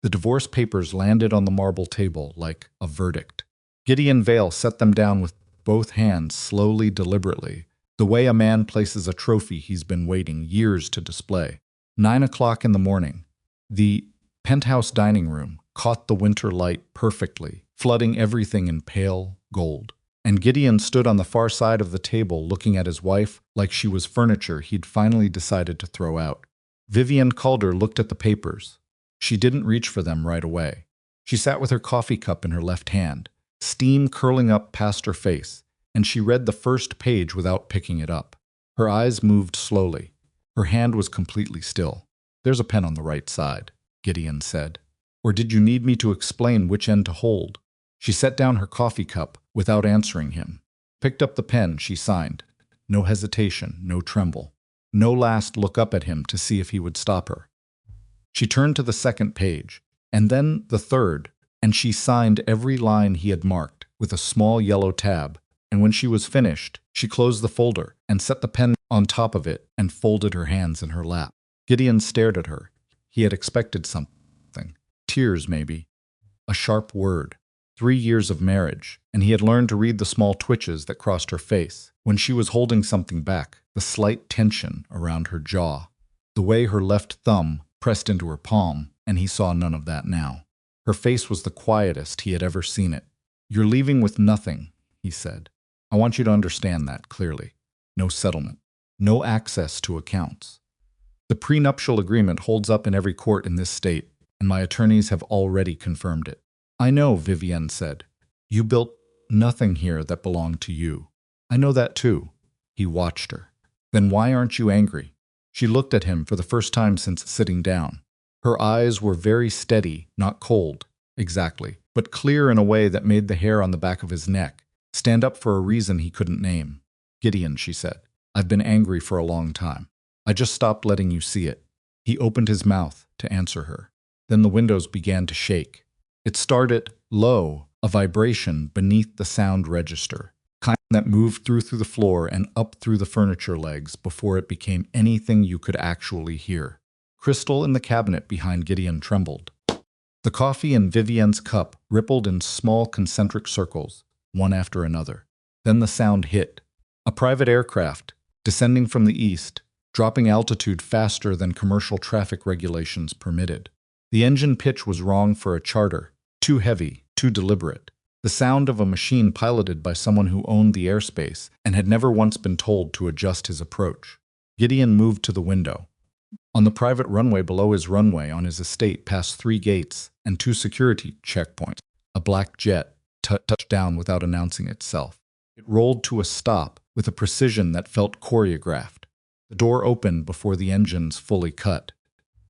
The divorce papers landed on the marble table like a verdict. Gideon Vale set them down with both hands, slowly, deliberately, the way a man places a trophy he's been waiting years to display. 9 o'clock in the morning. The penthouse dining room caught the winter light perfectly, flooding everything in pale gold. And Gideon stood on the far side of the table looking at his wife like she was furniture he'd finally decided to throw out. Vivian Calder looked at the papers. She didn't reach for them right away. She sat with her coffee cup in her left hand, steam curling up past her face, and she read the first page without picking it up. Her eyes moved slowly. Her hand was completely still. "There's a pen on the right side," Gideon said. "Or did you need me to explain which end to hold?" She set down her coffee cup without answering him. Picked up the pen, she signed. No hesitation, no tremble. No last look up at him to see if he would stop her. She turned to the second page, and then the third, and she signed every line he had marked with a small yellow tab, and when she was finished, she closed the folder and set the pen on top of it and folded her hands in her lap. Gideon stared at her. He had expected something. Tears, maybe. A sharp word. 3 years of marriage, and he had learned to read the small twitches that crossed her face when she was holding something back, the slight tension around her jaw, the way her left thumb pressed into her palm, and he saw none of that now. Her face was the quietest he had ever seen it. "You're leaving with nothing," he said. "I want you to understand that clearly. No settlement. No access to accounts. The prenuptial agreement holds up in every court in this state, and my attorneys have already confirmed it." "I know," Vivienne said. "You built nothing here that belonged to you." "I know that too." He watched her. "Then why aren't you angry?" She looked at him for the first time since sitting down. Her eyes were very steady, not cold, exactly, but clear in a way that made the hair on the back of his neck stand up for a reason he couldn't name. "Gideon," she said, "I've been angry for a long time. I just stopped letting you see it." He opened his mouth to answer her. Then the windows began to shake. It started low, a vibration beneath the sound register, kind that moved through the floor and up through the furniture legs before it became anything you could actually hear. Crystal in the cabinet behind Gideon trembled. The coffee in Vivienne's cup rippled in small concentric circles, one after another. Then the sound hit. A private aircraft, descending from the east, dropping altitude faster than commercial traffic regulations permitted. The engine pitch was wrong for a charter, too heavy, too deliberate. The sound of a machine piloted by someone who owned the airspace and had never once been told to adjust his approach. Gideon moved to the window. On the private runway below his runway on his estate passed 3 gates and 2 security checkpoints. A black jet touched down without announcing itself. It rolled to a stop with a precision that felt choreographed. The door opened before the engines fully cut.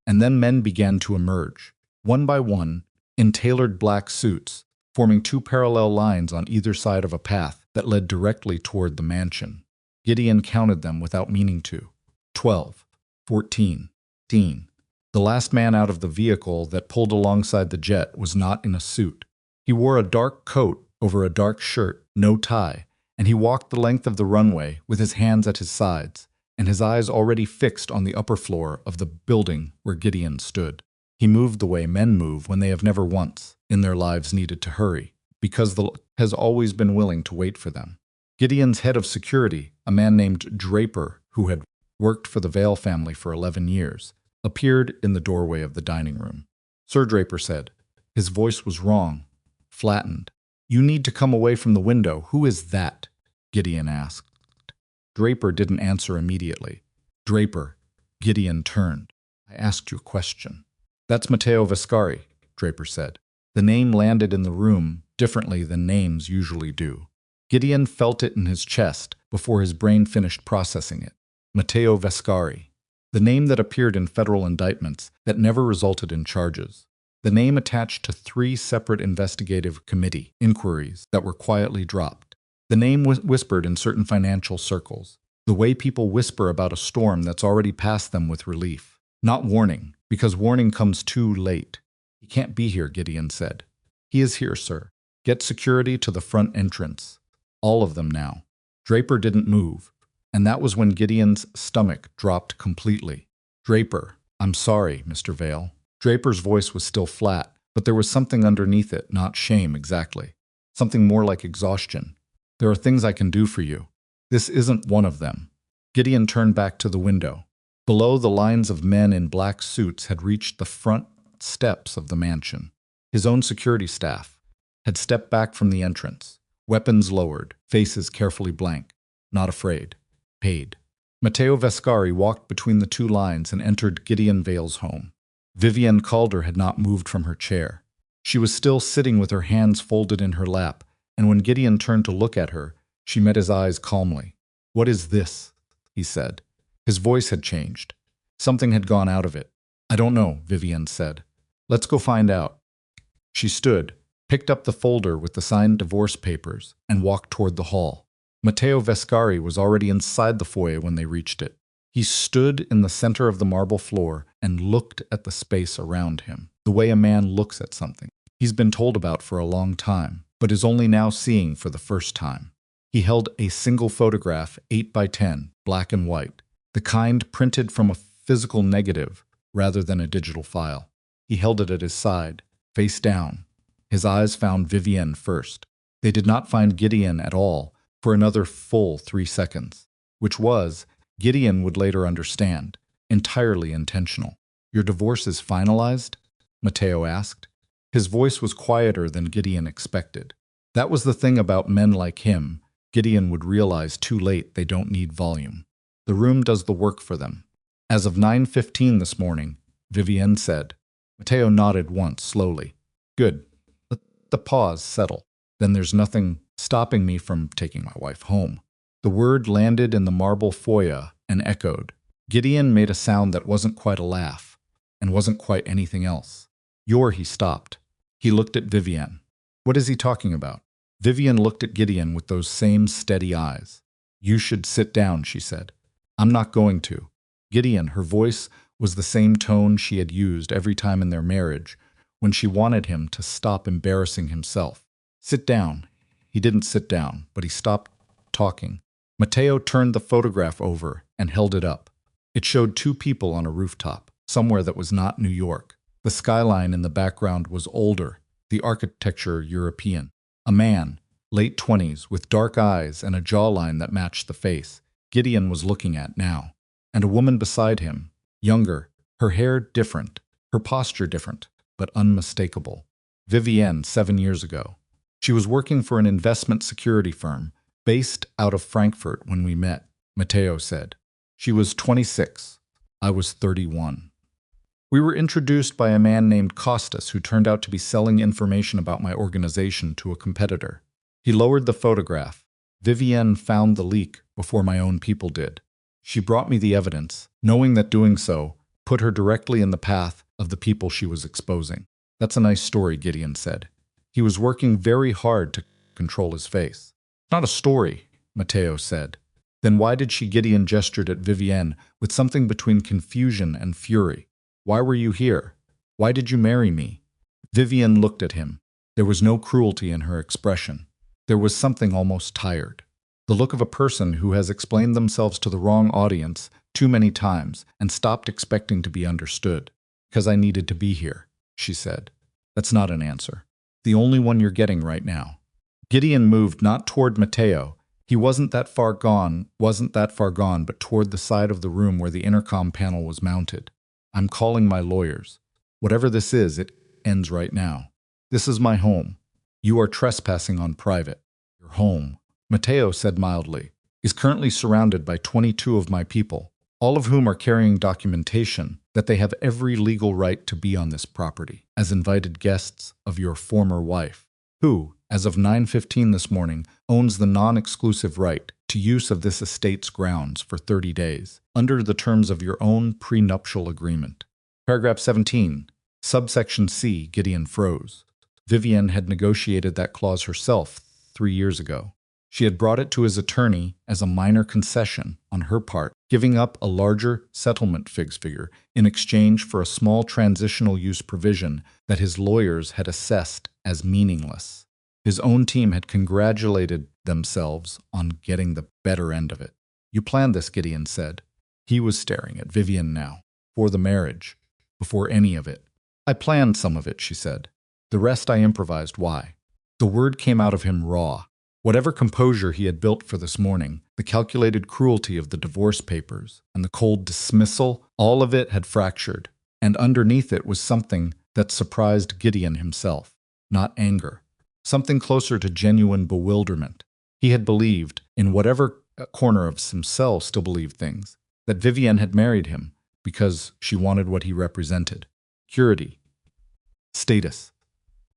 And then men began to emerge, one by one, in tailored black suits, forming 2 parallel lines on either side of a path that led directly toward the mansion. Gideon counted them without meaning to. 12, 14, 15. The last man out of the vehicle that pulled alongside the jet was not in a suit. He wore a dark coat over a dark shirt, no tie, and he walked the length of the runway with his hands at his sides, and his eyes already fixed on the upper floor of the building where Gideon stood. He moved the way men move when they have never once, in their lives, needed to hurry, because the law has always been willing to wait for them. Gideon's head of security, a man named Draper, who had worked for the Vale family for 11 years, appeared in the doorway of the dining room. "Sir," Draper said. His voice was wrong, flattened. "You need to come away from the window. Who is that?" Gideon asked. Draper didn't answer immediately. "Draper." Gideon turned. "I asked you a question." "That's Matteo Vescari," Draper said. The name landed in the room differently than names usually do. Gideon felt it in his chest before his brain finished processing it. Matteo Vescari. The name that appeared in federal indictments that never resulted in charges. The name attached to 3 separate investigative committee inquiries that were quietly dropped. The name was whispered in certain financial circles, the way people whisper about a storm that's already passed them with relief. Not warning, because warning comes too late. "He can't be here," Gideon said. "He is here, sir. Get security to the front entrance. All of them now." Draper didn't move, and that was when Gideon's stomach dropped completely. "Draper, I'm sorry, Mr. Vale." Draper's voice was still flat, but there was something underneath it, not shame exactly. Something more like exhaustion. There are things I can do for you. This isn't one of them. Gideon turned back to the window. Below, the lines of men in black suits had reached the front steps of the mansion. His own security staff had stepped back from the entrance, weapons lowered, faces carefully blank, not afraid, paid. Matteo Vescari walked between the two lines and entered Gideon Vale's home. Vivienne Calder had not moved from her chair. She was still sitting with her hands folded in her lap, and when Gideon turned to look at her, she met his eyes calmly. "What is this?" he said. His voice had changed. Something had gone out of it. "I don't know," Vivienne said. "Let's go find out." She stood, picked up the folder with the signed divorce papers, and walked toward the hall. Matteo Vescari was already inside the foyer when they reached it. He stood in the center of the marble floor and looked at the space around him, the way a man looks at something he's been told about for a long time, but is only now seeing for the first time. He held a single photograph, 8 by 10, black and white, the kind printed from a physical negative rather than a digital file. He held it at his side, face down. His eyes found Vivienne first. They did not find Gideon at all for another full 3 seconds, which was, Gideon would later understand, entirely intentional. "Your divorce is finalized?" Matteo asked. His voice was quieter than Gideon expected. That was the thing about men like him. Gideon would realize too late they don't need volume. The room does the work for them. "As of 9:15 this morning," Vivienne said. Matteo nodded once, slowly. "Good. Let the pause settle. Then there's nothing stopping me from taking my wife home." The word landed in the marble foyer and echoed. Gideon made a sound that wasn't quite a laugh, and wasn't quite anything else. He stopped. He looked at Vivienne. "What is he talking about?" Vivienne looked at Gideon with those same steady eyes. "You should sit down," she said. "I'm not going to." Gideon, her voice was the same tone she had used every time in their marriage, when she wanted him to stop embarrassing himself. "Sit down." He didn't sit down, but he stopped talking. Matteo turned the photograph over and held it up. It showed 2 people on a rooftop, somewhere that was not New York. The skyline in the background was older, the architecture European. A man, late 20s, with dark eyes and a jawline that matched the face Gideon was looking at now. And a woman beside him, younger, her hair different, her posture different, but unmistakable. Vivienne, 7 years ago. She was working for an investment security firm, based out of Frankfurt when we met, Matteo said. She was 26. I was 31. We were introduced by a man named Costas who turned out to be selling information about my organization to a competitor. He lowered the photograph. Vivienne found the leak before my own people did. She brought me the evidence, knowing that doing so put her directly in the path of the people she was exposing. That's a nice story, Gideon said. He was working very hard to control his face. Not a story, Matteo said. Then why did she? Gideon gestured at Vivienne with something between confusion and fury. Why were you here? Why did you marry me? Vivienne looked at him. There was no cruelty in her expression. There was something almost tired. The look of a person who has explained themselves to the wrong audience too many times and stopped expecting to be understood. Because I needed to be here, she said. That's not an answer. The only one you're getting right now. Gideon moved not toward Matteo. He wasn't that far gone, but toward the side of the room where the intercom panel was mounted. I'm calling my lawyers. Whatever this is, it ends right now. This is my home. You are trespassing on private. Your home, Matteo said mildly, is currently surrounded by 22 of my people, all of whom are carrying documentation that they have every legal right to be on this property as invited guests of your former wife, who, as of 9:15 this morning, owns the non-exclusive right to use of this estate's grounds for 30 days, under the terms of your own prenuptial agreement. Paragraph 17, subsection C, Gideon froze. Vivienne had negotiated that clause herself 3 years ago. She had brought it to his attorney as a minor concession on her part, giving up a larger settlement figure in exchange for a small transitional use provision that his lawyers had assessed as meaningless. His own team had congratulated themselves on getting the better end of it. You planned this, Gideon said. He was staring at Vivienne now, for the marriage, before any of it. I planned some of it, she said. The rest I improvised. Why? The word came out of him raw. Whatever composure he had built for this morning, the calculated cruelty of the divorce papers, and the cold dismissal, all of it had fractured. And underneath it was something that surprised Gideon himself. Not anger. Something closer to genuine bewilderment. He had believed, in whatever corner of himself still believed things, that Vivienne had married him because she wanted what he represented. Purity. Status.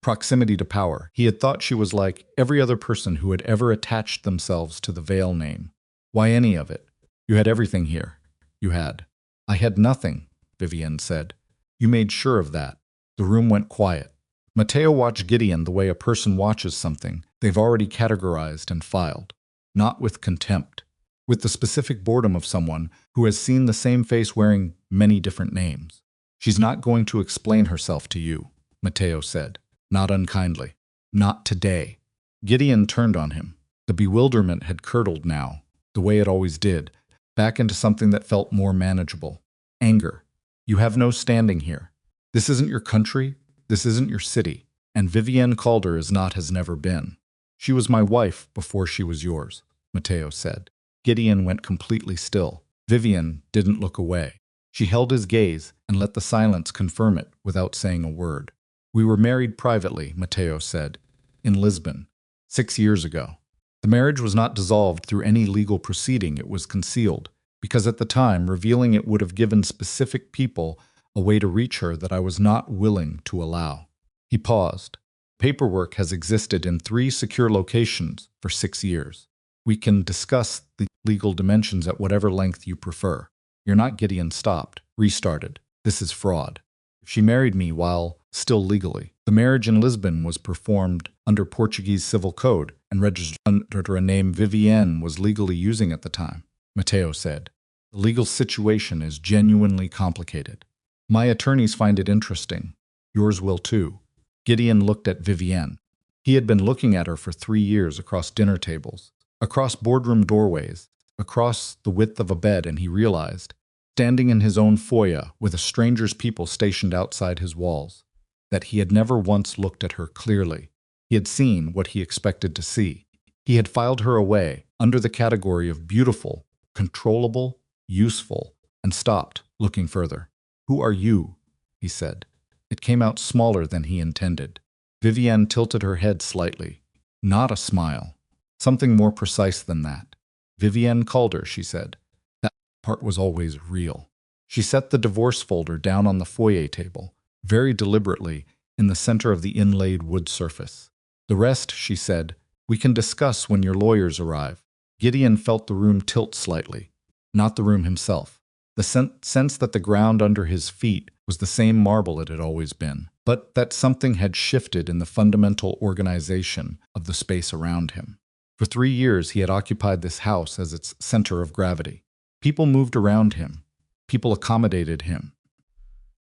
Proximity to power. He had thought she was like every other person who had ever attached themselves to the Veil name. Why any of it? You had everything here. You had. I had nothing, Vivienne said. You made sure of that. The room went quiet. Matteo watched Gideon the way a person watches something they've already categorized and filed. Not with contempt. With the specific boredom of someone who has seen the same face wearing many different names. She's not going to explain herself to you, Matteo said. Not unkindly. Not today. Gideon turned on him. The bewilderment had curdled now, the way it always did, back into something that felt more manageable. Anger. You have no standing here. This isn't your country. This isn't your city. And Vivienne Calder has never been. She was my wife before she was yours, Matteo said. Gideon went completely still. Vivienne didn't look away. She held his gaze and let the silence confirm it without saying a word. We were married privately, Matteo said, in Lisbon, 6 years ago. The marriage was not dissolved through any legal proceeding. It was concealed, because at the time, revealing it would have given specific people a way to reach her that I was not willing to allow. He paused. Paperwork has existed in 3 secure locations for 6 years. We can discuss the legal dimensions at whatever length you prefer. You're not. Gideon stopped, restarted. This is fraud. She married me while still legally. The marriage in Lisbon was performed under Portuguese civil code and registered under a name Vivienne was legally using at the time, Matteo said. The legal situation is genuinely complicated. My attorneys find it interesting. Yours will too. Gideon looked at Vivienne. He had been looking at her for 3 years across dinner tables, across boardroom doorways, across the width of a bed, and he realized, standing in his own foyer with a stranger's people stationed outside his walls, that he had never once looked at her clearly. He had seen what he expected to see. He had filed her away under the category of beautiful, controllable, useful, and stopped looking further. Who are you? He said. It came out smaller than he intended. Vivienne tilted her head slightly. Not a smile. Something more precise than that. Vivienne Calder, she said. That part was always real. She set the divorce folder down on the foyer table, very deliberately, in the center of the inlaid wood surface. The rest, she said, we can discuss when your lawyers arrive. Gideon felt the room tilt slightly. Not the room himself. The sense that the ground under his feet was the same marble it had always been, but that something had shifted in the fundamental organization of the space around him. For 3 years, he had occupied this house as its center of gravity. People moved around him. People accommodated him.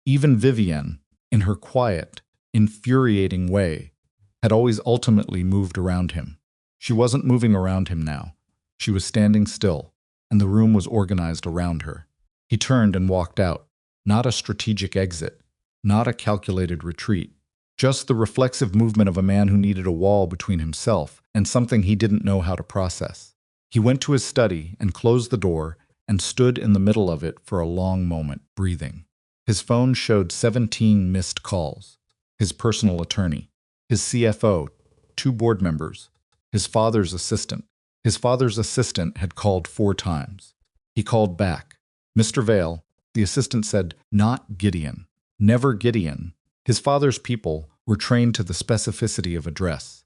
Even Vivienne, in her quiet, infuriating way, had always ultimately moved around him. She wasn't moving around him now. She was standing still, and the room was organized around her. He turned and walked out. Not a strategic exit, not a calculated retreat, just the reflexive movement of a man who needed a wall between himself and something he didn't know how to process. He went to his study and closed the door and stood in the middle of it for a long moment, breathing. His phone showed 17 missed calls. His personal attorney, his CFO, 2 board members, his father's assistant. His father's assistant had called 4 times. He called back. Mr. Vale, the assistant said, not Gideon. Never Gideon. His father's people were trained to the specificity of address.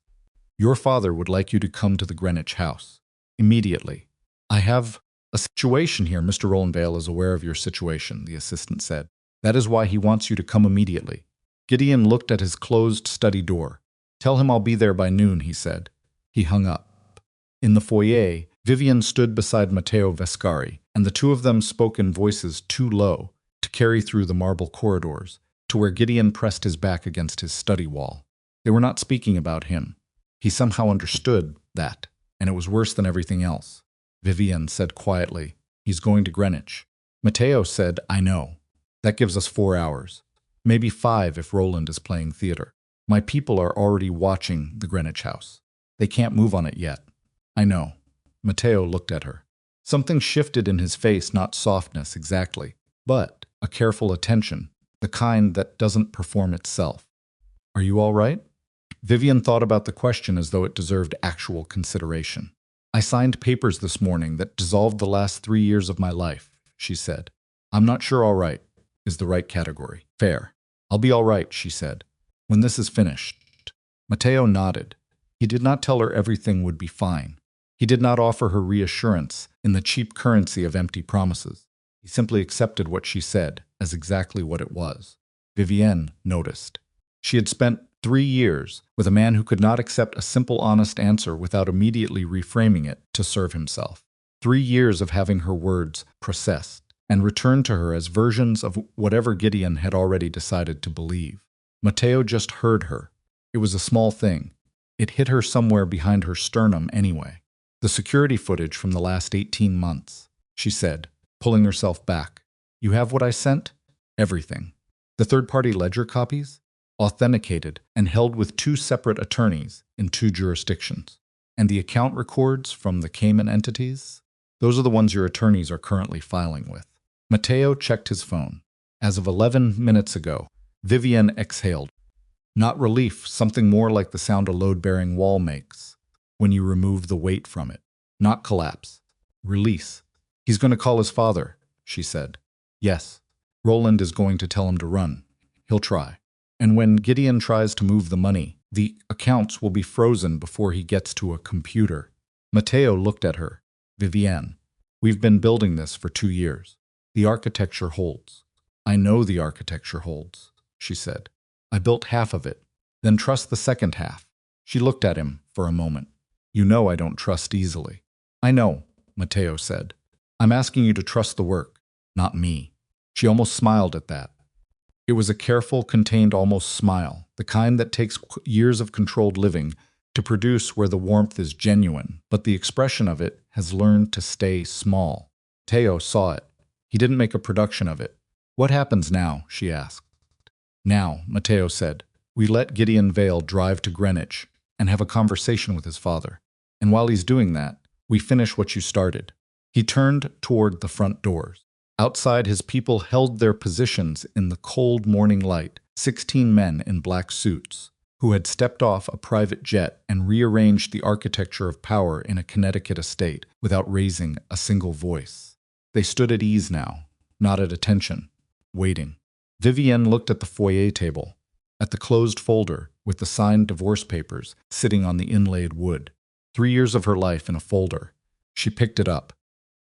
Your father would like you to come to the Greenwich house. Immediately. I have a situation here. Mr. Roland Vale is aware of your situation, the assistant said. That is why he wants you to come immediately. Gideon looked at his closed study door. Tell him I'll be there by noon, he said. He hung up. In the foyer, Vivienne stood beside Matteo Vescari, and the 2 of them spoke in voices too low to carry through the marble corridors, to where Gideon pressed his back against his study wall. They were not speaking about him. He somehow understood that, and it was worse than everything else. Vivienne said quietly, he's going to Greenwich. Matteo said, I know. That gives us 4 hours. Maybe 5 if Roland is playing theater. My people are already watching the Greenwich House. They can't move on it yet. I know. Matteo looked at her. Something shifted in his face, not softness exactly, but a careful attention, the kind that doesn't perform itself. Are you all right? Vivian thought about the question as though it deserved actual consideration. I signed papers this morning that dissolved the last 3 years of my life, she said. I'm not sure all right is the right category. Fair. I'll be all right, she said, when this is finished. Matteo nodded. He did not tell her everything would be fine. He did not offer her reassurance in the cheap currency of empty promises. He simply accepted what she said as exactly what it was. Vivienne noticed. She had spent 3 years with a man who could not accept a simple, honest answer without immediately reframing it to serve himself. 3 years of having her words processed and returned to her as versions of whatever Gideon had already decided to believe. Matteo just heard her. It was a small thing. It hit her somewhere behind her sternum anyway. The security footage from the last 18 months, she said, pulling herself back. You have what I sent? Everything. The third-party ledger copies? Authenticated and held with 2 separate attorneys in 2 jurisdictions. And the account records from the Cayman entities? Those are the ones your attorneys are currently filing with. Matteo checked his phone. As of 11 minutes ago, Vivienne exhaled. Not relief, something more like the sound a load-bearing wall makes when you remove the weight from it. Not collapse. Release. He's going to call his father, she said. Yes. Roland is going to tell him to run. He'll try. And when Gideon tries to move the money, the accounts will be frozen before he gets to a computer. Matteo looked at her. Vivienne, we've been building this for 2 years. The architecture holds. I know the architecture holds, she said. I built half of it. Then trust the second half. She looked at him for a moment. You know I don't trust easily. I know, Matteo said. I'm asking you to trust the work, not me. She almost smiled at that. It was a careful, contained almost smile, the kind that takes years of controlled living to produce where the warmth is genuine, but the expression of it has learned to stay small. Matteo saw it. He didn't make a production of it. What happens now? She asked. Now, Matteo said, we let Gideon Vale drive to Greenwich and have a conversation with his father. And while he's doing that, we finish what you started. He turned toward the front doors. Outside, his people held their positions in the cold morning light, 16 men in black suits, who had stepped off a private jet and rearranged the architecture of power in a Connecticut estate without raising a single voice. They stood at ease now, not at attention, waiting. Vivienne looked at the foyer table, at the closed folder with the signed divorce papers sitting on the inlaid wood. 3 years of her life in a folder. She picked it up.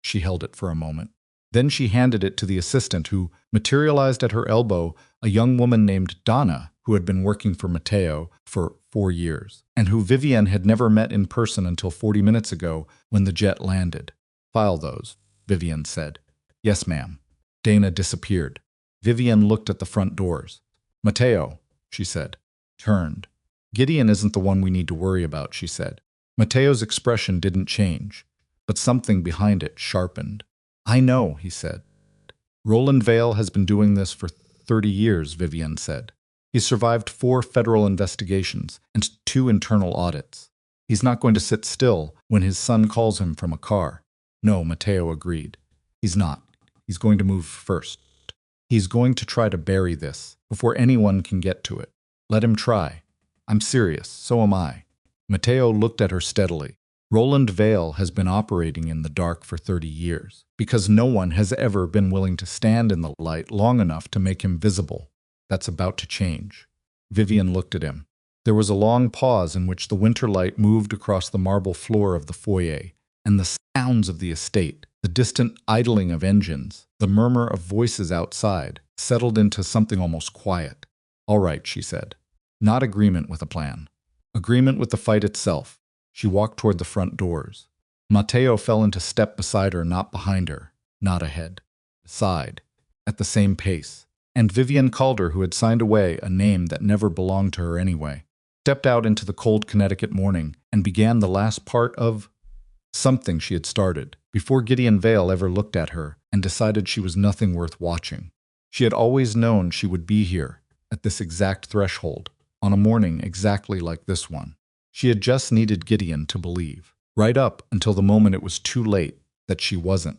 She held it for a moment. Then she handed it to the assistant who materialized at her elbow, a young woman named Donna, who had been working for Matteo for 4 years, and who Vivienne had never met in person until 40 minutes ago when the jet landed. File those, Vivienne said. Yes, ma'am. Dana disappeared. Vivienne looked at the front doors. Matteo, she said. Turned. Gideon isn't the one we need to worry about, she said. Matteo's expression didn't change, but something behind it sharpened. I know, he said. Roland Vale has been doing this for 30 years, Vivienne said. He's survived 4 federal investigations and 2 internal audits. He's not going to sit still when his son calls him from a car. No, Matteo agreed. He's not. He's going to move first. He's going to try to bury this before anyone can get to it. Let him try. I'm serious, so am I. Matteo looked at her steadily. Roland Vale has been operating in the dark for 30 years because no one has ever been willing to stand in the light long enough to make him visible. That's about to change. Vivienne looked at him. There was a long pause in which the winter light moved across the marble floor of the foyer, and the sounds of the estate, the distant idling of engines, the murmur of voices outside, settled into something almost quiet. All right, she said. Not agreement with a plan. Agreement with the fight itself. She walked toward the front doors. Matteo fell into step beside her, not behind her, not ahead. Beside, at the same pace. And Vivienne Calder, who had signed away a name that never belonged to her anyway, stepped out into the cold Connecticut morning and began the last part of something she had started, before Gideon Vale ever looked at her and decided she was nothing worth watching. She had always known she would be here, at this exact threshold, on a morning exactly like this one. She had just needed Gideon to believe, right up until the moment it was too late that she wasn't.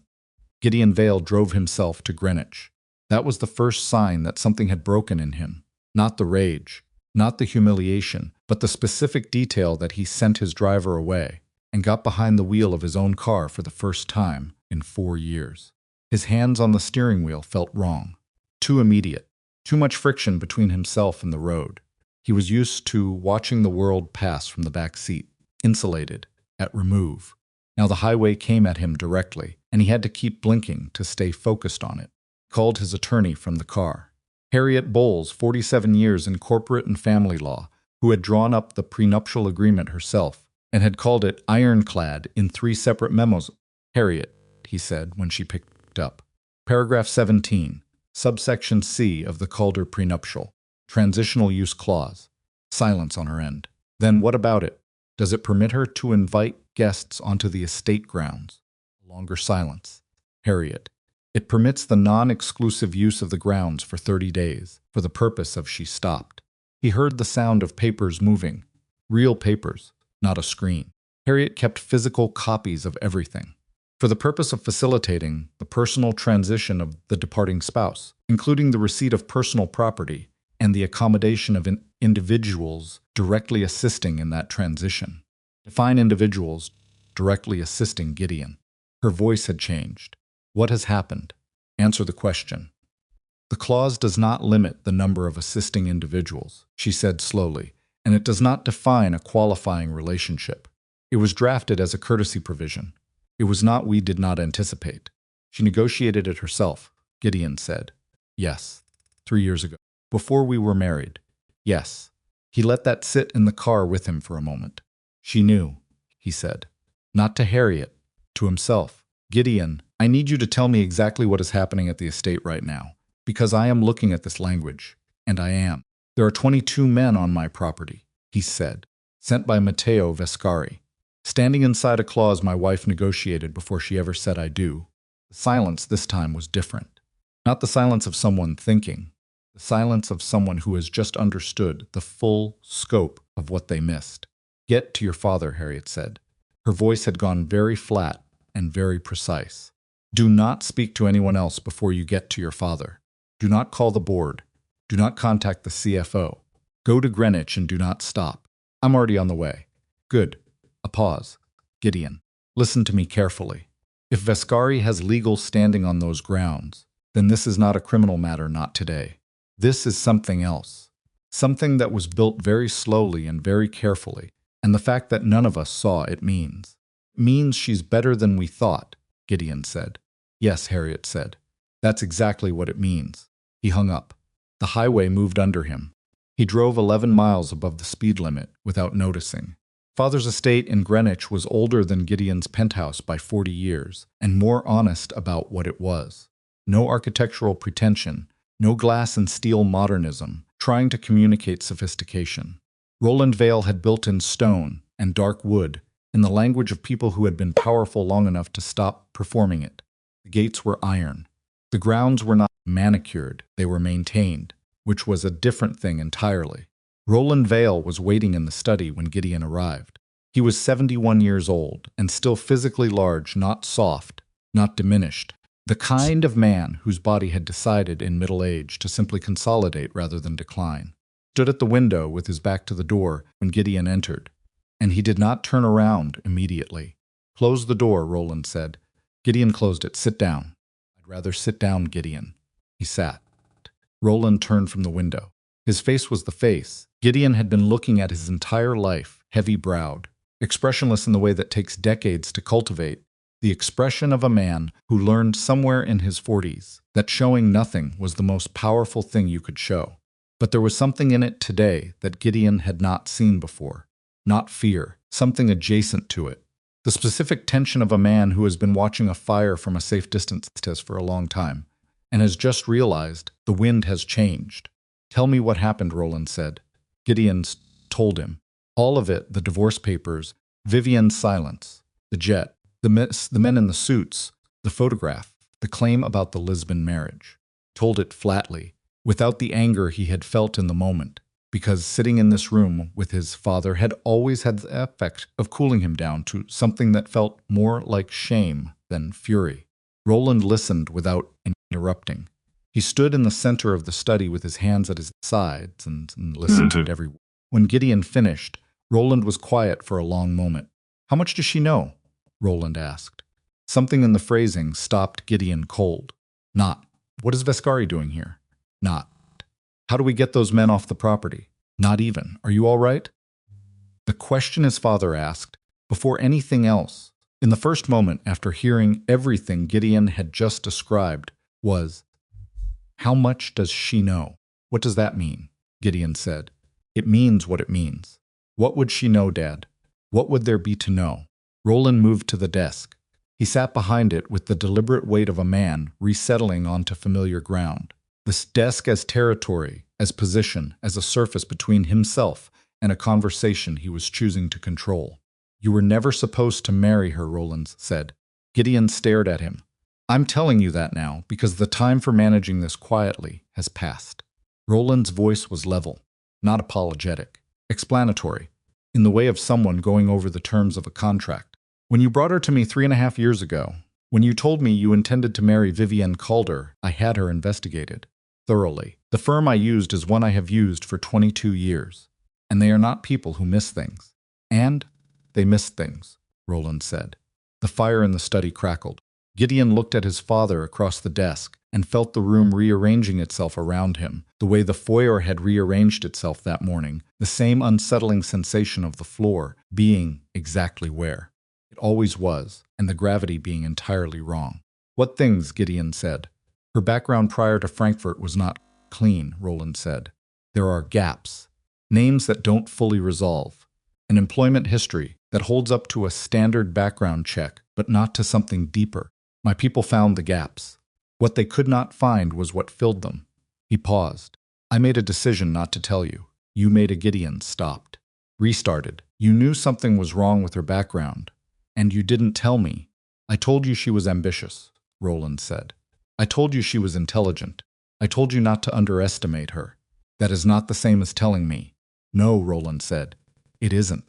Gideon Vale drove himself to Greenwich. That was the first sign that something had broken in him. Not the rage, not the humiliation, but the specific detail that he sent his driver away and got behind the wheel of his own car for the first time in 4 years. His hands on the steering wheel felt wrong. Too immediate. Too much friction between himself and the road. He was used to watching the world pass from the back seat, insulated, at remove. Now the highway came at him directly, and he had to keep blinking to stay focused on it. He called his attorney from the car. Harriet Bowles, 47 years in corporate and family law, who had drawn up the prenuptial agreement herself and had called it ironclad in 3 separate memos. "Harriet," he said when she picked up. "Paragraph 17, subsection C of the Calder prenuptial. Transitional use clause." Silence on her end. "Then what about it? Does it permit her to invite guests onto the estate grounds?" A longer silence. "Harriet, it permits the non-exclusive use of the grounds for 30 days, for the purpose of..." She stopped. He heard the sound of papers moving. Real papers, not a screen. Harriet kept physical copies of everything, for the purpose of facilitating the personal transition of the departing spouse, including the receipt of personal property and the accommodation of individuals directly assisting in that transition. Define individuals directly assisting Gideon. Her voice had changed. "What has happened? Answer the question." "The clause does not limit the number of assisting individuals," she said slowly, "and it does not define a qualifying relationship. It was drafted as a courtesy provision. It was not we did not anticipate. She negotiated it herself," Gideon said. "Yes, 3 years ago. Before we were married. Yes." He let that sit in the car with him for a moment. "She knew," he said. Not to Harriet, to himself. "Gideon, I need you to tell me exactly what is happening at the estate right now, because I am looking at this language, and I am. There are 22 men on my property," he said, "sent by Matteo Vescari. Standing inside a clause my wife negotiated before she ever said I do." The silence this time was different. Not the silence of someone thinking. The silence of someone who has just understood the full scope of what they missed. "Get to your father," Harriet said. Her voice had gone very flat and very precise. "Do not speak to anyone else before you get to your father. Do not call the board. Do not contact the CFO. Go to Greenwich and do not stop. I'm already on the way." "Good." A pause. "Gideon, listen to me carefully. If Vescari has legal standing on those grounds, then this is not a criminal matter, not today. This is something else. Something that was built very slowly and very carefully, and the fact that none of us saw it means she's better than we thought," Gideon said. "Yes," Harriet said. "That's exactly what it means." He hung up. The highway moved under him. He drove 11 miles above the speed limit without noticing. Father's estate in Greenwich was older than Gideon's penthouse by 40 years, and more honest about what it was. No architectural pretension, no glass and steel modernism, trying to communicate sophistication. Roland Vale had built in stone and dark wood, in the language of people who had been powerful long enough to stop performing it. The gates were iron. The grounds were not manicured, they were maintained, which was a different thing entirely. Roland Vale was waiting in the study when Gideon arrived. He was 71 years old, and still physically large, not soft, not diminished. The kind of man whose body had decided in middle age to simply consolidate rather than decline. Stood at the window with his back to the door when Gideon entered, and he did not turn around immediately. "Close the door," Roland said. Gideon closed it. "Sit down." "I'd rather sit down, Gideon." He sat. Roland turned from the window. His face was the face Gideon had been looking at his entire life, heavy-browed, expressionless in the way that takes decades to cultivate, the expression of a man who learned somewhere in his 40s that showing nothing was the most powerful thing you could show. But there was something in it today that Gideon had not seen before. Not fear, something adjacent to it. The specific tension of a man who has been watching a fire from a safe distance for a long time, and has just realized the wind has changed. "Tell me what happened," Roland said. Gideon told him. All of it, the divorce papers, Vivian's silence, the jet, the men in the suits, the photograph, the claim about the Lisbon marriage. Told it flatly, without the anger he had felt in the moment, because sitting in this room with his father had always had the effect of cooling him down to something that felt more like shame than fury. Roland listened without interrupting. He stood in the center of the study with his hands at his sides and listened to every word. When Gideon finished, Roland was quiet for a long moment. "How much does she know?" Roland asked. Something in the phrasing stopped Gideon cold. "Not. What is Vescari doing here?" "Not. How do we get those men off the property?" "Not even. Are you all right?" The question his father asked, before anything else, in the first moment after hearing everything Gideon had just described, was, "How much does she know?" "What does that mean?" Gideon said. "It means what it means." "What would she know, Dad? What would there be to know?" Roland moved to the desk. He sat behind it with the deliberate weight of a man resettling onto familiar ground. This desk as territory, as position, as a surface between himself and a conversation he was choosing to control. "You were never supposed to marry her," Roland said. Gideon stared at him. "I'm telling you that now because the time for managing this quietly has passed." Roland's voice was level, not apologetic, explanatory, in the way of someone going over the terms of a contract. "When you brought her to me 3.5 years ago, when you told me you intended to marry Vivienne Calder, I had her investigated. Thoroughly. The firm I used is one I have used for 22 years. And they are not people who miss things." "And they missed things," Roland said. The fire in the study crackled. Gideon looked at his father across the desk and felt the room rearranging itself around him, the way the foyer had rearranged itself that morning, the same unsettling sensation of the floor being exactly where it always was, and the gravity being entirely wrong. "What things?" Gideon said. "Her background prior to Frankfurt was not clean," Roland said. "There are gaps, names that don't fully resolve, an employment history that holds up to a standard background check, but not to something deeper. My people found the gaps. What they could not find was what filled them." He paused. "I made a decision not to tell you. You made a." Gideon stopped. Restarted. "You knew something was wrong with her background, and you didn't tell me." "I told you she was ambitious," Roland said. "I told you she was intelligent. I told you not to underestimate her. That is not the same as telling me." "No," Roland said. "It isn't."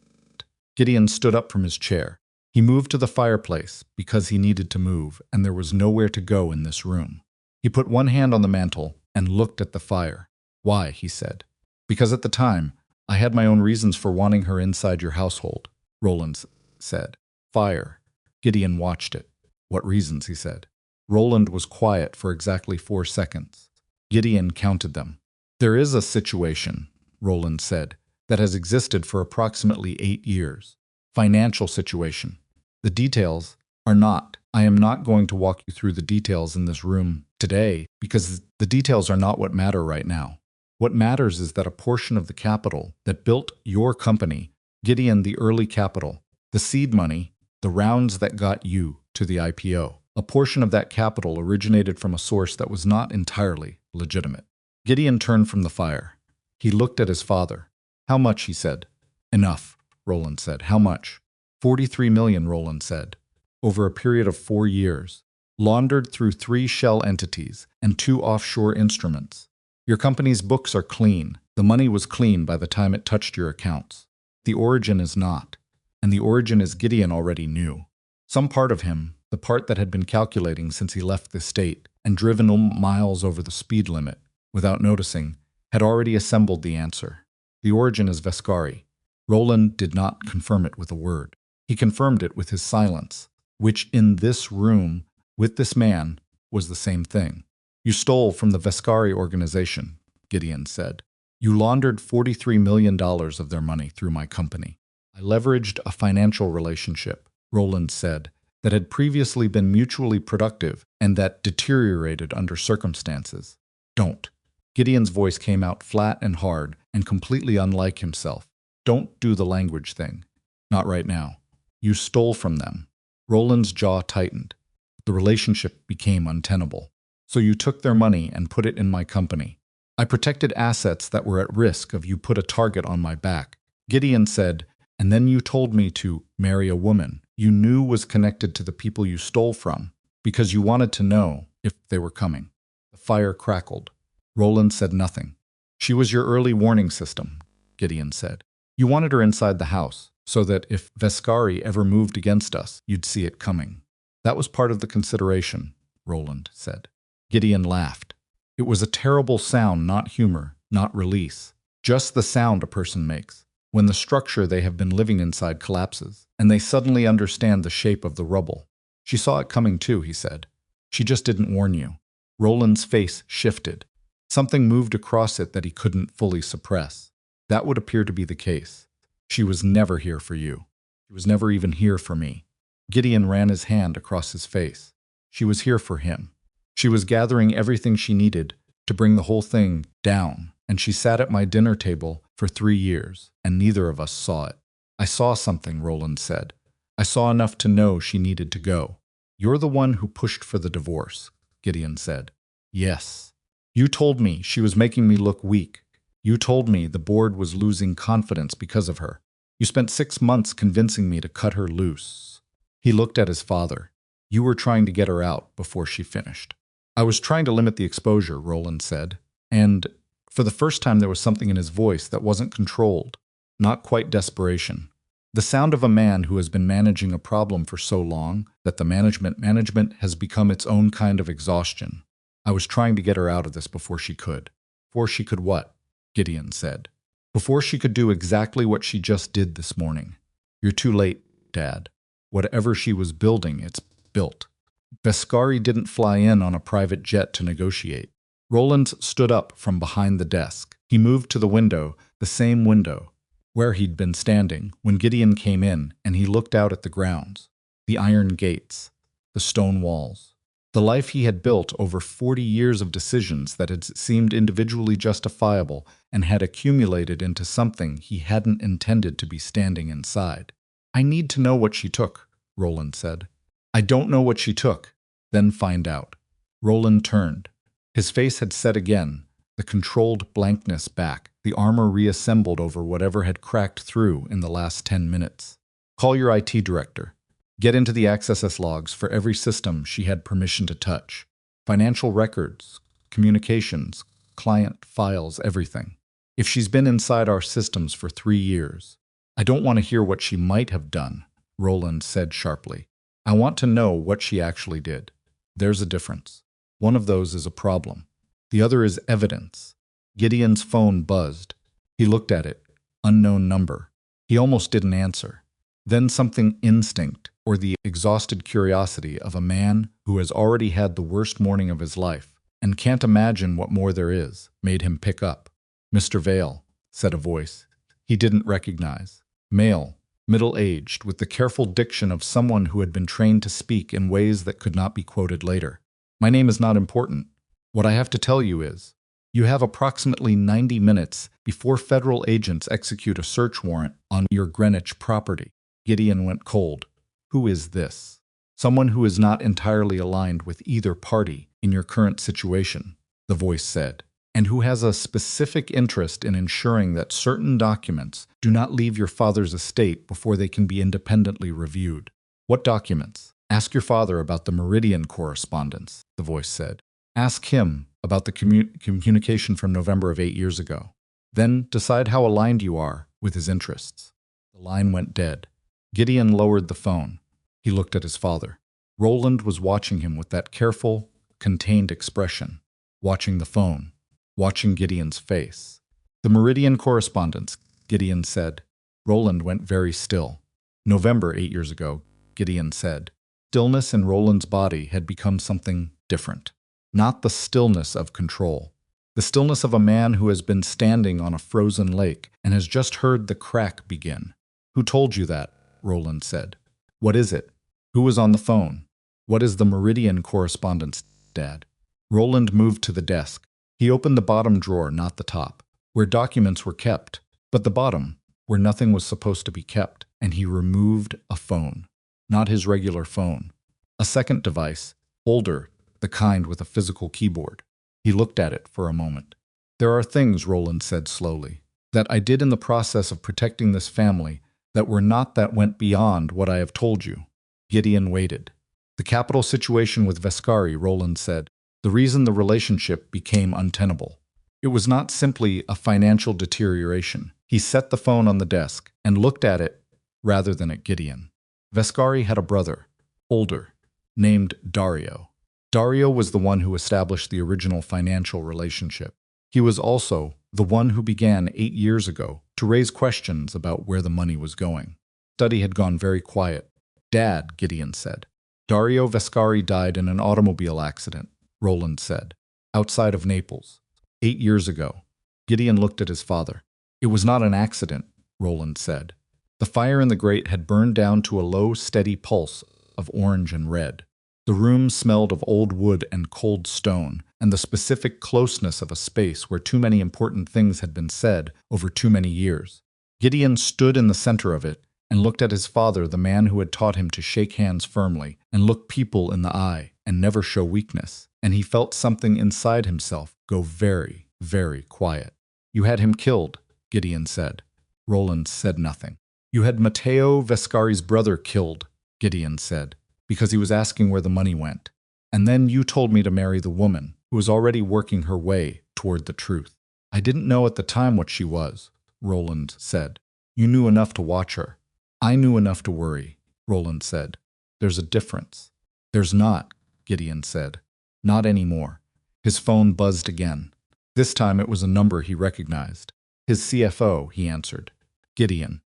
Gideon stood up from his chair. He moved to the fireplace because he needed to move, and there was nowhere to go in this room. He put one hand on the mantel and looked at the fire. "Why?" he said. "Because at the time, I had my own reasons for wanting her inside your household," Roland said. "Fire." Gideon watched it. "What reasons?" he said. Roland was quiet for exactly 4 seconds. Gideon counted them. "There is a situation," Roland said, "that has existed for approximately 8 years. Financial situation. The details are not. I am not going to walk you through the details in this room today because the details are not what matter right now. What matters is that a portion of the capital that built your company, Gideon, the early capital, the seed money, the rounds that got you to the IPO, a portion of that capital originated from a source that was not entirely legitimate." Gideon turned from the fire. He looked at his father. "How much?" he said. "Enough," Roland said. "How much?" 43 million, Roland said. "Over a period of 4 years. Laundered through 3 shell entities and 2 offshore instruments. Your company's books are clean. The money was clean by the time it touched your accounts. The origin is not. And the origin is Gideon already knew. Some part of him, the part that had been calculating since he left the state and driven miles over the speed limit, without noticing, had already assembled the answer. The origin is Vescari." Roland did not confirm it with a word. He confirmed it with his silence, which in this room, with this man, was the same thing. "You stole from the Vescari organization," Gideon said. "You laundered $43 million of their money through my company. I leveraged a financial relationship," Roland said, "that had previously been mutually productive and that deteriorated under circumstances. Don't." Gideon's voice came out flat and hard and completely unlike himself. "Don't do the language thing. Not right now. You stole from them." Roland's jaw tightened. The relationship became untenable. "So you took their money and put it in my company. I protected assets that were at risk of you put a target on my back." Gideon said, "And then you told me to marry a woman you knew was connected to the people you stole from because you wanted to know if they were coming." The fire crackled. Roland said nothing. She was your early warning system, Gideon said. You wanted her inside the house, so that if Vescari ever moved against us, you'd see it coming. That was part of the consideration, Roland said. Gideon laughed. It was a terrible sound, not humor, not release. Just the sound a person makes when the structure they have been living inside collapses, and they suddenly understand the shape of the rubble. She saw it coming too, he said. She just didn't warn you. Roland's face shifted. Something moved across it that he couldn't fully suppress. That would appear to be the case. She was never here for you. She was never even here for me. Gideon ran his hand across his face. She was here for him. She was gathering everything she needed to bring the whole thing down, and she sat at my dinner table for 3 years, and neither of us saw it. I saw something, Roland said. I saw enough to know she needed to go. You're the one who pushed for the divorce, Gideon said. Yes. You told me she was making me look weak. You told me the board was losing confidence because of her. You spent 6 months convincing me to cut her loose. He looked at his father. You were trying to get her out before she finished. I was trying to limit the exposure, Roland said. And for the first time there was something in his voice that wasn't controlled, not quite desperation. The sound of a man who has been managing a problem for so long that the management has become its own kind of exhaustion. I was trying to get her out of this before she could. Before she could what? Gideon said. Before she could do exactly what she just did this morning. You're too late, Dad. Whatever she was building, it's built. Vescari didn't fly in on a private jet to negotiate. Roland stood up from behind the desk. He moved to the window, the same window, where he'd been standing when Gideon came in, and he looked out at the grounds, the iron gates, the stone walls, the life he had built over 40 years of decisions that had seemed individually justifiable and had accumulated into something he hadn't intended to be standing inside. I need to know what she took, Roland said. I don't know what she took. Then find out. Roland turned. His face had set again, the controlled blankness back, the armor reassembled over whatever had cracked through in the last 10 minutes. Call your IT director. Get into the access logs for every system she had permission to touch. Financial records, communications, client files, everything. If she's been inside our systems for 3 years, I don't want to hear what she might have done, Roland said sharply. I want to know what she actually did. There's a difference. One of those is a problem. The other is evidence. Gideon's phone buzzed. He looked at it. Unknown number. He almost didn't answer. Then something instinct, or the exhausted curiosity of a man who has already had the worst morning of his life and can't imagine what more there is, made him pick up. Mr. Vale, said a voice he didn't recognize. Male, middle-aged, with the careful diction of someone who had been trained to speak in ways that could not be quoted later. My name is not important. What I have to tell you is, you have approximately 90 minutes before federal agents execute a search warrant on your Greenwich property. Gideon went cold. Who is this? Someone who is not entirely aligned with either party in your current situation, the voice said, and who has a specific interest in ensuring that certain documents do not leave your father's estate before they can be independently reviewed. What documents? Ask your father about the Meridian correspondence, the voice said. Ask him about the communication from November of 8 years ago. Then decide how aligned you are with his interests. The line went dead. Gideon lowered the phone. He looked at his father. Roland was watching him with that careful, contained expression, watching the phone, watching Gideon's face. The Meridian correspondence, Gideon said. Roland went very still. November 8 years ago, Gideon said. Stillness in Roland's body had become something different. Not the stillness of control. The stillness of a man who has been standing on a frozen lake and has just heard the crack begin. Who told you that? Roland said. What is it? Who was on the phone? What is the Meridian correspondence, Dad? Roland moved to the desk. He opened the bottom drawer, not the top, where documents were kept, but the bottom, where nothing was supposed to be kept, and he removed a phone. Not his regular phone. A second device, older, the kind with a physical keyboard. He looked at it for a moment. There are things, Roland said slowly, that I did in the process of protecting this family that went beyond what I have told you. Gideon waited. The capital situation with Vescari, Roland said. The reason the relationship became untenable. It was not simply a financial deterioration. He set the phone on the desk and looked at it rather than at Gideon. Vascari had a brother, older, named Dario. Dario was the one who established the original financial relationship. He was also the one who began 8 years ago to raise questions about where the money was going. The study had gone very quiet. "Dad," Gideon said. "Dario Vascari died in an automobile accident," Roland said, "outside of Naples, 8 years ago." Gideon looked at his father. "It was not an accident," Roland said. The fire in the grate had burned down to a low, steady pulse of orange and red. The room smelled of old wood and cold stone, and the specific closeness of a space where too many important things had been said over too many years. Gideon stood in the center of it and looked at his father, the man who had taught him to shake hands firmly and look people in the eye and never show weakness, and he felt something inside himself go very, very quiet. "You had him killed," Gideon said. Roland said nothing. "You had Matteo Vascari's brother killed," Gideon said, "because he was asking where the money went. And then you told me to marry the woman who was already working her way toward the truth." "I didn't know at the time what she was," Roland said. "You knew enough to watch her." "I knew enough to worry," Roland said. "There's a difference." "There's not," Gideon said. "Not anymore." His phone buzzed again. This time it was a number he recognized. "His CFO," he answered. "Gideon."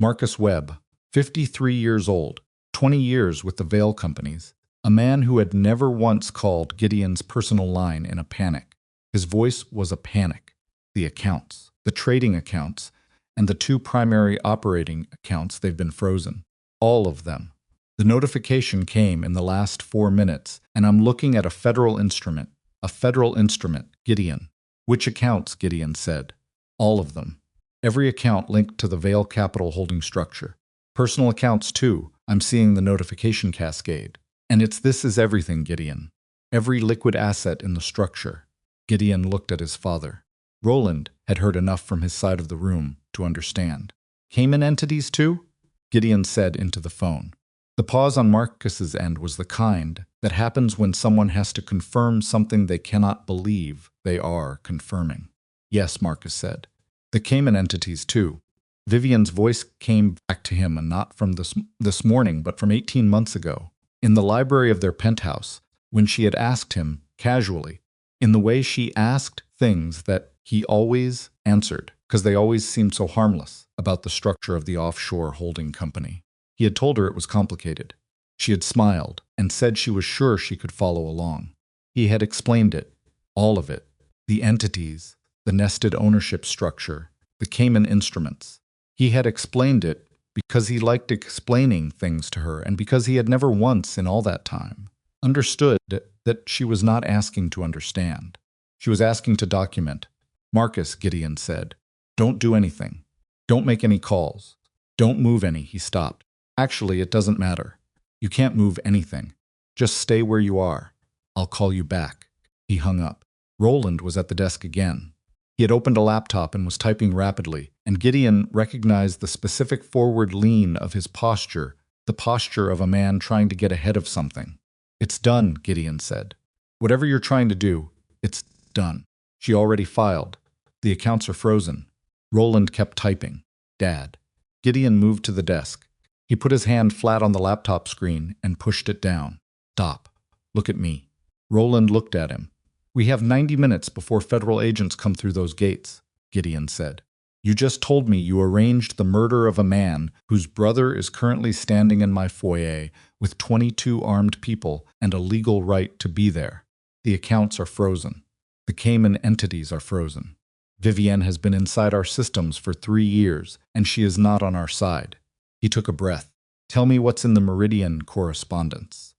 Marcus Webb, 53 years old, 20 years with the Vail companies, a man who had never once called Gideon's personal line in a panic. His voice was a panic. The accounts, the trading accounts, and the 2 primary operating accounts, they've been frozen. All of them. The notification came in the last 4 minutes, and I'm looking at a federal instrument. A federal instrument, Gideon. "Which accounts?" Gideon said. "All of them. Every account linked to the Vail Capital holding structure. Personal accounts too. I'm seeing the notification cascade. And this is everything, Gideon. Every liquid asset in the structure." Gideon looked at his father. Roland had heard enough from his side of the room to understand. "Cayman entities too?" Gideon said into the phone. The pause on Marcus's end was the kind that happens when someone has to confirm something they cannot believe they are confirming. "Yes," Marcus said. "The Cayman entities too." Vivian's voice came back to him, and not from this morning, but from 18 months ago, in the library of their penthouse, when she had asked him, casually, in the way she asked things that he always answered, because they always seemed so harmless, about the structure of the offshore holding company. He had told her it was complicated. She had smiled and said she was sure she could follow along. He had explained it, all of it, the entities, the nested ownership structure, the Cayman instruments. He had explained it because he liked explaining things to her, and because he had never once in all that time understood that she was not asking to understand. She was asking to document. "Marcus," Gideon said, "don't do anything. Don't make any calls. Don't move any." He stopped. "Actually, it doesn't matter. You can't move anything. Just stay where you are. I'll call you back." He hung up. Roland was at the desk again. He had opened a laptop and was typing rapidly, and Gideon recognized the specific forward lean of his posture, the posture of a man trying to get ahead of something. "It's done," Gideon said. "Whatever you're trying to do, it's done. She already filed. The accounts are frozen." Roland kept typing. "Dad." Gideon moved to the desk. He put his hand flat on the laptop screen and pushed it down. "Stop. Look at me." Roland looked at him. "We have 90 minutes before federal agents come through those gates," Gideon said. "You just told me you arranged the murder of a man whose brother is currently standing in my foyer with 22 armed people and a legal right to be there. The accounts are frozen. The Cayman entities are frozen. Vivienne has been inside our systems for 3 years, and she is not on our side." He took a breath. "Tell me what's in the Meridian correspondence."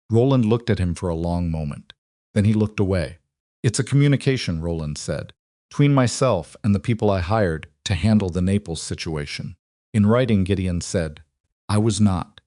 Roland looked at him for a long moment. Then he looked away. "It's a communication," Roland said, "between myself and the people I hired to handle the Naples situation." In writing, Gideon said, I was not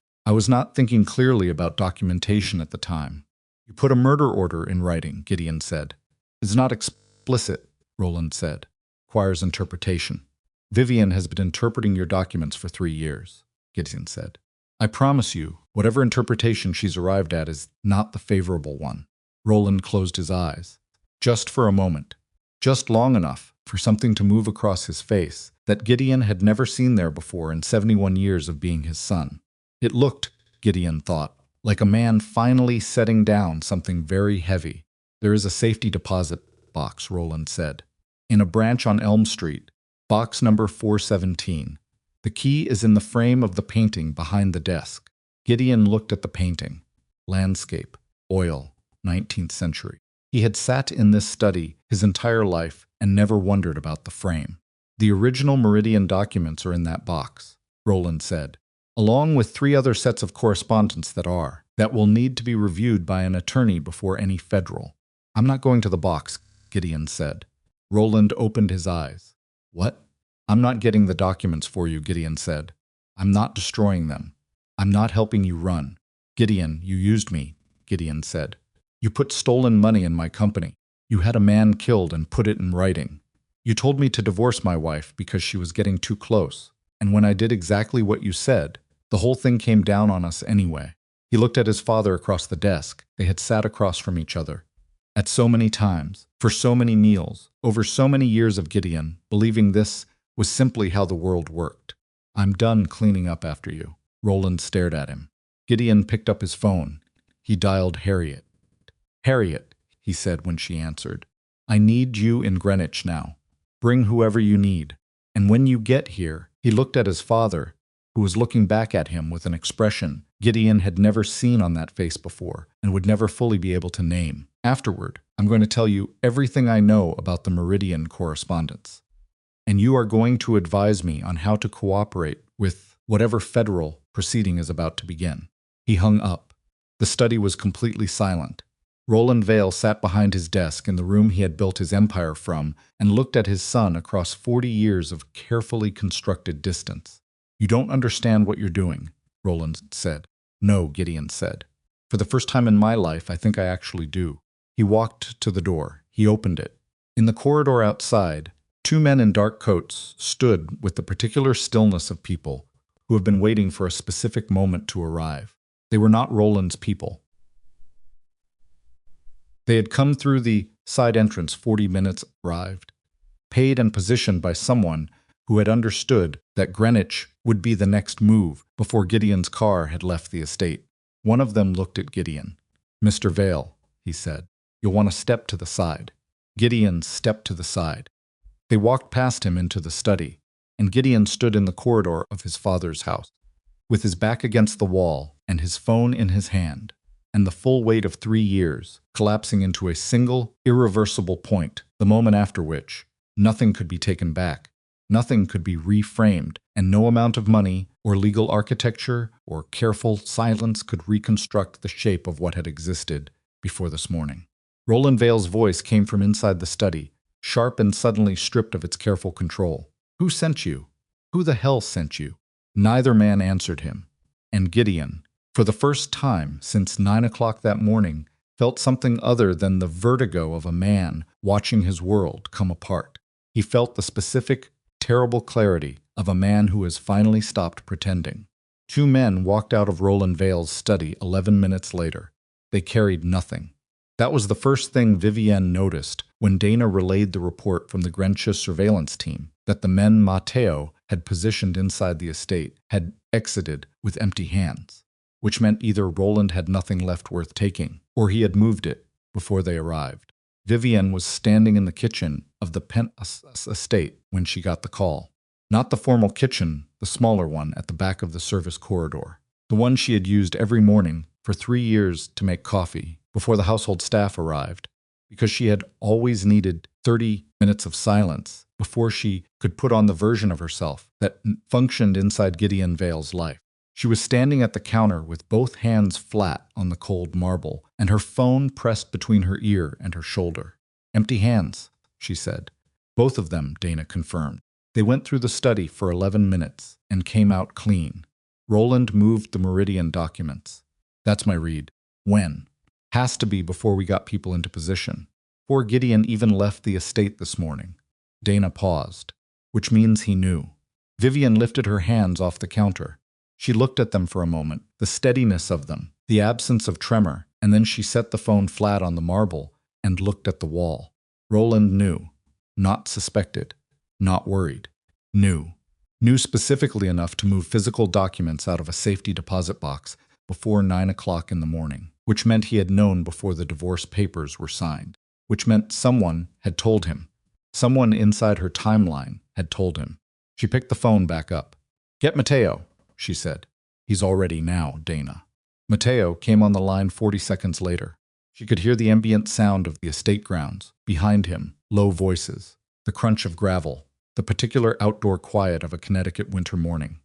thinking clearly about documentation at the time." "You put a murder order in writing," Gideon said. "It's not explicit," Roland said. "Requires interpretation." "Vivian has been interpreting your documents for 3 years," Gideon said. "I promise you, whatever interpretation she's arrived at is not the favorable one." Roland closed his eyes. "Just for a moment." just long enough for something to move across his face that Gideon had never seen there before in 71 years of being his son. It looked, Gideon thought, like a man finally setting down something very heavy. "There is a safety deposit box," Roland said. "In a branch on Elm Street, box number 417. The key is in the frame of the painting behind the desk." Gideon looked at the painting. Landscape, oil, 19th century. He had sat in this study his entire life and never wondered about the frame. "The original Meridian documents are in that box," Roland said, "along with 3 other sets of correspondence that will need to be reviewed by an attorney before any federal." "I'm not going to the box," Gideon said. Roland opened his eyes. "What?" "I'm not getting the documents for you," Gideon said. "I'm not destroying them. I'm not helping you run." "Gideon, you used me," Gideon said. "You put stolen money in my company. You had a man killed and put it in writing. You told me to divorce my wife because she was getting too close. And when I did exactly what you said, the whole thing came down on us anyway." He looked at his father across the desk. They had sat across from each other. At so many times, for so many meals, over so many years of Gideon, believing this was simply how the world worked. "I'm done cleaning up after you." Roland stared at him. Gideon picked up his phone. He dialed Harriet. "Harriet," he said when she answered, "I need you in Greenwich now. Bring whoever you need. And when you get here," he looked at his father, who was looking back at him with an expression Gideon had never seen on that face before and would never fully be able to name. "Afterward, I'm going to tell you everything I know about the Meridian correspondence. And you are going to advise me on how to cooperate with whatever federal proceeding is about to begin." He hung up. The study was completely silent. Roland Vale sat behind his desk in the room he had built his empire from and looked at his son across 40 years of carefully constructed distance. "You don't understand what you're doing," Roland said. "No," Gideon said. "For the first time in my life, I think I actually do." He walked to the door. He opened it. In the corridor outside, 2 men in dark coats stood with the particular stillness of people who have been waiting for a specific moment to arrive. They were not Roland's people. They had come through the side entrance 40 minutes arrived, paid and positioned by someone who had understood that Greenwich would be the next move before Gideon's car had left the estate. One of them looked at Gideon. "Mr. Vale," he said, "you'll want to step to the side." Gideon stepped to the side. They walked past him into the study, and Gideon stood in the corridor of his father's house, with his back against the wall and his phone in his hand, and the full weight of 3 years collapsing into a single, irreversible point, the moment after which nothing could be taken back, nothing could be reframed, and no amount of money or legal architecture or careful silence could reconstruct the shape of what had existed before this morning. Roland Vale's voice came from inside the study, sharp and suddenly stripped of its careful control. "Who sent you? Who the hell sent you?" Neither man answered him, and Gideon, for the first time since 9 o'clock that morning, felt something other than the vertigo of a man watching his world come apart. He felt the specific, terrible clarity of a man who has finally stopped pretending. 2 men walked out of Roland Vale's study 11 minutes later. They carried nothing. That was the first thing Vivienne noticed when Dana relayed the report from the Greenwich surveillance team that the men Matteo had positioned inside the estate had exited with empty hands, which meant either Roland had nothing left worth taking, or he had moved it before they arrived. Vivienne was standing in the kitchen of the Pent estate when she got the call. Not the formal kitchen, the smaller one at the back of the service corridor. The one she had used every morning for 3 years to make coffee before the household staff arrived, because she had always needed 30 minutes of silence before she could put on the version of herself that functioned inside Gideon Vale's life. She was standing at the counter with both hands flat on the cold marble and her phone pressed between her ear and her shoulder. "Empty hands," she said. "Both of them," Dana confirmed. They went through the study for 11 minutes and came out clean. Roland moved the Meridian documents. "That's my read." "When?" "Has to be before we got people into position. Before Gideon even left the estate this morning." Dana paused, which means he knew. Vivienne lifted her hands off the counter. She looked at them for a moment, the steadiness of them, the absence of tremor, and then she set the phone flat on the marble and looked at the wall. Roland knew. Not suspected. Not worried. Knew. Knew specifically enough to move physical documents out of a safety deposit box before 9 o'clock in the morning, which meant he had known before the divorce papers were signed, which meant someone had told him. Someone inside her timeline had told him. She picked the phone back up. "Get Matteo," she said. "He's already now, Dana." Matteo came on the line 40 seconds later. She could hear the ambient sound of the estate grounds. Behind him, low voices, the crunch of gravel, the particular outdoor quiet of a Connecticut winter morning.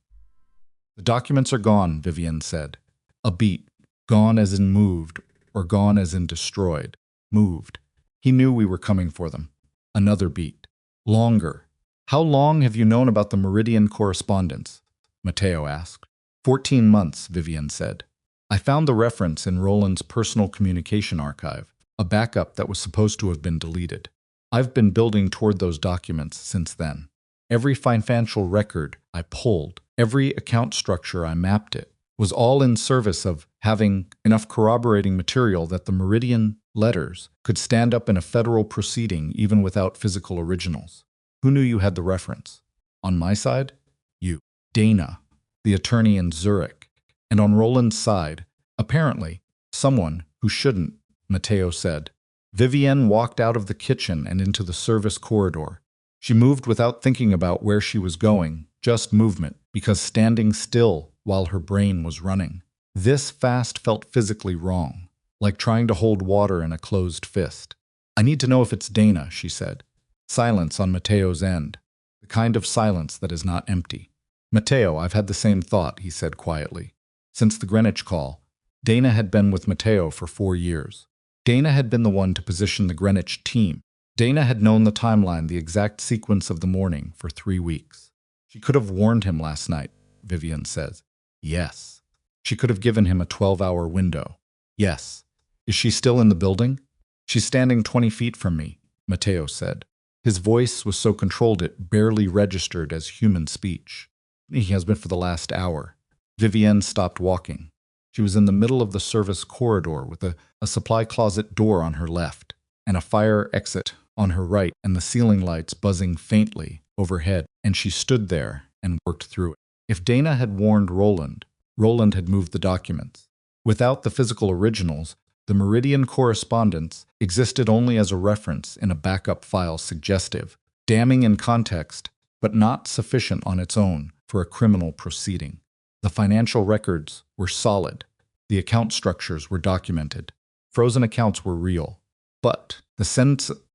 "The documents are gone," Vivian said. A beat. Gone as in moved, or gone as in destroyed. Moved. He knew we were coming for them. Another beat. Longer. "How long have you known about the Meridian correspondence?" Matteo asked. 14 months, Vivian said. "I found the reference in Roland's personal communication archive, a backup that was supposed to have been deleted. I've been building toward those documents since then. Every financial record I pulled, every account structure I mapped it, was all in service of having enough corroborating material that the Meridian letters could stand up in a federal proceeding even without physical originals. Who knew you had the reference? On my side? You. Dana, the attorney in Zurich. And on Roland's side, apparently, someone who shouldn't," Matteo said. Vivienne walked out of the kitchen and into the service corridor. She moved without thinking about where she was going, just movement, because standing still while her brain was running. This fast felt physically wrong, like trying to hold water in a closed fist. "I need to know if it's Dana," she said. Silence on Matteo's end, the kind of silence that is not empty. "Matteo, I've had the same thought," he said quietly. Since the Greenwich call, Dana had been with Matteo for 4 years. Dana had been the one to position the Greenwich team. Dana had known the timeline, the exact sequence of the morning, for 3 weeks. She could have warned him last night, Vivian says. Yes. She could have given him a 12-hour window. Yes. Is she still in the building? She's standing 20 feet from me, Matteo said. His voice was so controlled it barely registered as human speech. He has been for the last hour. Vivienne stopped walking. She was in the middle of the service corridor with a supply closet door on her left and a fire exit on her right and the ceiling lights buzzing faintly overhead, and she stood there and worked through it. If Dana had warned Roland, Roland had moved the documents. Without the physical originals, the Meridian correspondence existed only as a reference in a backup file, suggestive, damning in context, but not sufficient on its own for a criminal proceeding. The financial records were solid. The account structures were documented. Frozen accounts were real. But the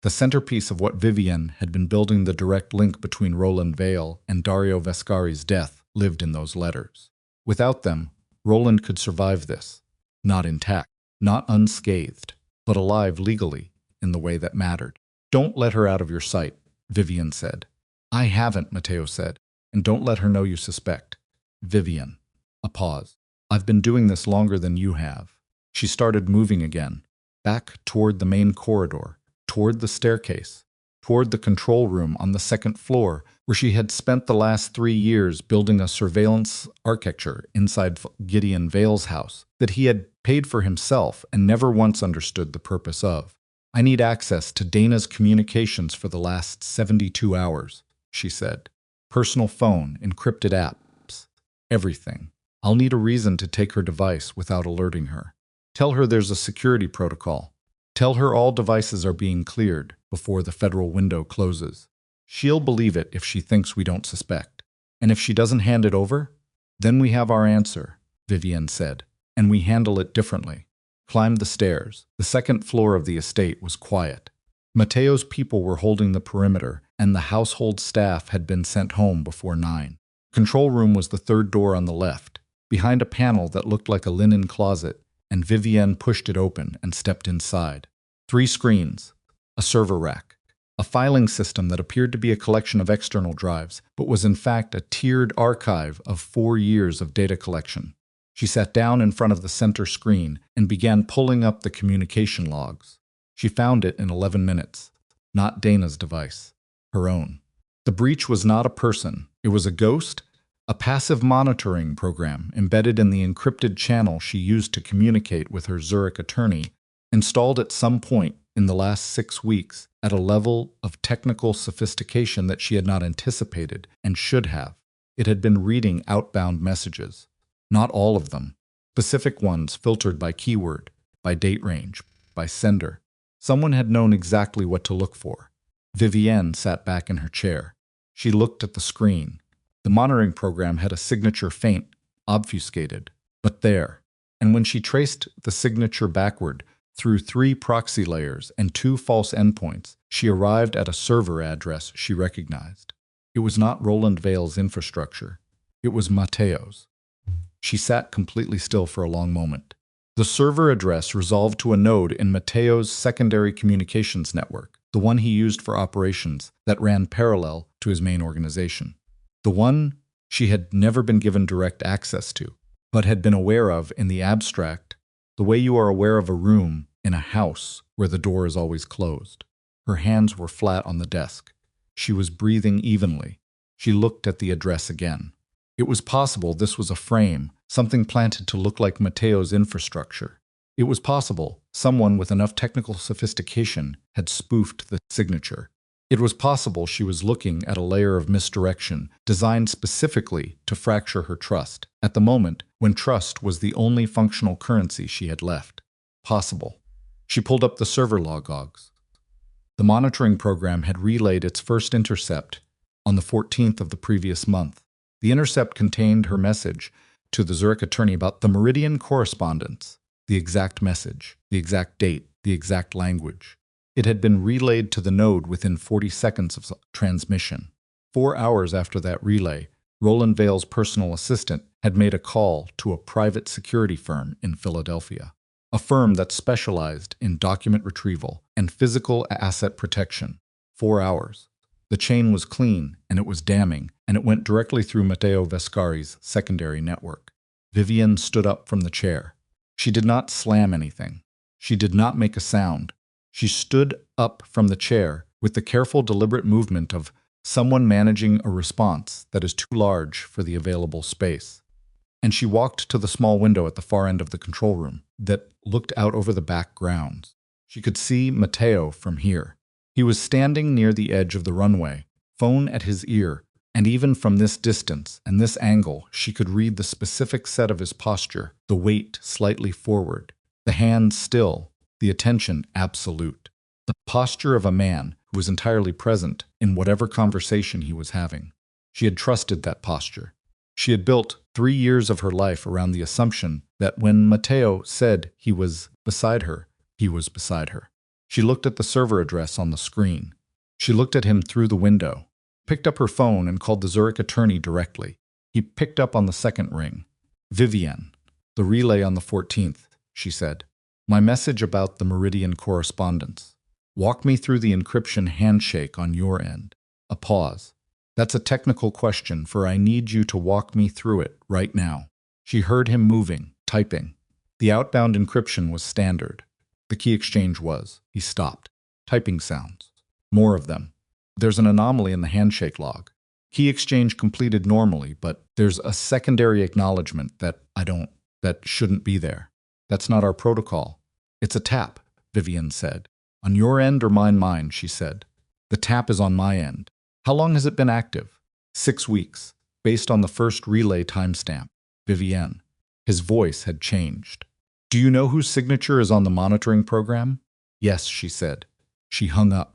centerpiece of what Vivienne had been building, the direct link between Roland Vale and Dario Vescari's death, lived in those letters. Without them, Roland could survive this, not intact, not unscathed, but alive legally in the way that mattered. Don't let her out of your sight, Vivienne said. I haven't, Matteo said, and don't let her know you suspect. Vivienne. A pause. I've been doing this longer than you have. She started moving again, back toward the main corridor, toward the staircase, toward the control room on the second floor, where she had spent the last 3 years building a surveillance architecture inside Gideon Vale's house that he had paid for himself and never once understood the purpose of. I need access to Dana's communications for the last 72 hours, she said. Personal phone, encrypted apps, everything. I'll need a reason to take her device without alerting her. Tell her there's a security protocol. Tell her all devices are being cleared before the federal window closes. She'll believe it if she thinks we don't suspect. And if she doesn't hand it over, then we have our answer, Vivienne said, and we handle it differently. Climbed the stairs. The second floor of the estate was quiet. Matteo's people were holding the perimeter, and the household staff had been sent home before 9. Control room was the third door on the left, behind a panel that looked like a linen closet, and Vivienne pushed it open and stepped inside. 3 screens, a server rack, a filing system that appeared to be a collection of external drives, but was in fact a tiered archive of 4 years of data collection. She sat down in front of the center screen and began pulling up the communication logs. She found it in 11 minutes. Not Dana's device, her own. The breach was not a person. It was a ghost, a passive monitoring program embedded in the encrypted channel she used to communicate with her Zurich attorney, installed at some point in the last 6 weeks at a level of technical sophistication that she had not anticipated and should have. It had been reading outbound messages. Not all of them. Specific ones filtered by keyword, by date range, by sender. Someone had known exactly what to look for. Vivienne sat back in her chair. She looked at the screen. The monitoring program had a signature faint, obfuscated, but there. And when she traced the signature backward through 3 proxy layers and 2 false endpoints, she arrived at a server address she recognized. It was not Roland Vale's infrastructure. It was Matteo's. She sat completely still for a long moment. The server address resolved to a node in Matteo's secondary communications network, the one he used for operations that ran parallel to his main organization. The one she had never been given direct access to, but had been aware of in the abstract, the way you are aware of a room in a house where the door is always closed. Her hands were flat on the desk. She was breathing evenly. She looked at the address again. It was possible this was a frame, something planted to look like Matteo's infrastructure. It was possible someone with enough technical sophistication had spoofed the signature. It was possible she was looking at a layer of misdirection designed specifically to fracture her trust, at the moment when trust was the only functional currency she had left. Possible. She pulled up the server logs. The monitoring program had relayed its first intercept on the 14th of the previous month. The intercept contained her message to the Zurich attorney about the Meridian correspondence, the exact message, the exact date, the exact language. It had been relayed to the node within 40 seconds of transmission. 4 hours after that relay, Roland Vale's personal assistant had made a call to a private security firm in Philadelphia, a firm that specialized in document retrieval and physical asset protection. 4 hours. The chain was clean, and it was damning, and it went directly through Matteo Vescari's secondary network. Vivienne stood up from the chair. She did not slam anything. She did not make a sound. She stood up from the chair with the careful, deliberate movement of someone managing a response that is too large for the available space. And she walked to the small window at the far end of the control room that looked out over the back grounds. She could see Matteo from here. He was standing near the edge of the runway, phone at his ear, and even from this distance and this angle, she could read the specific set of his posture, the weight slightly forward, the hands still, the attention absolute. The posture of a man who was entirely present in whatever conversation he was having. She had trusted that posture. She had built 3 years of her life around the assumption that when Matteo said he was beside her, he was beside her. She looked at the server address on the screen. She looked at him through the window, picked up her phone and called the Zurich attorney directly. He picked up on the second ring. Vivienne, the relay on the 14th, she said. My message about the Meridian correspondence. Walk me through the encryption handshake on your end. A pause. That's a technical question, for I need you to walk me through it right now. She heard him moving, typing. The outbound encryption was standard. The key exchange was. He stopped. Typing sounds. More of them. There's an anomaly in the handshake log. Key exchange completed normally, but there's a secondary acknowledgement that shouldn't be there. That's not our protocol. It's a tap, Vivienne said. On your end or mine, she said. The tap is on my end. How long has it been active? 6 weeks, based on the first relay timestamp. Vivienne. His voice had changed. Do you know whose signature is on the monitoring program? Yes, she said. She hung up.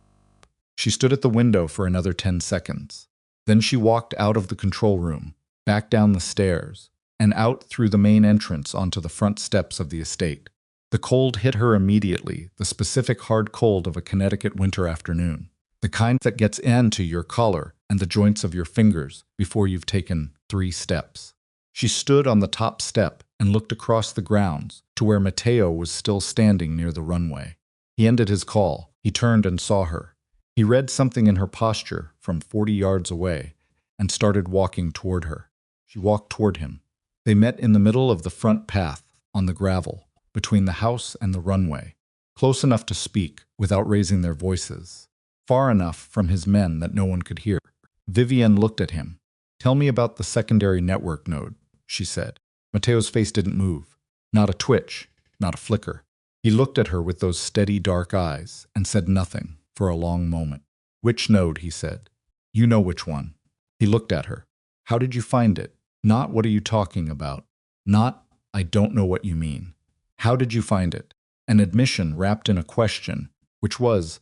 She stood at the window for another 10 seconds. Then she walked out of the control room, back down the stairs, and out through the main entrance onto the front steps of the estate. The cold hit her immediately, the specific hard cold of a Connecticut winter afternoon, the kind that gets into your collar and the joints of your fingers before you've taken 3 steps. She stood on the top step and looked across the grounds to where Matteo was still standing near the runway. He ended his call. He turned and saw her. He read something in her posture from 40 yards away and started walking toward her. She walked toward him. They met in the middle of the front path on the gravel between the house and the runway, close enough to speak without raising their voices, far enough from his men that no one could hear. Vivienne looked at him. Tell me about the secondary network node, she said. Matteo's face didn't move. Not a twitch, not a flicker. He looked at her with those steady dark eyes and said nothing for a long moment. Which node, he said. You know which one. He looked at her. How did you find it? Not what are you talking about? Not, I don't know what you mean. How did you find it? An admission wrapped in a question, which was,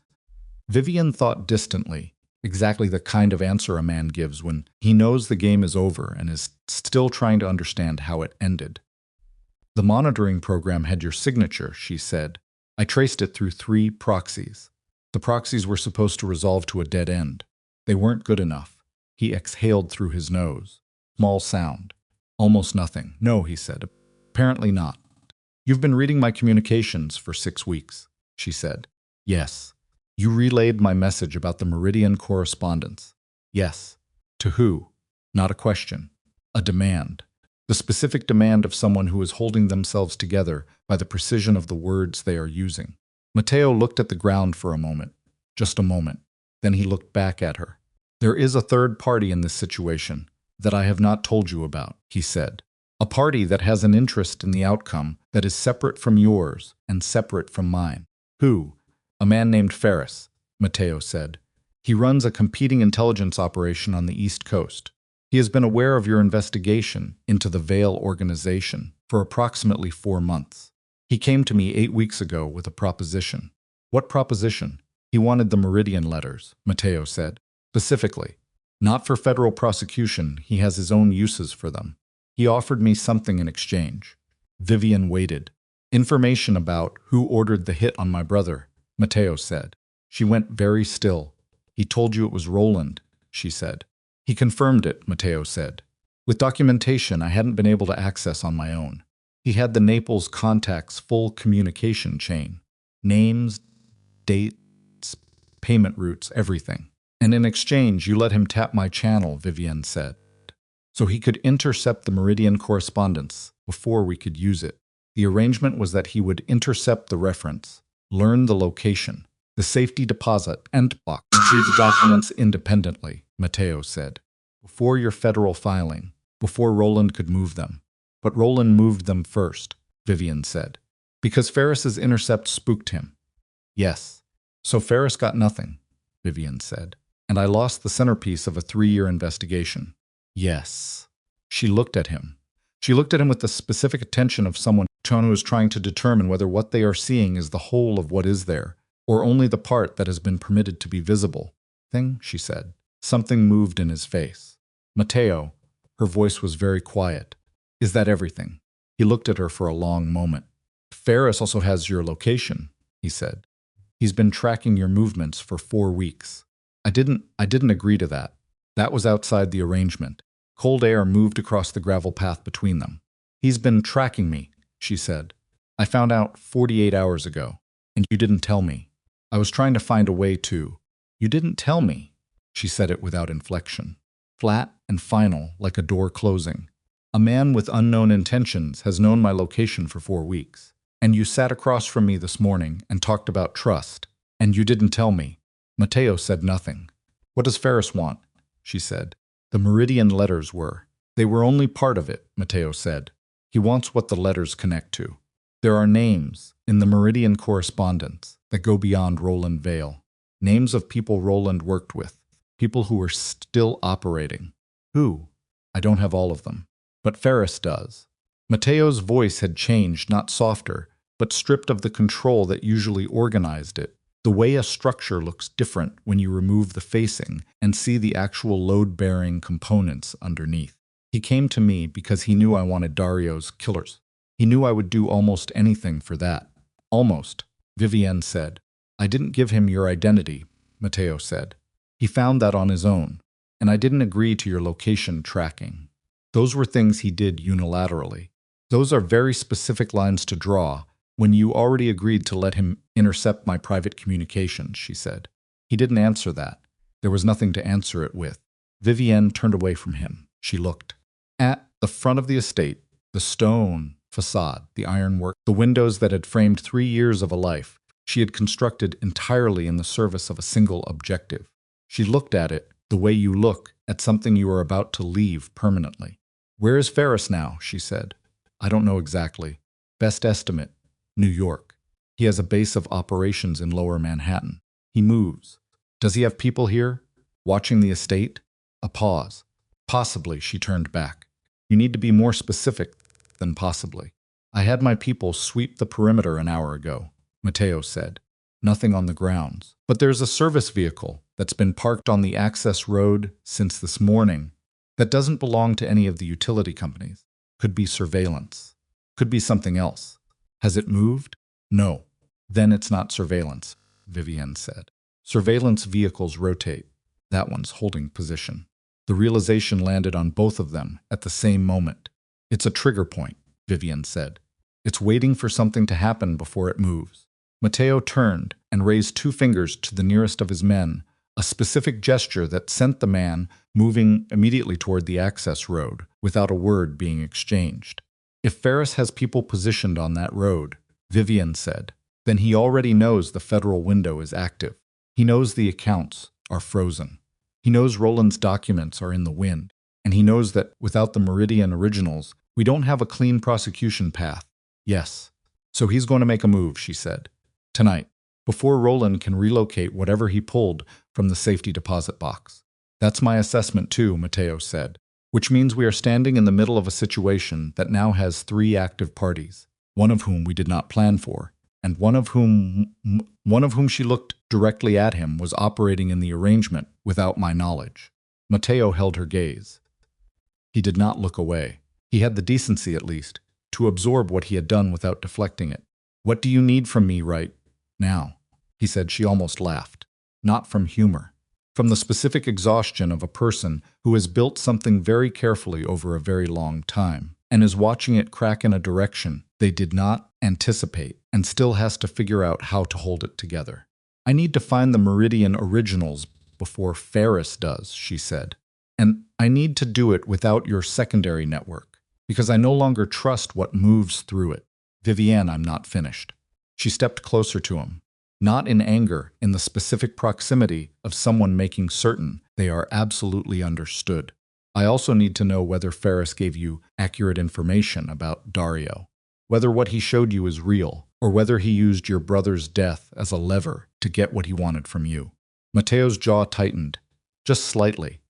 Vivian thought distantly, exactly the kind of answer a man gives when he knows the game is over and is still trying to understand how it ended. The monitoring program had your signature, she said. I traced it through 3 proxies. The proxies were supposed to resolve to a dead end. They weren't good enough. He exhaled through his nose. Small sound. Almost nothing. No, he said. Apparently not. You've been reading my communications for 6 weeks, she said. Yes. You relayed my message about the Meridian correspondence. Yes. To who? Not a question. A demand. The specific demand of someone who is holding themselves together by the precision of the words they are using. Matteo looked at the ground for a moment. Just a moment. Then he looked back at her. There is a third party in this situation that I have not told you about, he said. A party that has an interest in the outcome that is separate from yours and separate from mine. Who? A man named Ferris, Matteo said. He runs a competing intelligence operation on the East Coast. He has been aware of your investigation into the Veil organization for approximately 4 months. He came to me 8 weeks ago with a proposition. What proposition? He wanted the Meridian letters, Matteo said. Specifically, not for federal prosecution, he has his own uses for them. He offered me something in exchange. Vivian waited. Information about who ordered the hit on my brother, Matteo said. She went very still. He told you it was Roland, she said. He confirmed it, Matteo said. With documentation I hadn't been able to access on my own. He had the Naples contact's full communication chain. Names, dates, payment routes, everything. And in exchange, you let him tap my channel, Vivian said, so he could intercept the Meridian correspondence before we could use it. The arrangement was that he would intercept the reference, learn the location, the safety deposit, and box the documents independently, Matteo said, before your federal filing, before Roland could move them. But Roland moved them first, Vivian said, because Ferris's intercept spooked him. Yes, so Ferris got nothing, Vivian said, and I lost the centerpiece of a 3-year investigation. Yes. She looked at him. She looked at him with the specific attention of someone who is trying to determine whether what they are seeing is the whole of what is there, or only the part that has been permitted to be visible. Thing, she said. Something moved in his face. Matteo, her voice was very quiet. Is that everything? He looked at her for a long moment. Ferris also has your location, he said. He's been tracking your movements for 4 weeks. I didn't agree to that. That was outside the arrangement. Cold air moved across the gravel path between them. He's been tracking me, she said. I found out 48 hours ago, and you didn't tell me. I was trying to find a way to. You didn't tell me, she said it without inflection. Flat and final, like a door closing. A man with unknown intentions has known my location for 4 weeks. And you sat across from me this morning and talked about trust, and you didn't tell me. Matteo said nothing. What does Ferris want? She said. The Meridian letters were. They were only part of it, Matteo said. He wants what the letters connect to. There are names in the Meridian correspondence that go beyond Roland Vale. Names of people Roland worked with, people who are still operating. Who? I don't have all of them. But Ferris does. Matteo's voice had changed, not softer, but stripped of the control that usually organized it. The way a structure looks different when you remove the facing and see the actual load-bearing components underneath. He came to me because he knew I wanted Dario's killers. He knew I would do almost anything for that. Almost, Vivienne said. I didn't give him your identity, Matteo said. He found that on his own, and I didn't agree to your location tracking. Those were things he did unilaterally. Those are very specific lines to draw when you already agreed to let him intercept my private communications, she said. He didn't answer that. There was nothing to answer it with. Vivienne turned away from him. She looked. At the front of the estate, the stone facade, the ironwork, the windows that had framed 3 years of a life, she had constructed entirely in the service of a single objective. She looked at it the way you look at something you are about to leave permanently. Where is Ferris now? She said. I don't know exactly. Best estimate, New York. He has a base of operations in Lower Manhattan. He moves. Does he have people here? Watching the estate? A pause. Possibly, she turned back. You need to be more specific than possibly. I had my people sweep the perimeter an hour ago, Mateo said. Nothing on the grounds. But there's a service vehicle that's been parked on the access road since this morning that doesn't belong to any of the utility companies. Could be surveillance. Could be something else. Has it moved? No. Then it's not surveillance, Vivienne said. Surveillance vehicles rotate. That one's holding position. The realization landed on both of them at the same moment. It's a trigger point, Vivienne said. It's waiting for something to happen before it moves. Mateo turned and raised 2 fingers to the nearest of his men, a specific gesture that sent the man moving immediately toward the access road without a word being exchanged. If Ferris has people positioned on that road, Vivienne said, then he already knows the federal window is active. He knows the accounts are frozen. He knows Roland's documents are in the wind. And he knows that without the Meridian originals, we don't have a clean prosecution path. Yes. So he's going to make a move, she said. Tonight, before Roland can relocate whatever he pulled from the safety deposit box. That's my assessment too, Mateo said, which means we are standing in the middle of a situation that now has 3 active parties, one of whom we did not plan for, and one of whom she looked directly at him was operating in the arrangement without my knowledge. Mateo held her gaze. He did not look away. He had the decency, at least, to absorb what he had done without deflecting it. What do you need from me right now? He said. She almost laughed. Not from humor. From the specific exhaustion of a person who has built something very carefully over a very long time and is watching it crack in a direction they did not anticipate and still has to figure out how to hold it together. I need to find the Meridian originals before Ferris does, she said. And I need to do it without your secondary network, because I no longer trust what moves through it. Vivienne, I'm not finished. She stepped closer to him, not in anger, in the specific proximity of someone making certain they are absolutely understood. I also need to know whether Ferris gave you accurate information about Dario, whether what he showed you is real, or whether he used your brother's death as a lever to get what he wanted from you. Mateo's jaw tightened, just slightly.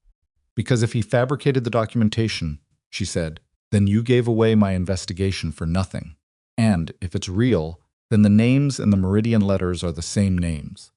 Because if he fabricated the documentation, she said, then you gave away my investigation for nothing. And if it's real, then the names and the Meridian letters are the same names.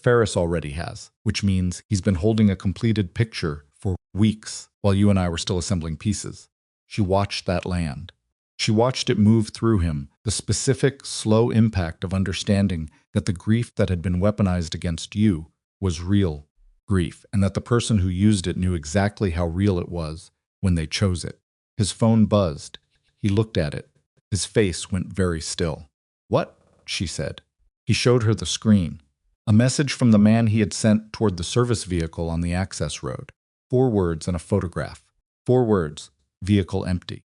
Ferris already has, which means he's been holding a completed picture for weeks while you and I were still assembling pieces. She watched that land. She watched it move through him, the specific, slow impact of understanding that the grief that had been weaponized against you was real grief, and that the person who used it knew exactly how real it was when they chose it. His phone buzzed. He looked at it. His face went very still. What? She said. He showed her the screen. A message from the man he had sent toward the service vehicle on the access road. 4 words and a photograph. 4 words. Vehicle empty.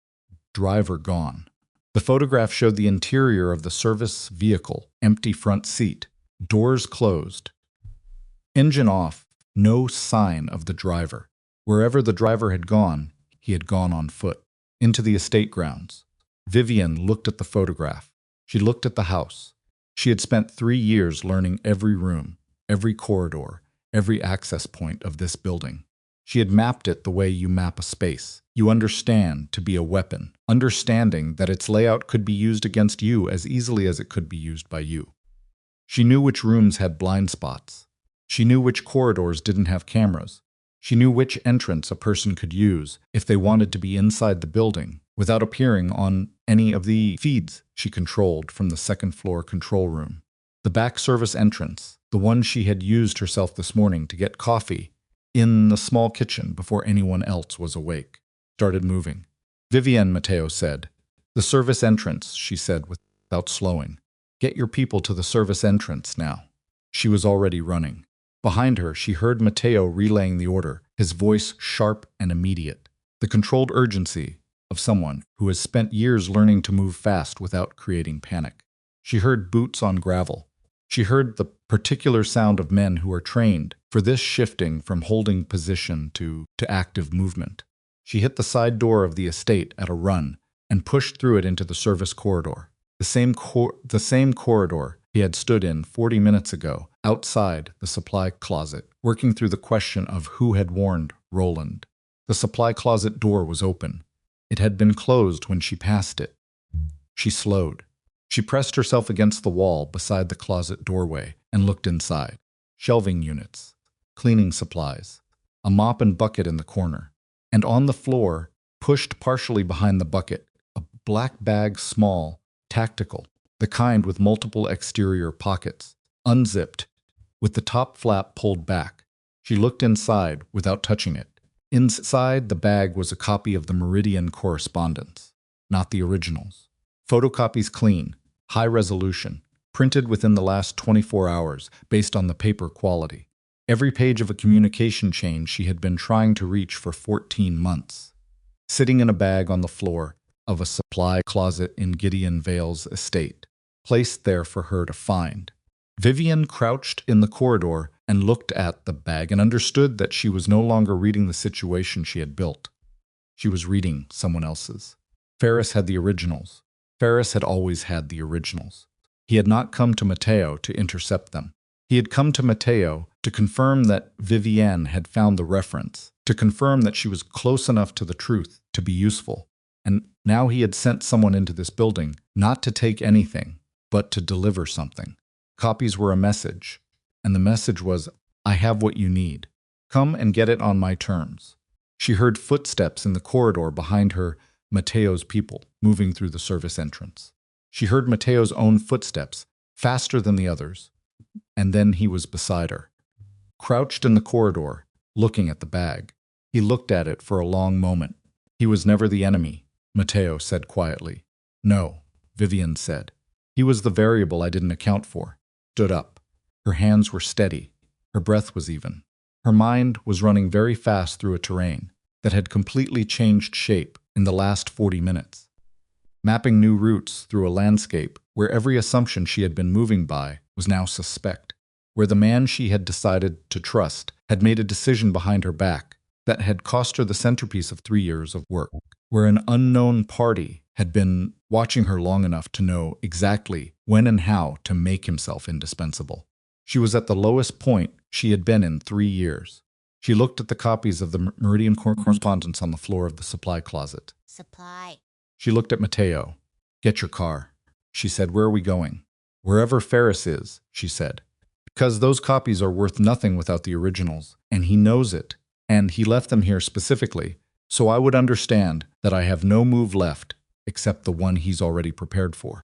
Driver gone. The photograph showed the interior of the service vehicle, empty front seat, doors closed, engine off, no sign of the driver. Wherever the driver had gone, he had gone on foot, into the estate grounds. Vivienne looked at the photograph. She looked at the house. She had spent 3 years learning every room, every corridor, every access point of this building. She had mapped it the way you map a space. You understand to be a weapon, understanding that its layout could be used against you as easily as it could be used by you. She knew which rooms had blind spots. She knew which corridors didn't have cameras. She knew which entrance a person could use if they wanted to be inside the building without appearing on any of the feeds she controlled from the 2nd floor control room. The back service entrance, the one she had used herself this morning to get coffee in the small kitchen before anyone else was awake, started moving. Vivienne, Mateo said. The service entrance, she said without slowing. Get your people to the service entrance now. She was already running. Behind her, she heard Mateo relaying the order, his voice sharp and immediate. The controlled urgency of someone who has spent years learning to move fast without creating panic. She heard boots on gravel. She heard the particular sound of men who are trained for this shifting from holding position to active movement. She hit the side door of the estate at a run and pushed through it into the service corridor. The same corridor he had stood in 40 minutes ago, outside the supply closet, working through the question of who had warned Roland. The supply closet door was open. It had been closed when she passed it. She slowed. She pressed herself against the wall beside the closet doorway and looked inside. Shelving units, cleaning supplies, a mop and bucket in the corner, and on the floor, pushed partially behind the bucket, a black bag, small, tactical, the kind with multiple exterior pockets, unzipped, with the top flap pulled back. She looked inside without touching it. Inside the bag was a copy of the Meridian correspondence, not the originals. Photocopies clean, high resolution, printed within the last 24 hours based on the paper quality. Every page of a communication chain she had been trying to reach for 14 months. Sitting in a bag on the floor of a supply closet in Gideon Vale's estate, placed there for her to find. Vivian crouched in the corridor and looked at the bag and understood that she was no longer reading the situation she had built. She was reading someone else's. Ferris had the originals. Ferris had always had the originals. He had not come to Matteo to intercept them. He had come to Matteo to confirm that Vivienne had found the reference, to confirm that she was close enough to the truth to be useful. And now he had sent someone into this building, not to take anything, but to deliver something. Copies were a message, and the message was, "I have what you need. Come and get it on my terms." She heard footsteps in the corridor behind her, Matteo's people, moving through the service entrance. She heard Matteo's own footsteps, faster than the others, and then he was beside her. Crouched in the corridor, looking at the bag. He looked at it for a long moment. "He was never the enemy," Matteo said quietly. "No," Vivian said. "He was the variable I didn't account for." Stood up. Her hands were steady. Her breath was even. Her mind was running very fast through a terrain that had completely changed shape in the last 40 minutes. Mapping new routes through a landscape where every assumption she had been moving by was now suspect, where the man she had decided to trust had made a decision behind her back that had cost her the centerpiece of 3 years of work, where an unknown party had been watching her long enough to know exactly when and how to make himself indispensable. She was at the lowest point she had been in 3 years. She looked at the copies of the Meridian correspondence on the floor of the supply closet. Supply. She looked at Matteo. "Get your car," she said. "Where are we going?" "Wherever Ferris is," she said. "Because those copies are worth nothing without the originals, and he knows it, and he left them here specifically, so I would understand that I have no move left except the one he's already prepared for."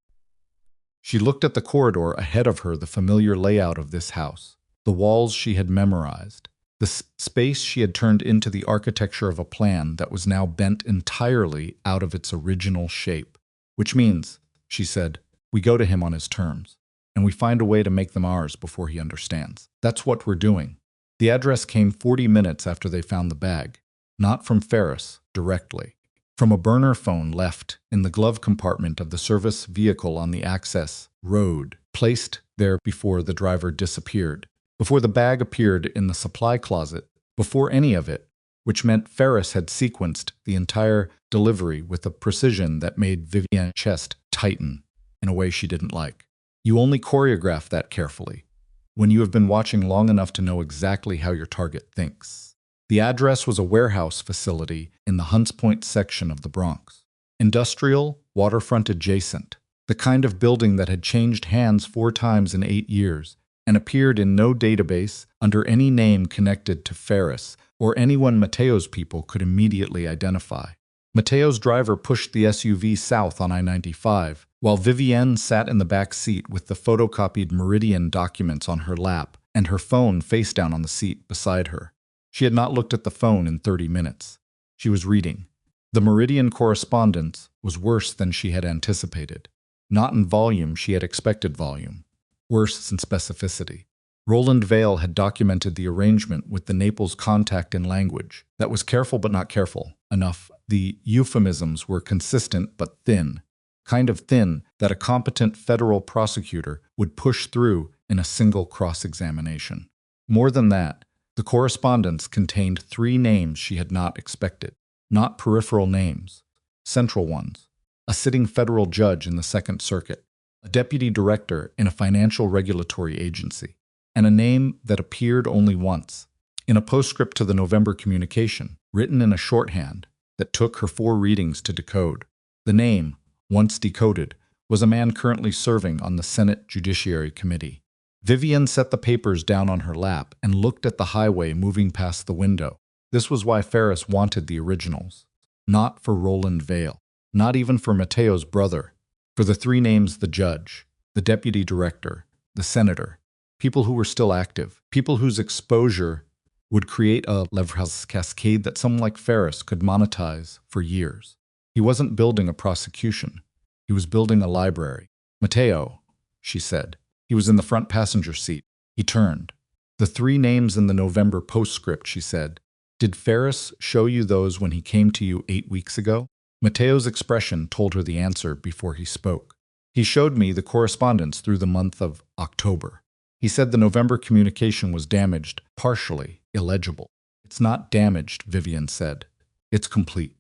She looked at the corridor ahead of her, the familiar layout of this house, the walls she had memorized, the space she had turned into the architecture of a plan that was now bent entirely out of its original shape. "Which means," she said, "we go to him on his terms, and we find a way to make them ours before he understands. That's what we're doing." The address came 40 minutes after they found the bag, not from Ferris directly. From a burner phone left in the glove compartment of the service vehicle on the access road, placed there before the driver disappeared, before the bag appeared in the supply closet, before any of it, which meant Ferris had sequenced the entire delivery with a precision that made Vivian's chest tighten in a way she didn't like. You only choreograph that carefully when you have been watching long enough to know exactly how your target thinks. The address was a warehouse facility in the Hunts Point section of the Bronx. Industrial, waterfront adjacent, the kind of building that had changed hands 4 times in 8 years and appeared in no database under any name connected to Ferris or anyone Matteo's people could immediately identify. Matteo's driver pushed the SUV south on I-95, while Vivienne sat in the back seat with the photocopied Meridian documents on her lap and her phone face down on the seat beside her. She had not looked at the phone in 30 minutes. She was reading. The Meridian correspondence was worse than she had anticipated. Not in volume, she had expected volume. Worse in specificity. Roland Vale had documented the arrangement with the Naples contact in language that was careful but not careful enough. The euphemisms were consistent but thin, kind of thin that a competent federal prosecutor would push through in a single cross-examination. More than that, the correspondence contained 3 names she had not expected, not peripheral names, central ones. A sitting federal judge in the Second Circuit, a deputy director in a financial regulatory agency, and a name that appeared only once, in a postscript to the November communication, written in a shorthand that took her 4 readings to decode. The name, once decoded, was a man currently serving on the Senate Judiciary Committee. Vivian set the papers down on her lap and looked at the highway moving past the window. This was why Ferris wanted the originals. Not for Roland Vale, not even for Mateo's brother. For the 3 names: the judge, the deputy director, the senator. People who were still active. People whose exposure would create a leverage cascade that someone like Ferris could monetize for years. He wasn't building a prosecution. He was building a library. "Mateo," she said. He was in the front passenger seat. He turned. "The 3 names in the November postscript," she said. "Did Ferris show you those when he came to you 8 weeks ago?" Mateo's expression told her the answer before he spoke. "He showed me the correspondence through the month of October. He said the November communication was damaged, partially illegible." "It's not damaged," Vivian said. "It's complete.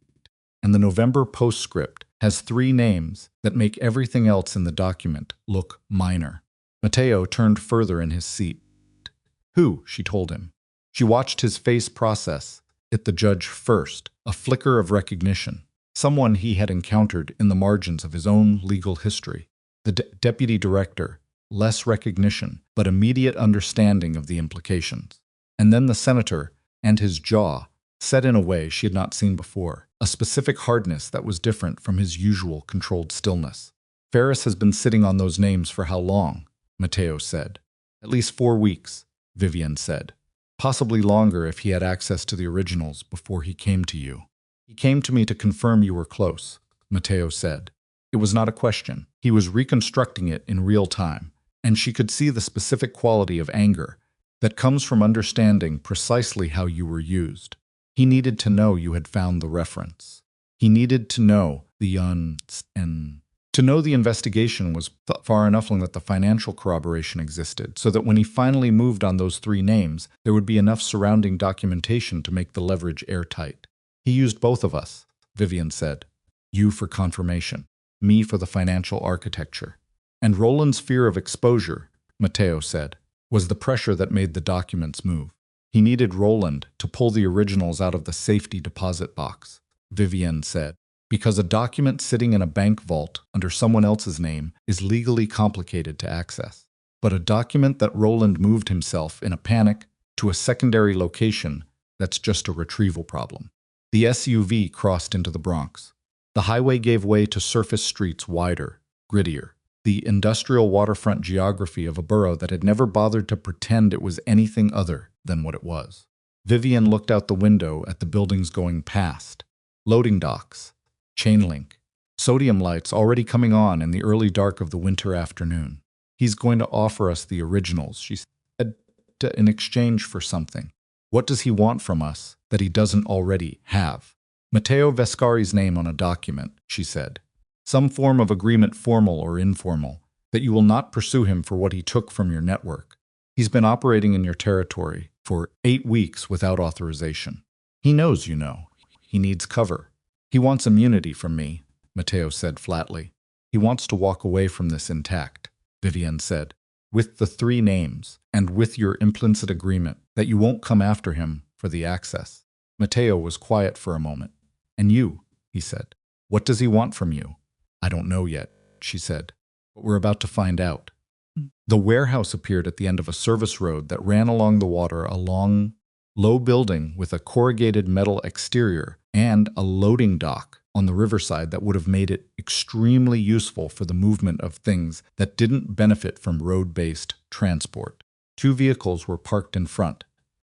And the November postscript has 3 names that make everything else in the document look minor." Mateo turned further in his seat. "Who?" she told him. She watched his face process it. The judge first, a flicker of recognition. Someone he had encountered in the margins of his own legal history. The deputy director, less recognition, but immediate understanding of the implications. And then the senator, and his jaw, set in a way she had not seen before, a specific hardness that was different from his usual controlled stillness. "Ferris has been sitting on those names for how long?" Mateo said. "At least 4 weeks, Vivian said. "Possibly longer if he had access to the originals before he came to you." "He came to me to confirm you were close," Mateo said. It was not a question. He was reconstructing it in real time, and she could see the specific quality of anger that comes from understanding precisely how you were used. He needed to know you had found the reference. He needed to know to know the investigation was far enough along that the financial corroboration existed, so that when he finally moved on those 3 names, there would be enough surrounding documentation to make the leverage airtight. "He used both of us," Vivian said. "You for confirmation, me for the financial architecture." "And Roland's fear of exposure," Mateo said, "was the pressure that made the documents move. He needed Roland to pull the originals out of the safety deposit box," Vivian said. "Because a document sitting in a bank vault under someone else's name is legally complicated to access. But a document that Roland moved himself in a panic to a secondary location, that's just a retrieval problem." The SUV crossed into the Bronx. The highway gave way to surface streets wider, grittier, the industrial waterfront geography of a borough that had never bothered to pretend it was anything other than what it was. Vivian looked out the window at the buildings going past. Loading docks. Chain link. Sodium lights already coming on in the early dark of the winter afternoon. "He's going to offer us the originals," she said, "in exchange for something. What does he want from us that he doesn't already have?" "Matteo Vescari's name on a document," she said. "Some form of agreement, formal or informal, that you will not pursue him for what he took from your network. He's been operating in your territory for 8 weeks without authorization. He knows you know. He needs cover. He wants immunity from me," Mateo said flatly. "He wants to walk away from this intact," Vivian said, "with the 3 names, and with your implicit agreement that you won't come after him for the access." Mateo was quiet for a moment. "And you," he said. "What does he want from you?" "I don't know yet," she said, "but we're about to find out." The warehouse appeared at the end of a service road that ran along the water, a long, low building with a corrugated metal exterior and a loading dock on the riverside that would have made it extremely useful for the movement of things that didn't benefit from road-based transport. 2 vehicles were parked in front.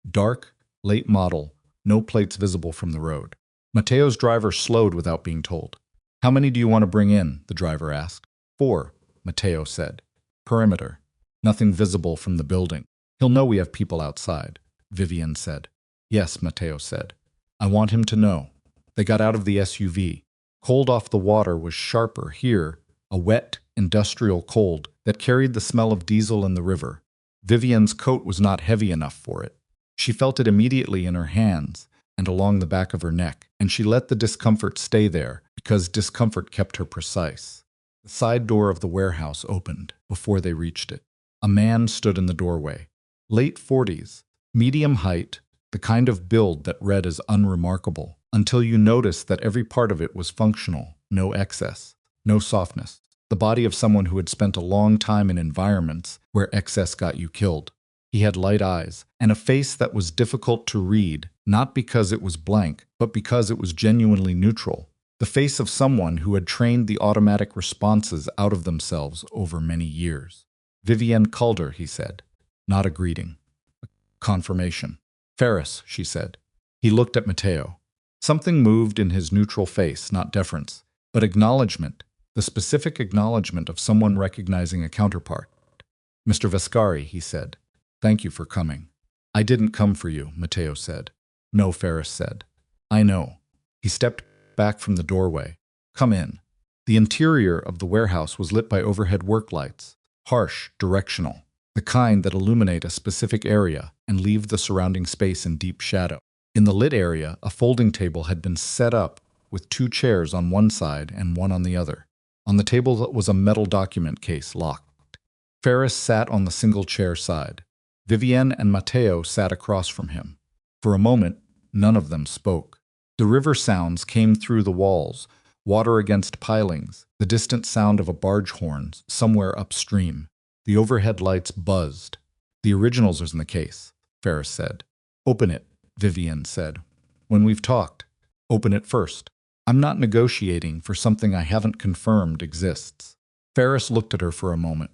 Dark, late model, no plates visible from the road. Mateo's driver slowed without being told. "How many do you want to bring in?" the driver asked. 4, Mateo said. "Perimeter. Nothing visible from the building. He'll know we have people outside," Vivian said. "Yes," Mateo said. "I want him to know." They got out of the SUV. Cold off the water was sharper here, a wet, industrial cold that carried the smell of diesel in the river. Vivian's coat was not heavy enough for it. She felt it immediately in her hands and along the back of her neck, and she let the discomfort stay there because discomfort kept her precise. The side door of the warehouse opened before they reached it. A man stood in the doorway. Late 40s, medium height, the kind of build that read as unremarkable, until you noticed that every part of it was functional, no excess, no softness. The body of someone who had spent a long time in environments where excess got you killed. He had light eyes and a face that was difficult to read, not because it was blank, but because it was genuinely neutral. The face of someone who had trained the automatic responses out of themselves over many years. Vivienne Calder, he said. Not a greeting. A confirmation. Ferris, she said. He looked at Matteo. Something moved in his neutral face, not deference, but acknowledgement, the specific acknowledgement of someone recognizing a counterpart. Mr. Vascari, he said. Thank you for coming. I didn't come for you, Matteo said. No, Ferris said. I know. He stepped back from the doorway. Come in. The interior of the warehouse was lit by overhead work lights, harsh, directional, the kind that illuminate a specific area and leave the surrounding space in deep shadow. In the lit area, a folding table had been set up with 2 chairs on one side and one on the other. On the table was a metal document case locked. Ferris sat on the single chair side. Vivienne and Matteo sat across from him. For a moment, none of them spoke. The river sounds came through the walls, water against pilings, the distant sound of a barge horn somewhere upstream. The overhead lights buzzed. The originals are in the case, Ferris said. Open it, Vivienne said. When we've talked, open it first. I'm not negotiating for something I haven't confirmed exists. Ferris looked at her for a moment.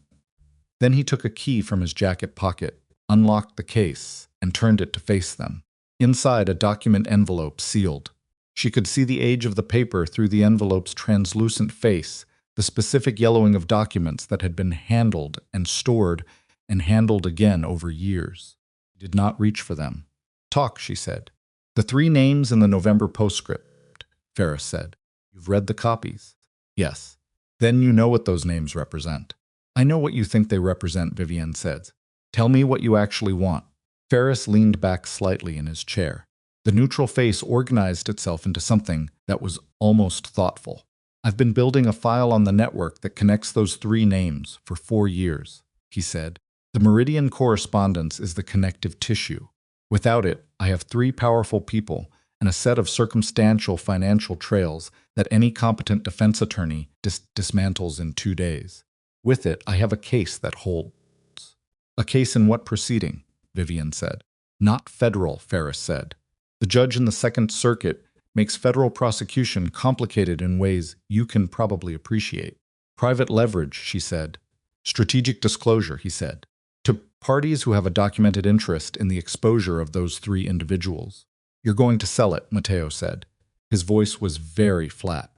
Then he took a key from his jacket pocket, unlocked the case, and turned it to face them. Inside, a document envelope sealed. She could see the age of the paper through the envelope's translucent face, the specific yellowing of documents that had been handled and stored and handled again over years. She did not reach for them. Talk, she said. The 3 names in the November postscript, Ferris said. You've read the copies? Yes. Then you know what those names represent. I know what you think they represent, Vivienne said. Tell me what you actually want. Ferris leaned back slightly in his chair. The neutral face organized itself into something that was almost thoughtful. I've been building a file on the network that connects those 3 names for 4 years, he said. The meridian correspondence is the connective tissue. Without it, I have 3 powerful people and a set of circumstantial financial trails that any competent defense attorney dismantles in 2 days. With it, I have a case that holds. A case in what proceeding? Vivienne said. Not federal, Ferris said. The judge in the Second Circuit makes federal prosecution complicated in ways you can probably appreciate. Private leverage, she said. Strategic disclosure, he said. To parties who have a documented interest in the exposure of those 3 individuals. You're going to sell it, Matteo said. His voice was very flat.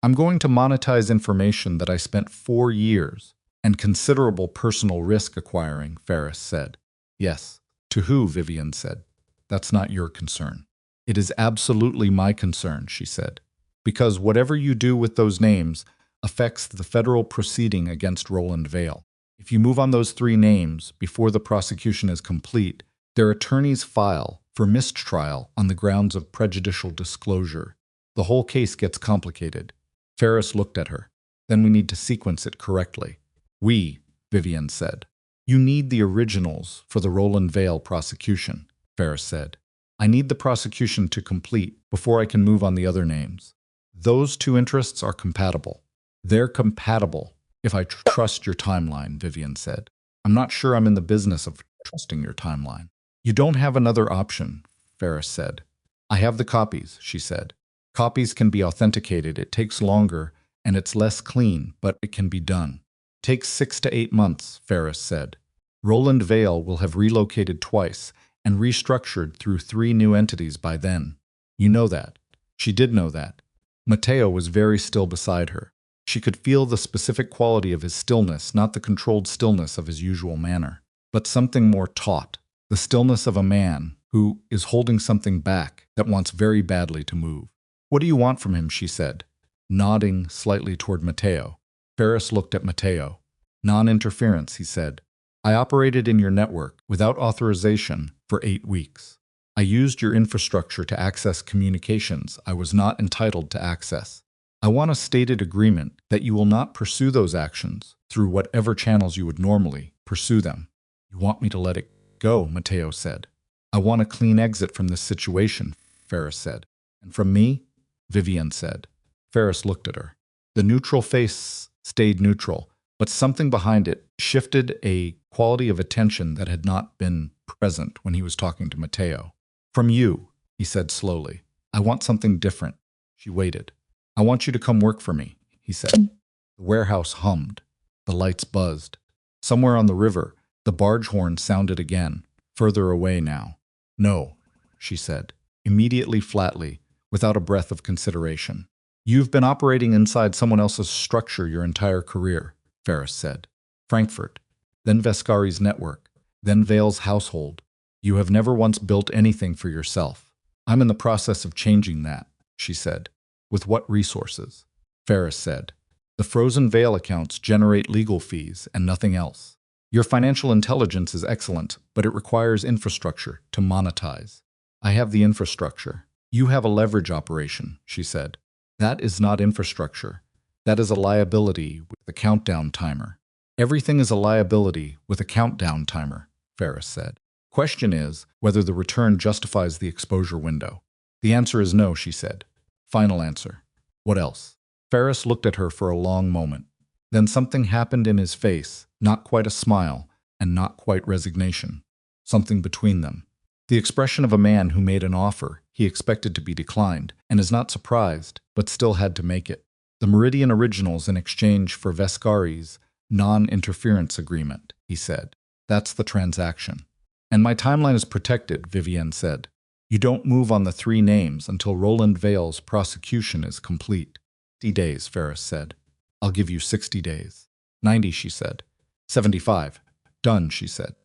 I'm going to monetize information that I spent 4 years and considerable personal risk acquiring, Ferris said. Yes. To who? Vivienne said. That's not your concern. It is absolutely my concern, she said. Because whatever you do with those names affects the federal proceeding against Roland Vale. If you move on those 3 names before the prosecution is complete, their attorneys file for mistrial on the grounds of prejudicial disclosure. The whole case gets complicated. Ferris looked at her. Then we need to sequence it correctly. Vivienne said. You need the originals for the Roland Vale prosecution, Ferris said. I need the prosecution to complete before I can move on the other names. Those 2 interests are compatible. They're compatible if I trust your timeline, Vivienne said. I'm not sure I'm in the business of trusting your timeline. You don't have another option, Ferris said. I have the copies, she said. Copies can be authenticated. It takes longer and it's less clean, but it can be done. Takes 6 to 8 months, Ferris said. Roland Vale will have relocated twice and restructured through 3 new entities by then. You know that. She did know that. Matteo was very still beside her. She could feel the specific quality of his stillness, not the controlled stillness of his usual manner, but something more taut, the stillness of a man who is holding something back that wants very badly to move. What do you want from him? She said, nodding slightly toward Matteo. Ferris looked at Matteo. Non-interference, he said. I operated in your network without authorization for 8 weeks. I used your infrastructure to access communications I was not entitled to access. I want a stated agreement that you will not pursue those actions through whatever channels you would normally pursue them. You want me to let it go, Matteo said. I want a clean exit from this situation, Ferris said. And from me? Vivian said. Ferris looked at her. The neutral face stayed neutral, but something behind it shifted a quality of attention that had not been present when he was talking to Matteo. From you, he said slowly. I want something different. She waited. I want you to come work for me, he said. The warehouse hummed. The lights buzzed. Somewhere on the river, the barge horn sounded again, further away now. No, she said, immediately flatly, without a breath of consideration. You've been operating inside someone else's structure your entire career, Ferris said. Frankfurt, then Vescari's network, then Vale's household. You have never once built anything for yourself. I'm in the process of changing that, she said. With what resources? Ferris said. The frozen Vale accounts generate legal fees and nothing else. Your financial intelligence is excellent, but it requires infrastructure to monetize. I have the infrastructure. You have a leverage operation, she said. That is not infrastructure. That is a liability with a countdown timer. Everything is a liability with a countdown timer, Ferris said. Question is whether the return justifies the exposure window. The answer is no, she said. Final answer. What else? Ferris looked at her for a long moment. Then something happened in his face, not quite a smile, and not quite resignation. Something between them. The expression of a man who made an offer he expected to be declined, and is not surprised, but still had to make it. The Meridian Originals in exchange for Vescari's non-interference agreement, he said. That's the transaction. And my timeline is protected, Vivian said. You don't move on the 3 names until Roland Vale's prosecution is complete. 60 days, Ferris said. I'll give you 60 days. 90, she said. 75. Done, she said.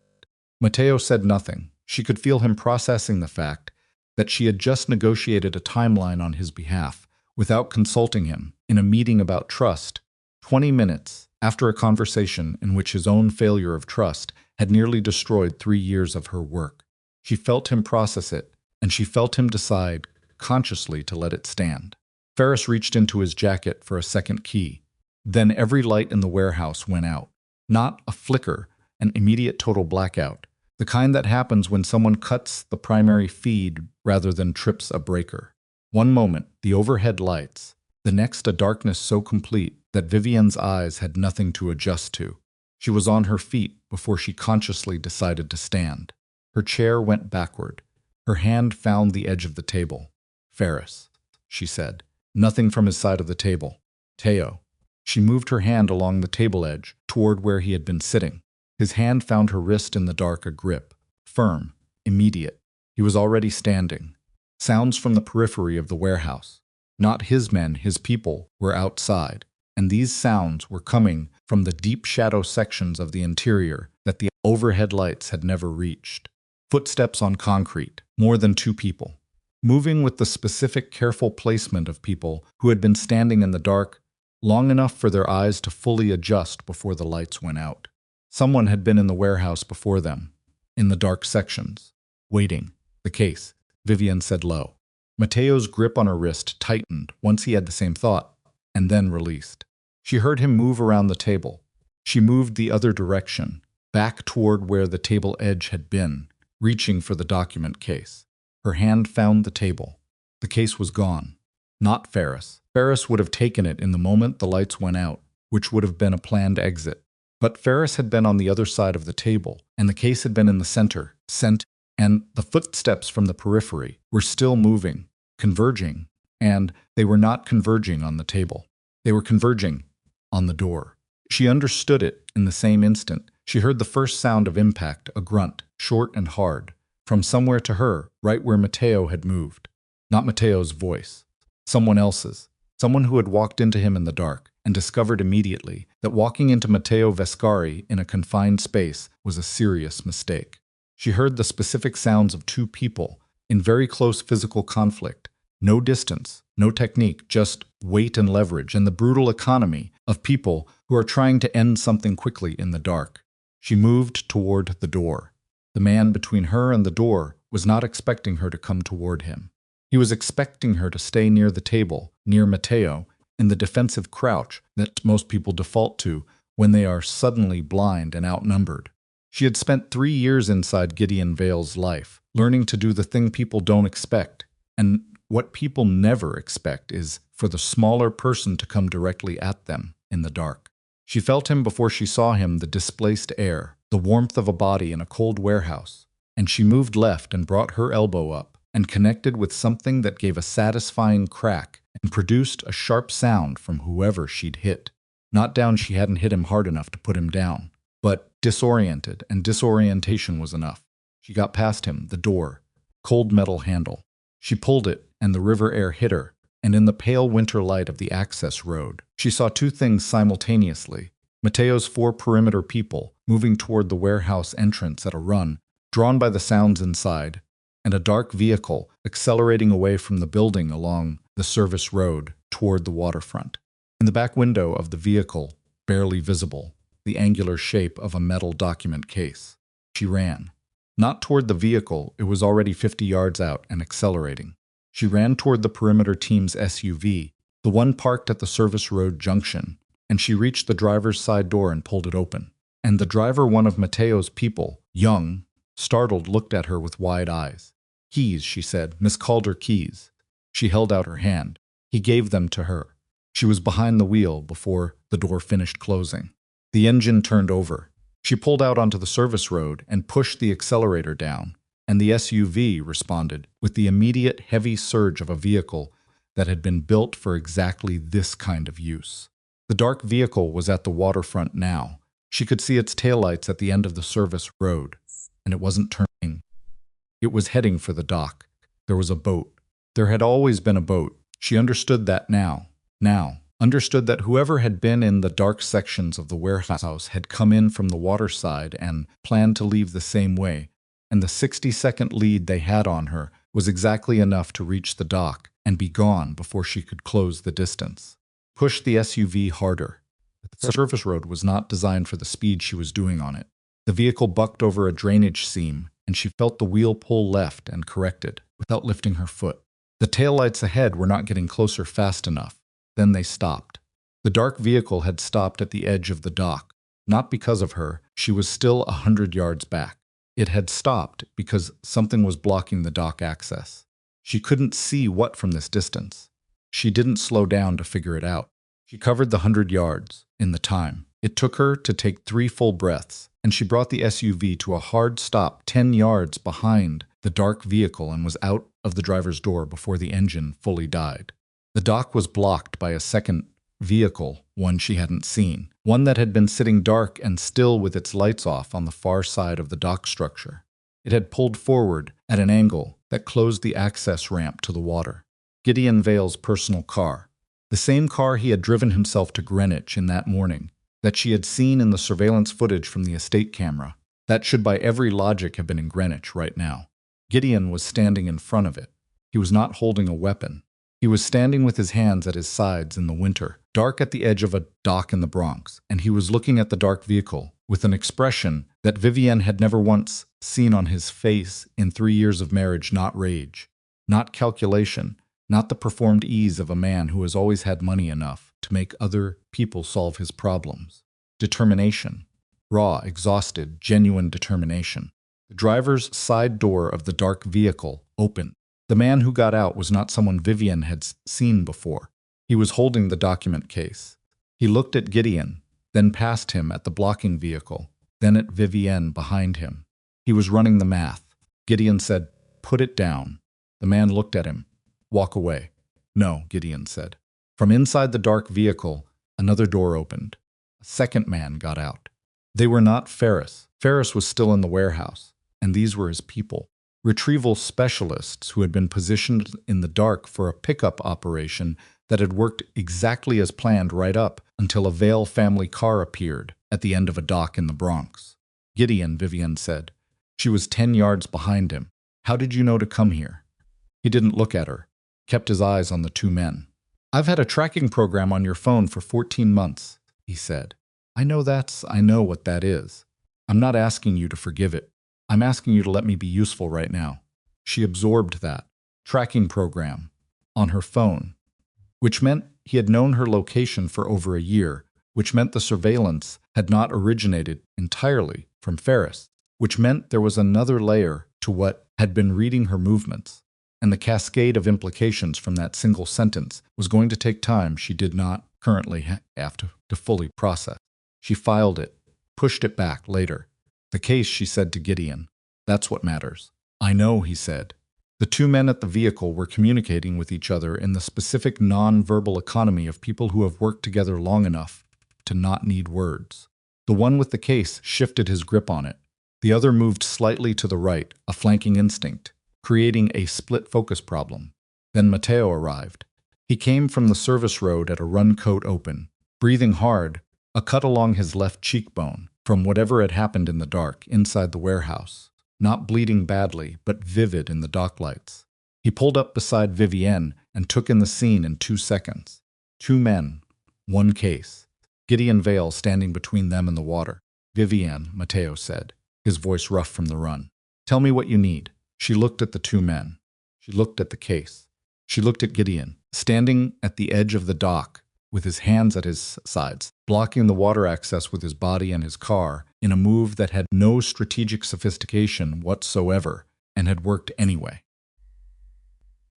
Matteo said nothing. She could feel him processing the fact that she had just negotiated a timeline on his behalf without consulting him in a meeting about trust, 20 minutes after a conversation in which his own failure of trust had nearly destroyed 3 years of her work. She felt him process it, and she felt him decide consciously to let it stand. Ferris reached into his jacket for a second key. Then every light in the warehouse went out. Not a flicker, an immediate total blackout. The kind that happens when someone cuts the primary feed rather than trips a breaker. One moment, the overhead lights. The next, a darkness so complete that Vivian's eyes had nothing to adjust to. She was on her feet before she consciously decided to stand. Her chair went backward. Her hand found the edge of the table. Ferris, she said. Nothing from his side of the table. Teo. She moved her hand along the table edge toward where he had been sitting. His hand found her wrist in the dark, a grip. Firm. Immediate. He was already standing. Sounds from the periphery of the warehouse. Not his men, his people, were outside, and these sounds were coming from the deep shadow sections of the interior that the overhead lights had never reached. Footsteps on concrete, more than 2 people. Moving with the specific, careful placement of people who had been standing in the dark long enough for their eyes to fully adjust before the lights went out. Someone had been in the warehouse before them, in the dark sections, waiting. The case, Vivian said low. Matteo's grip on her wrist tightened once he had the same thought, and then released. She heard him move around the table. She moved the other direction, back toward where the table edge had been, reaching for the document case. Her hand found the table. The case was gone. Not Ferris. Ferris would have taken it in the moment the lights went out, which would have been a planned exit. But Ferris had been on the other side of the table, and the case had been in the center, and the footsteps from the periphery were still moving, converging, and they were not converging on the table. They were converging on the door. She understood it in the same instant. She heard the first sound of impact, a grunt, short and hard, from somewhere to her, right where Matteo had moved. Not Matteo's voice. Someone else's. Someone who had walked into him in the dark and discovered immediately that walking into Matteo Vescari in a confined space was a serious mistake. She heard the specific sounds of 2 people in very close physical conflict. No distance, no technique, just weight and leverage and the brutal economy of people who are trying to end something quickly in the dark. She moved toward the door. The man between her and the door was not expecting her to come toward him. He was expecting her to stay near the table, near Matteo, in the defensive crouch that most people default to when they are suddenly blind and outnumbered. She had spent 3 years inside Gideon Vale's life, learning to do the thing people don't expect. And what people never expect is for the smaller person to come directly at them in the dark. She felt him before she saw him, the displaced air, the warmth of a body in a cold warehouse. And she moved left and brought her elbow up and connected with something that gave a satisfying crack and produced a sharp sound from whoever she'd hit. Not down, she hadn't hit him hard enough to put him down, but disoriented, and disorientation was enough. She got past him, the door, cold metal handle. She pulled it, and the river air hit her, and in the pale winter light of the access road, she saw 2 things simultaneously. Mateo's 4 perimeter people moving toward the warehouse entrance at a run, drawn by the sounds inside, and a dark vehicle accelerating away from the building along the service road toward the waterfront. In the back window of the vehicle, barely visible, the angular shape of a metal document case. She ran. Not toward the vehicle, it was already 50 yards out and accelerating. She ran toward the perimeter team's SUV, the one parked at the service road junction, and she reached the driver's side door and pulled it open. And the driver, one of Mateo's people, young, startled, looked at her with wide eyes. "Keys," she said. "Miss Calder, keys." She held out her hand. He gave them to her. She was behind the wheel before the door finished closing. The engine turned over. She pulled out onto the service road and pushed the accelerator down, and the SUV responded with the immediate heavy surge of a vehicle that had been built for exactly this kind of use. The dark vehicle was at the waterfront now. She could see its taillights at the end of the service road, and it wasn't turning. It was heading for the dock. There was a boat. There had always been a boat. She understood that now. Understood that whoever had been in the dark sections of the warehouse had come in from the waterside and planned to leave the same way, and the 60-second lead they had on her was exactly enough to reach the dock and be gone before she could close the distance. Push the SUV harder. The service road was not designed for the speed she was doing on it. The vehicle bucked over a drainage seam, and she felt the wheel pull left and corrected, without lifting her foot. The taillights ahead were not getting closer fast enough. Then they stopped. The dark vehicle had stopped at the edge of the dock. Not because of her, she was still 100 yards back. It had stopped because something was blocking the dock access. She couldn't see what from this distance. She didn't slow down to figure it out. She covered the 100 yards in the time. It took her to take 3 full breaths, and she brought the SUV to a hard stop 10 yards behind the dark vehicle and was out of the driver's door before the engine fully died. The dock was blocked by a second vehicle, one she hadn't seen, one that had been sitting dark and still with its lights off on the far side of the dock structure. It had pulled forward at an angle that closed the access ramp to the water. Gideon Vale's personal car, the same car he had driven himself to Greenwich in that morning, that she had seen in the surveillance footage from the estate camera, that should by every logic have been in Greenwich right now. Gideon was standing in front of it. He was not holding a weapon. He was standing with his hands at his sides in the winter, dark at the edge of a dock in the Bronx, and he was looking at the dark vehicle with an expression that Vivienne had never once seen on his face in 3 years of marriage. Not rage, not calculation, not the performed ease of a man who has always had money enough to make other people solve his problems. Determination. Raw, exhausted, genuine determination. The driver's side door of the dark vehicle opened. The man who got out was not someone Vivienne had seen before. He was holding the document case. He looked at Gideon, then past him at the blocking vehicle, then at Vivienne behind him. He was running the math. Gideon said, "Put it down." The man looked at him. "Walk away." "No," Gideon said. From inside the dark vehicle, another door opened. A second man got out. They were not Ferris. Ferris was still in the warehouse, and these were his people. Retrieval specialists who had been positioned in the dark for a pickup operation that had worked exactly as planned right up until a Vale family car appeared at the end of a dock in the Bronx. "Gideon," Vivienne said. She was 10 yards behind him. "How did you know to come here?" He didn't look at her, kept his eyes on the 2 men. "I've had a tracking program on your phone for 14 months, he said. I know what that is. I'm not asking you to forgive it. I'm asking you to let me be useful right now." She absorbed that. Tracking program. On her phone. Which meant He had known her location for over a year, which meant the surveillance had not originated entirely from Ferris, which meant there was another layer to what had been reading her movements. And the cascade of implications from that single sentence was going to take time she did not currently have to fully process. She filed it, pushed it back later. The case, she said to Gideon. That's what matters. I know, he said. The two men at the vehicle were communicating with each other in the specific non-verbal economy of people who have worked together long enough to not need words. The one with the case shifted his grip on it. The other moved slightly to the right, a flanking instinct, creating a split focus problem. Then Matteo arrived. He came from the service road at a run coat open, breathing hard, a cut along his left cheekbone from whatever had happened in the dark inside the warehouse, not bleeding badly, but vivid in the dock lights. He pulled up beside Vivienne and took in the scene in 2 seconds. 2 men, 1 case. Gideon Vale standing between them and the water. Vivienne, Matteo said, his voice rough from the run. Tell me what you need. She looked at the 2 men. She looked at the case. She looked at Gideon, standing at the edge of the dock, with his hands at his sides, blocking the water access with his body and his car in a move that had no strategic sophistication whatsoever and had worked anyway.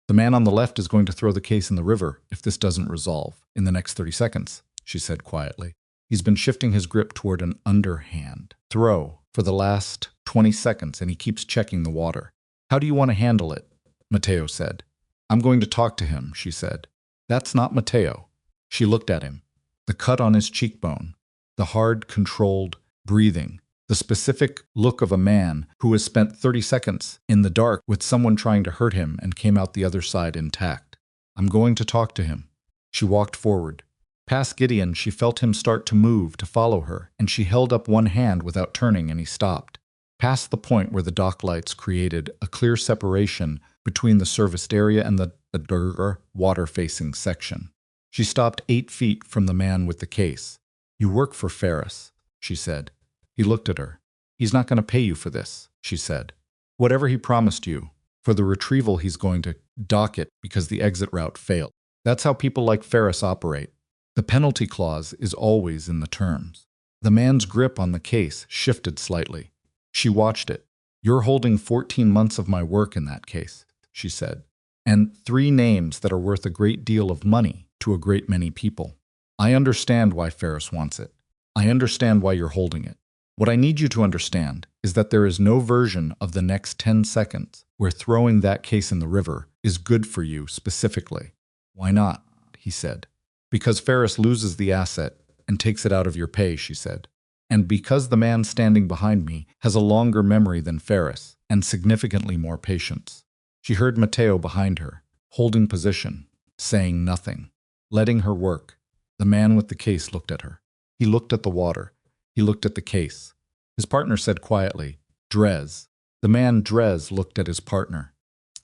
The man on the left is going to throw the case in the river if this doesn't resolve in the next 30 seconds, she said quietly. He's been shifting his grip toward an underhand throw for the last 20 seconds, and he keeps checking the water. How do you want to handle it? Matteo said. I'm going to talk to him, she said. That's not Matteo. She looked at him. The cut on his cheekbone, the hard, controlled breathing, the specific look of a man who has spent 30 seconds in the dark with someone trying to hurt him and came out the other side intact. I'm going to talk to him. She walked forward. Past Gideon, she felt him start to move to follow her, and she held up one hand without turning, and he stopped. Past the point where the dock lights created a clear separation between the serviced area and the water-facing section. She stopped 8 feet from the man with the case. You work for Ferris, she said. He looked at her. He's not going to pay you for this, she said. Whatever he promised you, for the retrieval he's going to dock it because the exit route failed. That's how people like Ferris operate. The penalty clause is always in the terms. The man's grip on the case shifted slightly. She watched it. You're holding 14 months of my work in that case, she said, and 3 names that are worth a great deal of money to a great many people. I understand why Ferris wants it. I understand why you're holding it. What I need you to understand is that there is no version of the next 10 seconds where throwing that case in the river is good for you specifically. Why not? He said. Because Ferris loses the asset and takes it out of your pay, she said. And because the man standing behind me has a longer memory than Ferris and significantly more patience. She heard Matteo behind her, holding position, saying nothing, letting her work. The man with the case looked at her. He looked at the water. He looked at the case. His partner said quietly, Drez. The man Drez looked at his partner.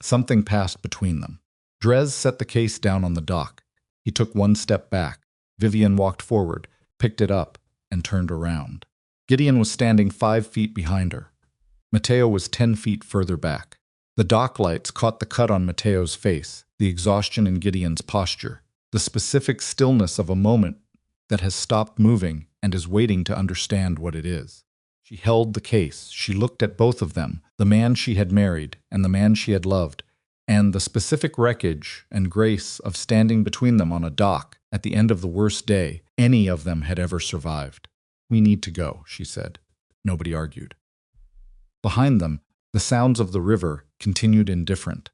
Something passed between them. Drez set the case down on the dock. He took 1 step back. Vivienne walked forward, picked it up, and turned around. Gideon was standing 5 feet behind her. Matteo was 10 feet further back. The dock lights caught the cut on Matteo's face, the exhaustion in Gideon's posture, the specific stillness of a moment that has stopped moving and is waiting to understand what it is. She held the case. She looked at both of them, the man she had married and the man she had loved, and the specific wreckage and grace of standing between them on a dock at the end of the worst day any of them had ever survived. We need to go, she said. Nobody argued. Behind them, the sounds of the river continued indifferent.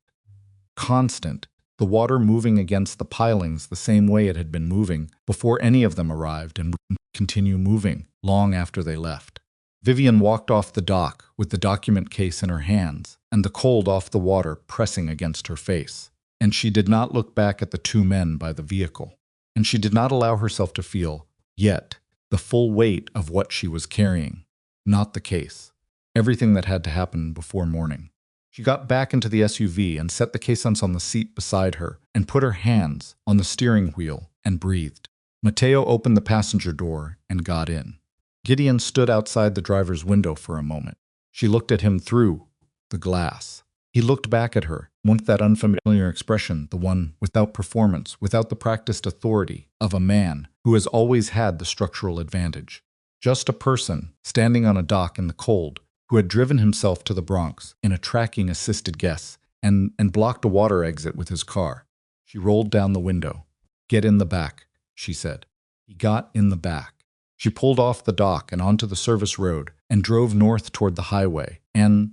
Constant, the water moving against the pilings the same way it had been moving before any of them arrived and would continue moving long after they left. Vivienne walked off the dock with the document case in her hands and the cold off the water pressing against her face. And she did not look back at the 2 men by the vehicle. And she did not allow herself to feel, yet, the full weight of what she was carrying. Not the case. Everything that had to happen before morning. She got back into the SUV and set the caissons on the seat beside her and put her hands on the steering wheel and breathed. Matteo opened the passenger door and got in. Gideon stood outside the driver's window for a moment. She looked at him through the glass. He looked back at her, with that unfamiliar expression, the one without performance, without the practiced authority of a man who has always had the structural advantage. Just a person standing on a dock in the cold who had driven himself to the Bronx in a tracking-assisted guess and blocked a water exit with his car. She rolled down the window. "Get in the back," she said. He got in the back. She pulled off the dock and onto the service road and drove north toward the highway, and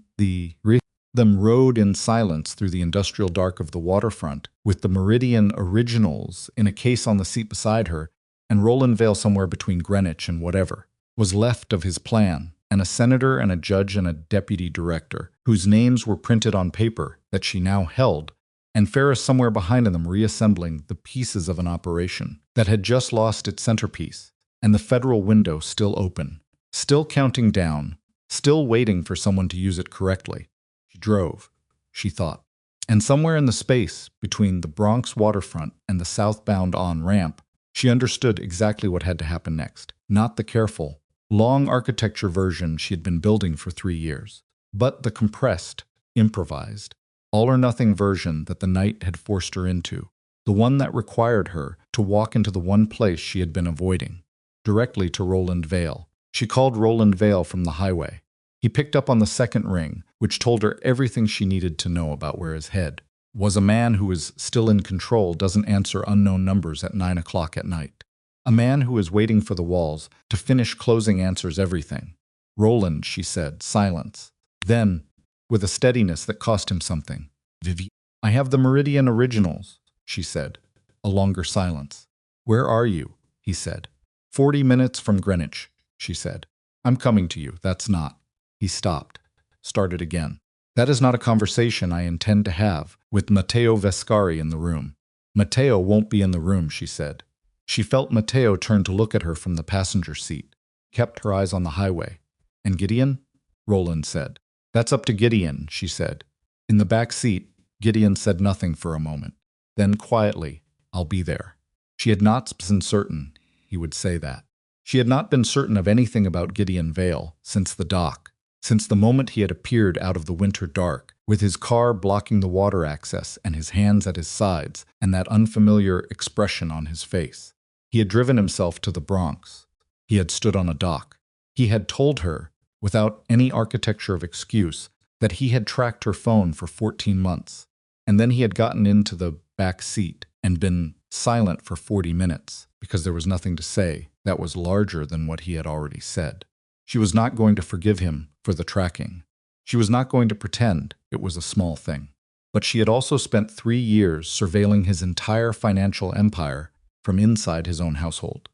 them rode in silence through the industrial dark of the waterfront, with the Meridian Originals in a case on the seat beside her, and Roland Vale somewhere between Greenwich and whatever was left of his plan, and a senator and a judge and a deputy director, whose names were printed on paper that she now held, and Ferris somewhere behind them reassembling the pieces of an operation that had just lost its centerpiece, and the federal window still open, still counting down, still waiting for someone to use it correctly. She drove, she thought, and somewhere in the space between the Bronx waterfront and the southbound on-ramp, she understood exactly what had to happen next. Not the careful, long architecture version she had been building for 3 years, but the compressed, improvised, all-or-nothing version that the night had forced her into, the one that required her to walk into the one place she had been avoiding, directly to Roland Vale. She called Roland Vale from the highway. He picked up on the second ring, which told her everything she needed to know about where his head was. A man who is still in control doesn't answer unknown numbers at 9 o'clock at night. A man who is waiting for the walls to finish closing answers everything. "Roland," she said, silence. Then, with a steadiness that cost him something, "Vivi, I have the Meridian Originals," she said. A longer silence. "Where are you?" he said. 40 minutes from Greenwich," she said. "I'm coming to you, that's not." He stopped, started again. "That is not a conversation I intend to have with Matteo Vescari in the room." "Matteo won't be in the room," she said. She felt Matteo turn to look at her from the passenger seat, kept her eyes on the highway. "And Gideon?" Roland said. "That's up to Gideon," she said. In the back seat, Gideon said nothing for a moment. Then quietly, "I'll be there." She had not been certain he would say that. She had not been certain of anything about Gideon Vale since the dock, since the moment he had appeared out of the winter dark, with his car blocking the water access and his hands at his sides and that unfamiliar expression on his face. He had driven himself to the Bronx. He had stood on a dock. He had told her, without any architecture of excuse, that he had tracked her phone for 14 months. And then he had gotten into the back seat and been silent for 40 minutes because there was nothing to say that was larger than what he had already said. She was not going to forgive him for the tracking. She was not going to pretend it was a small thing. But she had also spent 3 years surveilling his entire financial empire from inside his own household.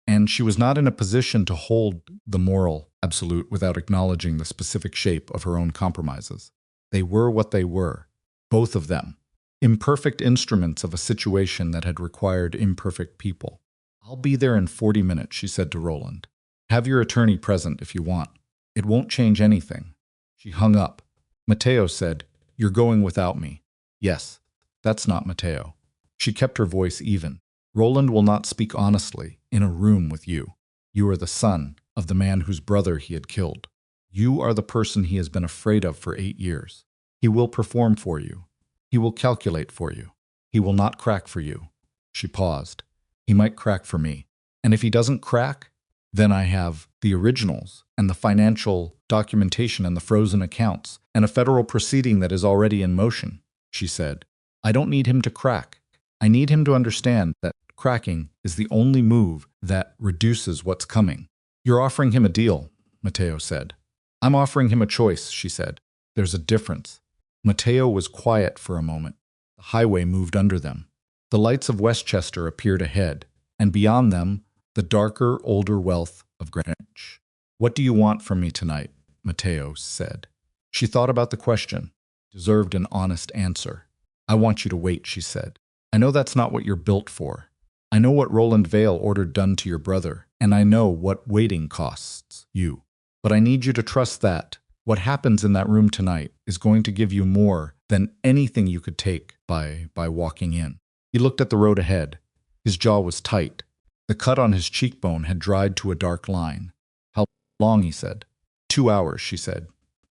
And she was not in a position to hold the moral absolute without acknowledging the specific shape of her own compromises. They were what they were, both of them, imperfect instruments of a situation that had required imperfect people. "I'll be there in 40 minutes, she said to Roland. "Have your attorney present if you want. It won't change anything." She hung up. Matteo said, "You're going without me." "Yes, that's not Matteo." She kept her voice even. "Roland will not speak honestly in a room with you. You are the son of the man whose brother he had killed. You are the person he has been afraid of for 8 years. He will perform for you. He will calculate for you. He will not crack for you." She paused. "He might crack for me. And if he doesn't crack, then I have the originals and the financial documentation and the frozen accounts and a federal proceeding that is already in motion," she said. "I don't need him to crack. I need him to understand that cracking is the only move that reduces what's coming." "You're offering him a deal," Matteo said. "I'm offering him a choice," she said. "There's a difference." Matteo was quiet for a moment. The highway moved under them. The lights of Westchester appeared ahead, and beyond them, the darker, older wealth of Greenwich. "What do you want from me tonight?" Matteo said. She thought about the question. Deserved an honest answer. "I want you to wait," she said. "I know that's not what you're built for. I know what Roland Vale ordered done to your brother, and I know what waiting costs you. But I need you to trust that what happens in that room tonight is going to give you more than anything you could take by walking in." He looked at the road ahead. His jaw was tight. The cut on his cheekbone had dried to a dark line. "How long?" he said. 2 hours, she said.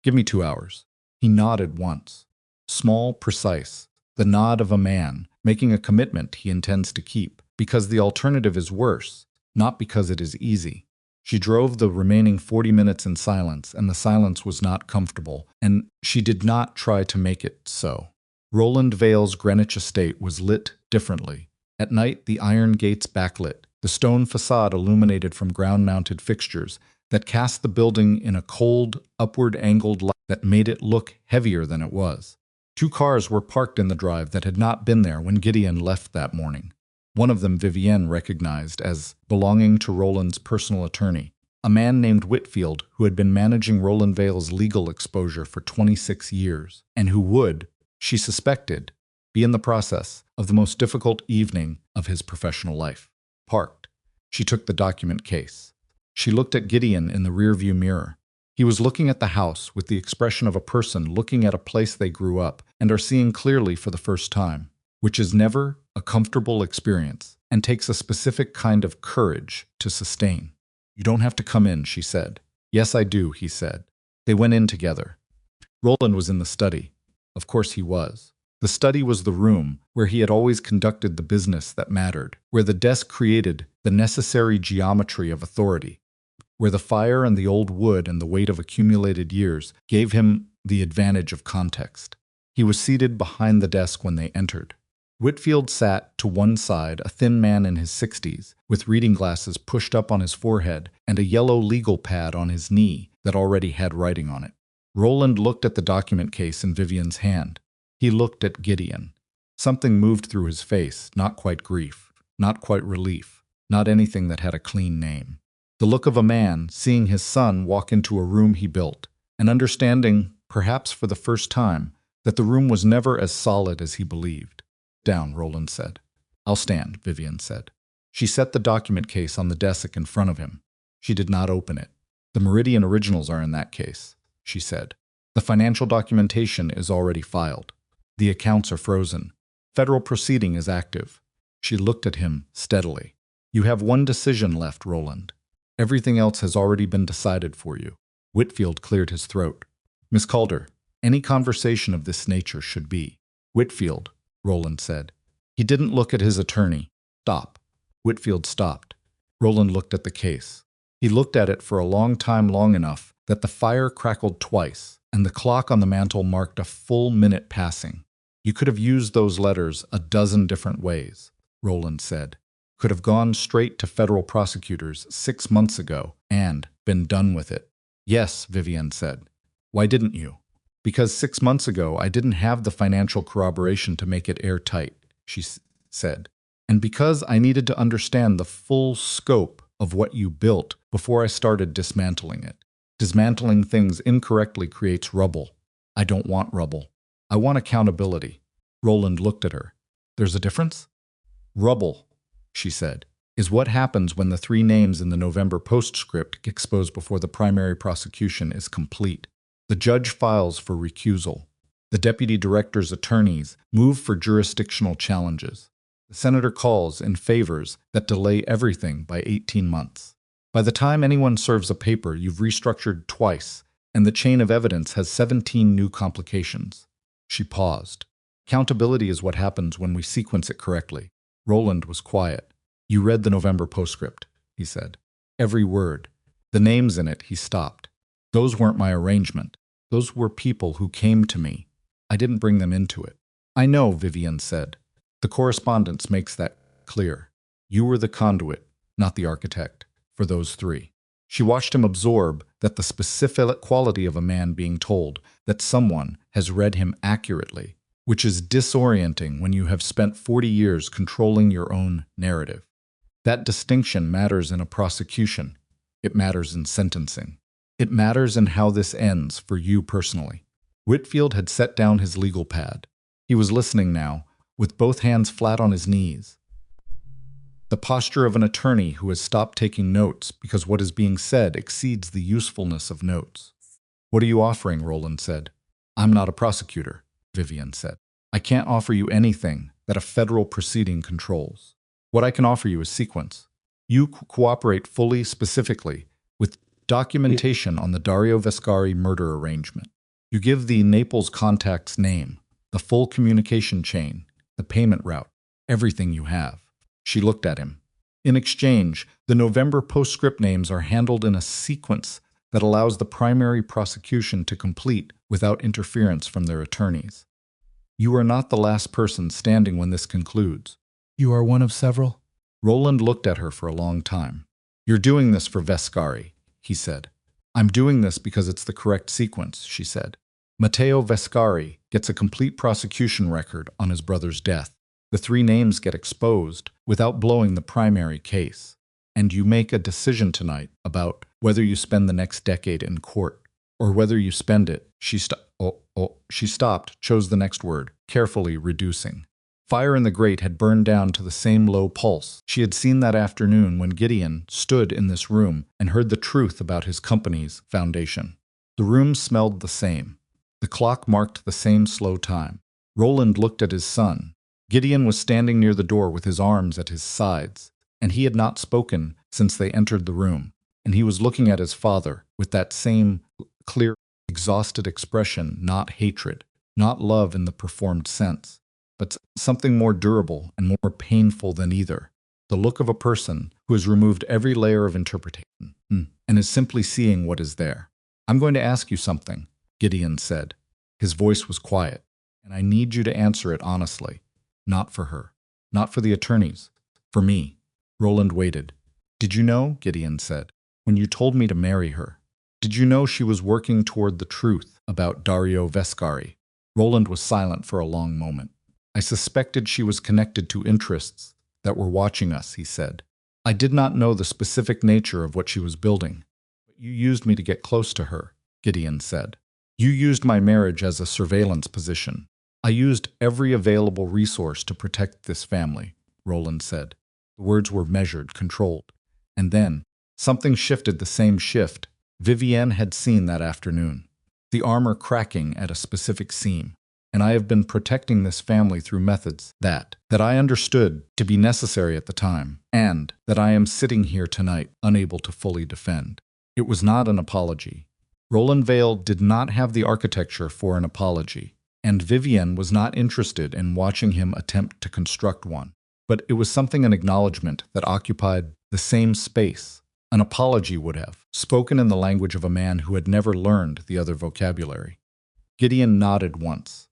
"Give me 2 hours." He nodded once. Small, precise. The nod of a man, making a commitment he intends to keep, because the alternative is worse, not because it is easy. She drove the remaining 40 minutes in silence, and the silence was not comfortable, and she did not try to make it so. Roland Vale's Greenwich estate was lit differently. At night, the iron gates backlit, the stone facade illuminated from ground-mounted fixtures that cast the building in a cold, upward-angled light that made it look heavier than it was. 2 cars were parked in the drive that had not been there when Gideon left that morning. One of them Vivienne recognized as belonging to Roland's personal attorney, a man named Whitfield who had been managing Roland Vale's legal exposure for 26 years, and who would, she suspected, be in the process of the most difficult evening of his professional life. Parked, she took the document case. She looked at Gideon in the rearview mirror. He was looking at the house with the expression of a person looking at a place they grew up and are seeing clearly for the first time, which is never a comfortable experience and takes a specific kind of courage to sustain. "You don't have to come in," she said. "Yes, I do," he said. They went in together. Roland was in the study. Of course he was. The study was the room where he had always conducted the business that mattered, where the desk created the necessary geometry of authority, where the fire and the old wood and the weight of accumulated years gave him the advantage of context. He was seated behind the desk when they entered. Whitfield sat to one side, a thin man in his 60s, with reading glasses pushed up on his forehead and a yellow legal pad on his knee that already had writing on it. Roland looked at the document case in Vivienne's hand. He looked at Gideon. Something moved through his face, not quite grief, not quite relief, not anything that had a clean name. The look of a man seeing his son walk into a room he built, and understanding, perhaps for the first time, that the room was never as solid as he believed. "Down," Roland said. "I'll stand," Vivienne said. She set the document case on the desk in front of him. She did not open it. "The Meridian originals are in that case," she said. "The financial documentation is already filed. The accounts are frozen. Federal proceeding is active." She looked at him steadily. "You have one decision left, Roland. Everything else has already been decided for you." Whitfield cleared his throat. "Miss Calder, any conversation of this nature should be." "Whitfield," Roland said. He didn't look at his attorney. "Stop." Whitfield stopped. Roland looked at the case. He looked at it for a long time, long enough that the fire crackled twice, and the clock on the mantel marked a full minute passing. "You could have used those letters a dozen different ways," Roland said. "Could have gone straight to federal prosecutors 6 months ago and been done with it." "Yes," Vivienne said. "Why didn't you?" "Because 6 months ago I didn't have the financial corroboration to make it airtight," she said. "And because I needed to understand the full scope of what you built before I started dismantling it. Dismantling things incorrectly creates rubble. I don't want rubble. I want accountability." Roland looked at her. "There's a difference?" "Rubble," she said, "is what happens when the 3 names in the November postscript exposed before the primary prosecution is complete. The judge files for recusal. The deputy director's attorneys move for jurisdictional challenges. The senator calls in favors that delay everything by 18 months. By the time anyone serves a paper, you've restructured twice, and the chain of evidence has 17 new complications." She paused. "Accountability is what happens when we sequence it correctly." Roland was quiet. "You read the November postscript," he said. "Every word. The names in it," he stopped. "Those weren't my arrangement. Those were people who came to me. I didn't bring them into it." "I know," Vivienne said. "The correspondence makes that clear. You were the conduit, not the architect, for those 3. She watched him absorb that the specific quality of a man being told that someone has read him accurately, which is disorienting when you have spent 40 years controlling your own narrative. That distinction matters in a prosecution. It matters in sentencing. It matters in how this ends for you personally." Whitfield had set down his legal pad. He was listening now, with both hands flat on his knees. The posture of an attorney who has stopped taking notes because what is being said exceeds the usefulness of notes. "What are you offering?" Roland said. "I'm not a prosecutor," Vivienne said. "I can't offer you anything that a federal proceeding controls. What I can offer you is sequence. You cooperate fully, specifically, with documentation on the Dario Vescari murder arrangement. You give the Naples contact's name, the full communication chain, the payment route, everything you have. She looked at him. In exchange, the November postscript names are handled in a sequence that allows the primary prosecution to complete without interference from their attorneys. You are not the last person standing when this concludes. You are one of several? Roland looked at her for a long time. You're doing this for Vescari, he said. I'm doing this because it's the correct sequence, she said. Matteo Vescari gets a complete prosecution record on his brother's death. The three names get exposed without blowing the primary case. And you make a decision tonight about whether you spend the next decade in court or whether you spend it. She stopped, chose the next word, carefully reducing. Fire in the grate had burned down to the same low pulse she had seen that afternoon when Gideon stood in this room and heard the truth about his company's foundation. The room smelled the same. The clock marked the same slow time. Roland looked at his son. Gideon was standing near the door with his arms at his sides, and he had not spoken since they entered the room, and he was looking at his father with that same clear, exhausted expression, not hatred, not love in the performed sense, but something more durable and more painful than either, the look of a person who has removed every layer of interpretation and is simply seeing what is there. I'm going to ask you something, Gideon said. His voice was quiet, and I need you to answer it honestly. Not for her, not for the attorneys, for me. Roland waited. Did you know, Gideon said, when you told me to marry her? Did you know she was working toward the truth about Dario Vescari? Roland was silent for a long moment. I suspected she was connected to interests that were watching us, he said. I did not know the specific nature of what she was building. But you used me to get close to her, Gideon said. You used my marriage as a surveillance position. I used every available resource to protect this family, Roland said. The words were measured, controlled. And then, something shifted the same shift Vivienne had seen that afternoon. The armor cracking at a specific seam. And I have been protecting this family through methods that I understood to be necessary at the time, and that I am sitting here tonight unable to fully defend. It was not an apology. Roland Vale did not have the architecture for an apology, and Vivienne was not interested in watching him attempt to construct one. But it was something, an acknowledgement that occupied the same space. An apology would have, spoken in the language of a man who had never learned the other vocabulary. Gideon nodded once.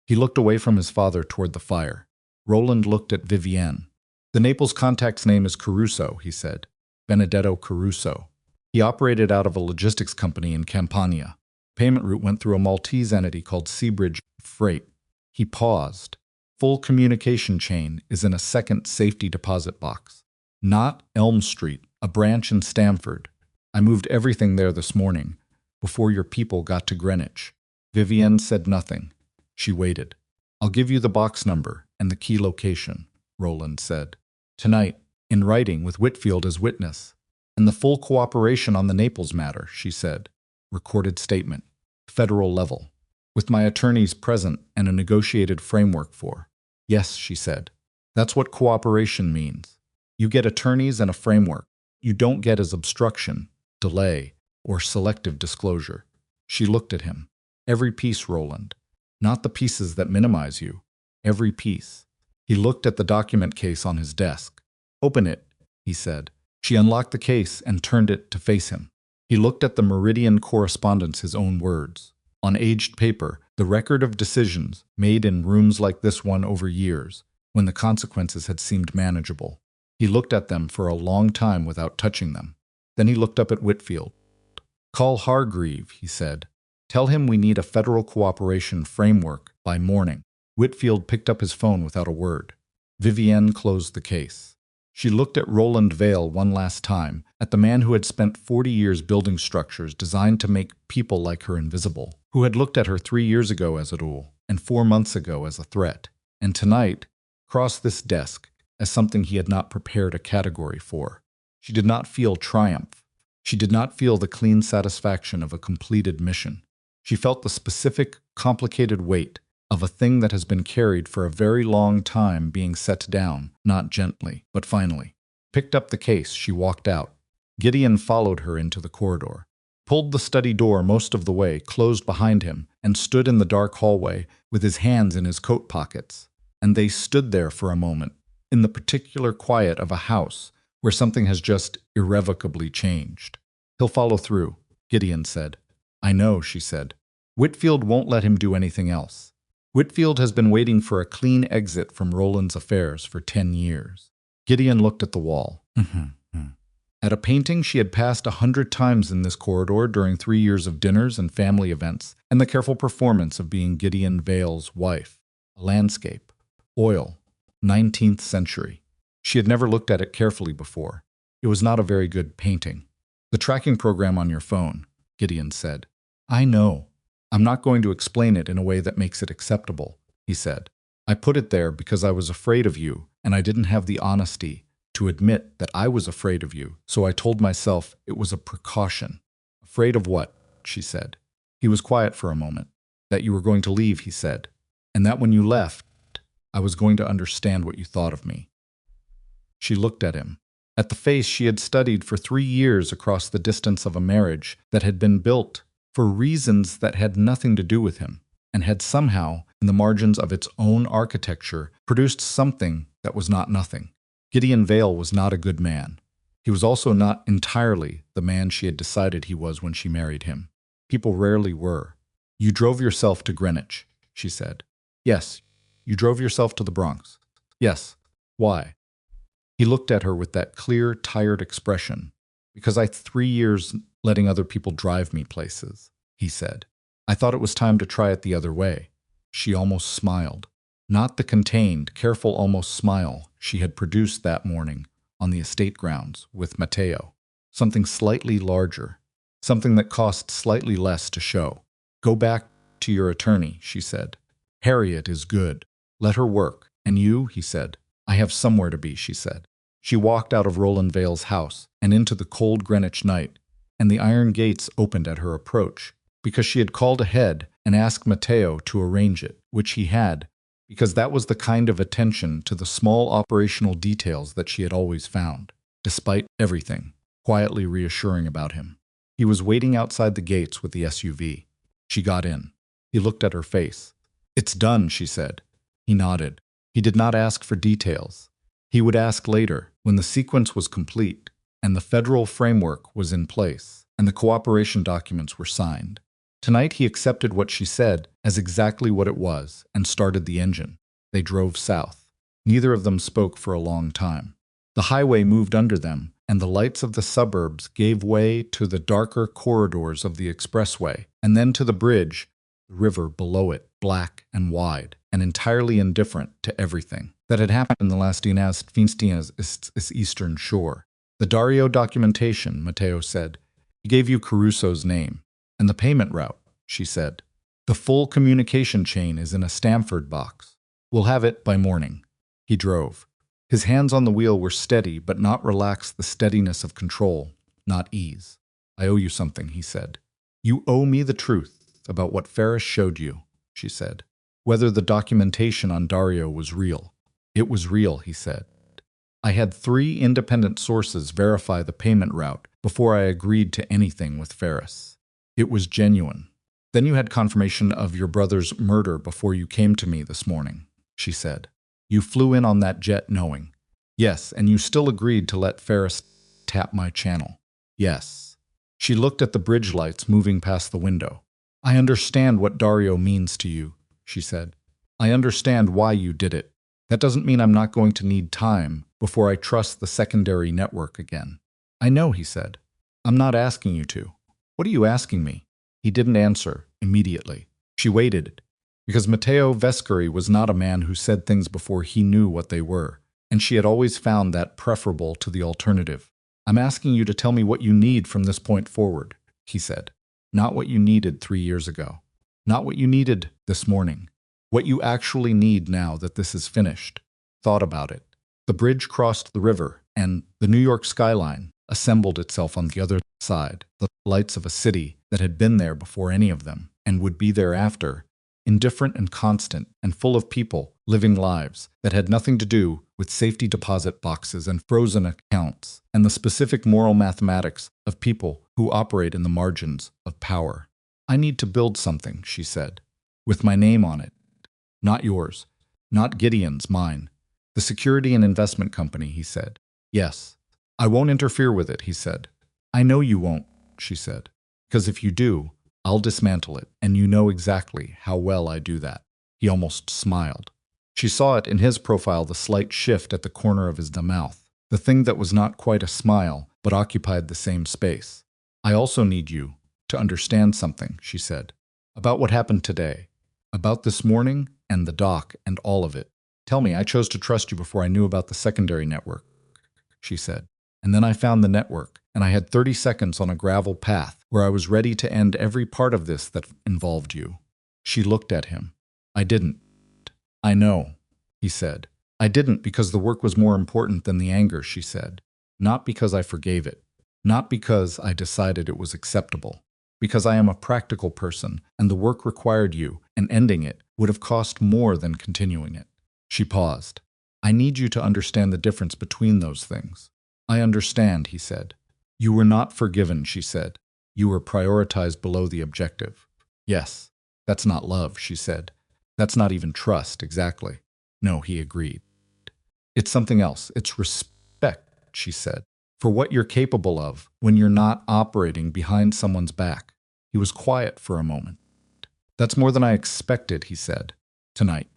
He looked away from his father toward the fire. Roland looked at Vivienne. The Naples contact's name is Caruso, he said. Benedetto Caruso. He operated out of a logistics company in Campania. Payment route went through a Maltese entity called Seabridge Freight. He paused. Full communication chain is in a second safety deposit box. Not Elm Street, a branch in Stamford. I moved everything there this morning, before your people got to Greenwich. Vivienne said nothing. She waited. I'll give you the box number and the key location, Roland said. Tonight, in writing with Whitfield as witness. And the full cooperation on the Naples matter, she said. Recorded statement. Federal level. With my attorneys present and a negotiated framework for. Yes, she said. That's what cooperation means. You get attorneys and a framework. You don't get as obstruction, delay, or selective disclosure. She looked at him. Every piece, Roland. Not the pieces that minimize you. Every piece. He looked at the document case on his desk. Open it, he said. She unlocked the case and turned it to face him. He looked at the Meridian correspondence, his own words. On aged paper, the record of decisions made in rooms like this one over years, when the consequences had seemed manageable. He looked at them for a long time without touching them. Then he looked up at Whitfield. Call Hargreave, he said. Tell him we need a federal cooperation framework by morning. Whitfield picked up his phone without a word. Vivienne closed the case. She looked at Roland Vale one last time, at the man who had spent 40 years building structures designed to make people like her invisible, who had looked at her 3 years ago as a tool, and 4 months ago as a threat, and tonight crossed this desk as something he had not prepared a category for. She did not feel triumph. She did not feel the clean satisfaction of a completed mission. She felt the specific, complicated weight of a thing that has been carried for a very long time being set down, not gently, but finally. Picked up the case, she walked out. Gideon followed her into the corridor. pulled the study door most of the way, closed behind him, and stood in the dark hallway with his hands in his coat pockets. And they stood there for a moment, in the particular quiet of a house where something has just irrevocably changed. He'll follow through, Gideon said. I know, she said. Whitfield won't let him do anything else. Whitfield has been waiting for a clean exit from Roland's affairs for 10 years. Gideon looked at the wall. At a painting she had passed 100 times in this corridor during 3 years of dinners and family events, and the careful performance of being Gideon Vale's wife. A landscape. Oil. 19th century. She had never looked at it carefully before. It was not a very good painting. The tracking program on your phone, Gideon said. I know. I'm not going to explain it in a way that makes it acceptable, he said. I put it there because I was afraid of you, and I didn't have the honesty to admit that I was afraid of you, so I told myself it was a precaution. Afraid of what? She said. He was quiet for a moment. That you were going to leave, he said, and that when you left, I was going to understand what you thought of me. She looked at him. At the face she had studied for 3 years across the distance of a marriage that had been built for reasons that had nothing to do with him, and had somehow, in the margins of its own architecture, produced something that was not nothing. Gideon Vale was not a good man. He was also not entirely the man she had decided he was when she married him. People rarely were. You drove yourself to Greenwich, she said. Yes, you drove yourself to the Bronx. Yes. Why? He looked at her with that clear, tired expression. Because I 3 years letting other people drive me places, he said. I thought it was time to try it the other way. She almost smiled. Not the contained, careful almost smile she had produced that morning on the estate grounds with Matteo. Something slightly larger. Something that cost slightly less to show. Go back to your attorney, she said. Harriet is good. Let her work. And you, he said. I have somewhere to be, she said. She walked out of Roland Vale's house and into the cold Greenwich night, and the iron gates opened at her approach, because she had called ahead and asked Matteo to arrange it, which he had, because that was the kind of attention to the small operational details that she had always found, despite everything, quietly reassuring about him. He was waiting outside the gates with the SUV. She got in. He looked at her face. It's done, she said. He nodded. He did not ask for details. He would ask later, when the sequence was complete, and the federal framework was in place, and the cooperation documents were signed. Tonight he accepted what she said as exactly what it was, and started the engine. They drove south. Neither of them spoke for a long time. The highway moved under them, and the lights of the suburbs gave way to the darker corridors of the expressway, and then to the bridge, the river below it, black and wide, and entirely indifferent to everything that had happened in the last its eastern shore. The Dario documentation, Matteo said. He gave you Caruso's name. And the payment route, she said. The full communication chain is in a Stamford box. We'll have it by morning. He drove. His hands on the wheel were steady, but not relaxed the steadiness of control, not ease. I owe you something, he said. You owe me the truth about what Ferris showed you, she said. Whether the documentation on Dario was real. It was real, he said. I had 3 independent sources verify the payment route before I agreed to anything with Ferris. It was genuine. Then you had confirmation of your brother's murder before you came to me this morning, she said. You flew in on that jet knowing. Yes, and you still agreed to let Ferris tap my channel. Yes. She looked at the bridge lights moving past the window. I understand what Dario means to you, she said. I understand why you did it. That doesn't mean I'm not going to need time before I trust the secondary network again. I know, he said. I'm not asking you to. What are you asking me? He didn't answer immediately. She waited, because Matteo Vescari was not a man who said things before he knew what they were, and she had always found that preferable to the alternative. I'm asking you to tell me what you need from this point forward, he said. Not what you needed 3 years ago. Not what you needed this morning. What you actually need now that this is finished. Thought about it. The bridge crossed the river, and the New York skyline assembled itself on the other side, the lights of a city that had been there before any of them, and would be there after, indifferent and constant, and full of people living lives that had nothing to do with safety deposit boxes and frozen accounts, and the specific moral mathematics of people who operate in the margins of power. I need to build something, she said, with my name on it. Not yours. Not Gideon's, mine. The security and investment company, he said. Yes. I won't interfere with it, he said. I know you won't, she said. Because if you do, I'll dismantle it, and you know exactly how well I do that. He almost smiled. She saw it in his profile, the slight shift at the corner of his mouth, the thing that was not quite a smile, but occupied the same space. I also need you to understand something, she said, about what happened today, about this morning and the dock and all of it. Tell me, I chose to trust you before I knew about the secondary network, she said. And then I found the network, and I had 30 seconds on a gravel path where I was ready to end every part of this that involved you. She looked at him. I didn't. I know, he said. I didn't because the work was more important than the anger, she said. Not because I forgave it. Not because I decided it was acceptable. Because I am a practical person, and the work required you, and ending it would have cost more than continuing it. She paused. I need you to understand the difference between those things. I understand, he said. You were not forgiven, she said. You were prioritized below the objective. Yes, that's not love, she said. That's not even trust, exactly. No, he agreed. It's something else. It's respect, she said, for what you're capable of when you're not operating behind someone's back. He was quiet for a moment. That's more than I expected, he said. Tonight.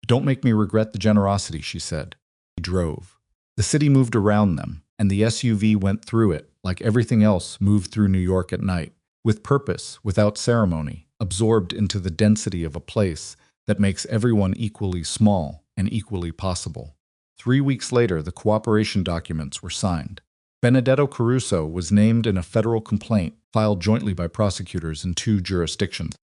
Don't make me regret the generosity, she said. He drove. The city moved around them, and the SUV went through it, like everything else moved through New York at night, with purpose, without ceremony, absorbed into the density of a place that makes everyone equally small and equally possible. 3 weeks later, the cooperation documents were signed. Benedetto Caruso was named in a federal complaint filed jointly by prosecutors in 2 jurisdictions.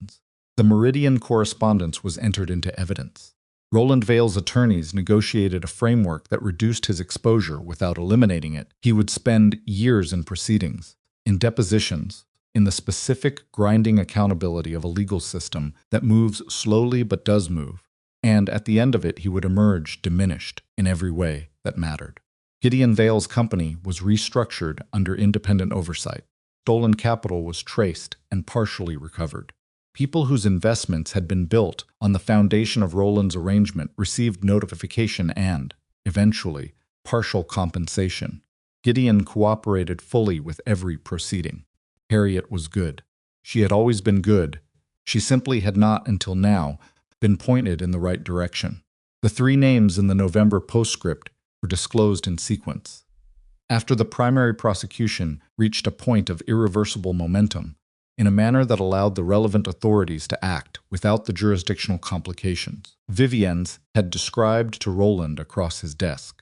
The Meridian correspondence was entered into evidence. Roland Vale's attorneys negotiated a framework that reduced his exposure without eliminating it. He would spend years in proceedings, in depositions, in the specific grinding accountability of a legal system that moves slowly but does move, and at the end of it he would emerge diminished in every way that mattered. Gideon Vale's company was restructured under independent oversight. Stolen capital was traced and partially recovered. People whose investments had been built on the foundation of Roland's arrangement received notification and, eventually, partial compensation. Gideon cooperated fully with every proceeding. Harriet was good. She had always been good. She simply had not, until now, been pointed in the right direction. The 3 names in the November postscript were disclosed in sequence. After the primary prosecution reached a point of irreversible momentum, in a manner that allowed the relevant authorities to act without the jurisdictional complications, Vivien's had described to Roland across his desk.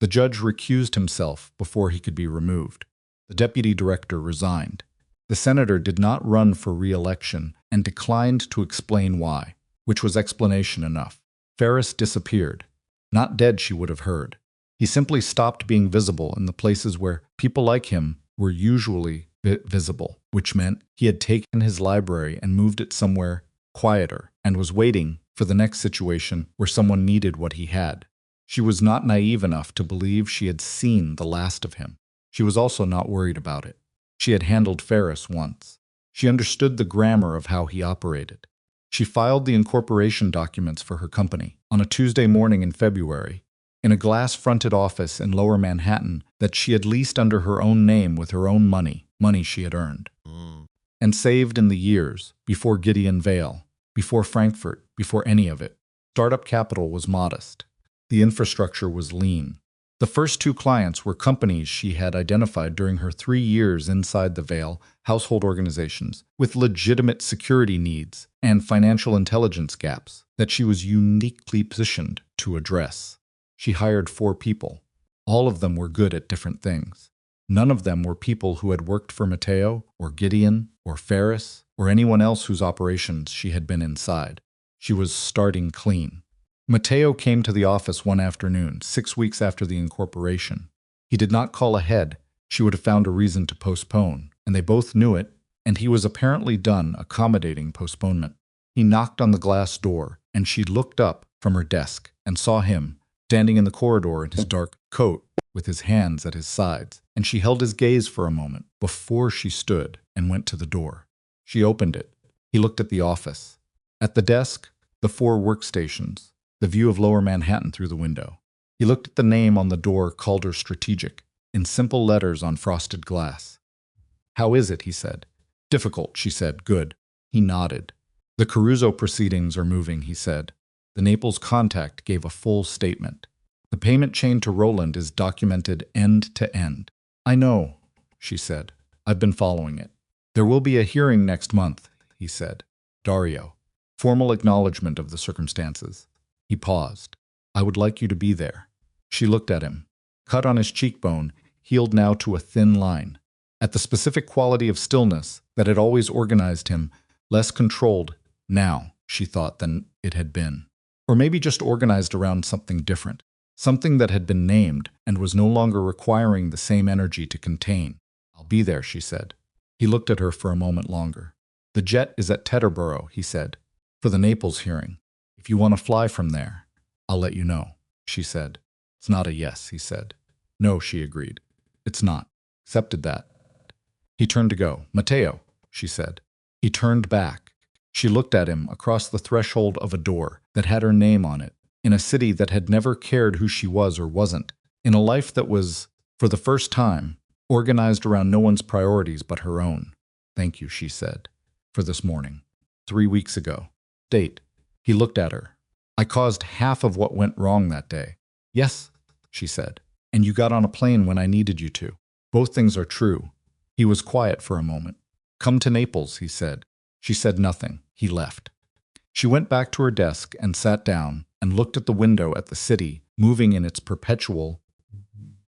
The judge recused himself before he could be removed. The deputy director resigned. The senator did not run for re-election and declined to explain why, which was explanation enough. Ferris disappeared. Not dead, she would have heard. He simply stopped being visible in the places where people like him were usually visible, which meant he had taken his library and moved it somewhere quieter and was waiting for the next situation where someone needed what he had. She was not naive enough to believe she had seen the last of him. She was also not worried about it. She had handled Ferris once. She understood the grammar of how he operated. She filed the incorporation documents for her company on a Tuesday morning in February, in a glass-fronted office in Lower Manhattan that she had leased under her own name with her own money she had earned, and saved in the years before Gideon Vale, before Frankfurt, before any of it. Startup capital was modest. The infrastructure was lean. The first 2 clients were companies she had identified during her 3 years inside the Vale household organizations with legitimate security needs and financial intelligence gaps that she was uniquely positioned to address. She hired 4 people. All of them were good at different things. None of them were people who had worked for Matteo or Gideon or Ferris or anyone else whose operations she had been inside. She was starting clean. Matteo came to the office one afternoon, 6 weeks after the incorporation. He did not call ahead. She would have found a reason to postpone, and they both knew it, and he was apparently done accommodating postponement. He knocked on the glass door, and she looked up from her desk and saw him, standing in the corridor in his dark coat with his hands at his sides, and she held his gaze for a moment before she stood and went to the door. She opened it. He looked at the office. At the desk, the 4 workstations, the view of Lower Manhattan through the window. He looked at the name on the door, Calder Strategic, in simple letters on frosted glass. "How is it?" he said. "Difficult," she said. "Good." He nodded. "The Caruso proceedings are moving," he said. The Naples contact gave a full statement. "The payment chain to Roland is documented end to end." "I know," she said. "I've been following it." "There will be a hearing next month," he said. "Dario. Formal acknowledgement of the circumstances." He paused. "I would like you to be there." She looked at him. Cut on his cheekbone, healed now to a thin line. At the specific quality of stillness that had always organized him, less controlled now, she thought, than it had been. Or maybe just organized around something different. Something that had been named and was no longer requiring the same energy to contain. "I'll be there," she said. He looked at her for a moment longer. "The jet is at Teterboro," he said, "for the Naples hearing. If you want to fly from there, I'll let you know," she said. "It's not a yes," he said. "No," she agreed. "It's not. Accepted that." He turned to go. "Matteo," she said. He turned back. She looked at him across the threshold of a door that had her name on it, in a city that had never cared who she was or wasn't, in a life that was, for the first time, organized around no one's priorities but her own. "Thank you," she said, "for this morning. 3 weeks ago." Date. He looked at her. "I caused half of what went wrong that day." "Yes," she said. "And you got on a plane when I needed you to. Both things are true." He was quiet for a moment. "Come to Naples," he said. She said nothing. He left. She went back to her desk and sat down and looked at the window at the city, moving in its perpetual,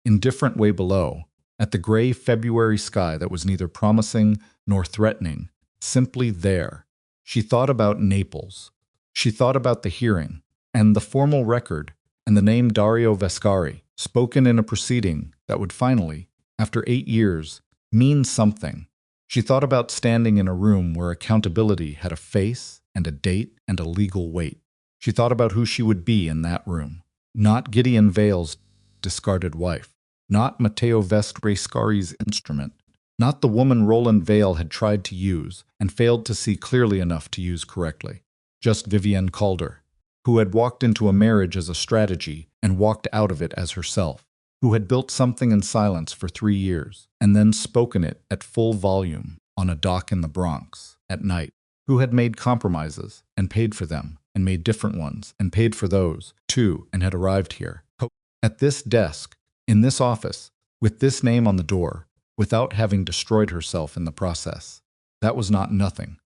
indifferent way below, at the gray February sky that was neither promising nor threatening, simply there. She thought about Naples. She thought about the hearing, and the formal record, and the name Dario Vescari, spoken in a proceeding that would finally, after 8 years, mean something. She thought about standing in a room where accountability had a face and a date and a legal weight. She thought about who she would be in that room. Not Gideon Vale's discarded wife. Not Matteo Vescari's instrument. Not the woman Roland Vale had tried to use and failed to see clearly enough to use correctly. Just Vivienne Calder, who had walked into a marriage as a strategy and walked out of it as herself, who had built something in silence for 3 years and then spoken it at full volume on a dock in the Bronx at night, who had made compromises and paid for them and made different ones and paid for those too and had arrived here, at this desk, in this office, with this name on the door, without having destroyed herself in the process. That was not nothing.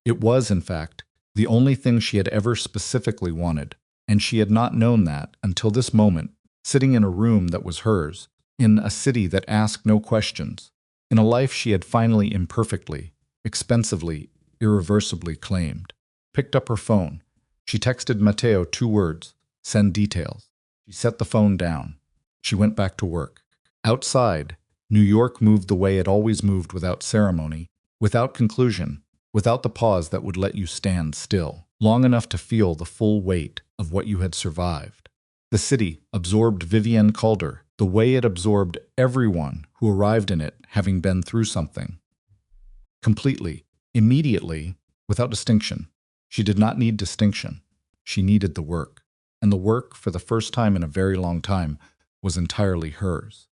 It was, in fact, the only thing she had ever specifically wanted, and she had not known that until this moment, sitting in a room that was hers, in a city that asked no questions, in a life she had finally imperfectly, expensively, irreversibly claimed. Picked up her phone. She texted Matteo 2 words, "Send details." She set the phone down. She went back to work. Outside, New York moved the way it always moved, without ceremony, without conclusion, without the pause that would let you stand still, long enough to feel the full weight of what you had survived. The city absorbed Vivienne Calder the way it absorbed everyone who arrived in it having been through something. Completely, immediately, without distinction. She did not need distinction. She needed the work. And the work, for the first time in a very long time, was entirely hers.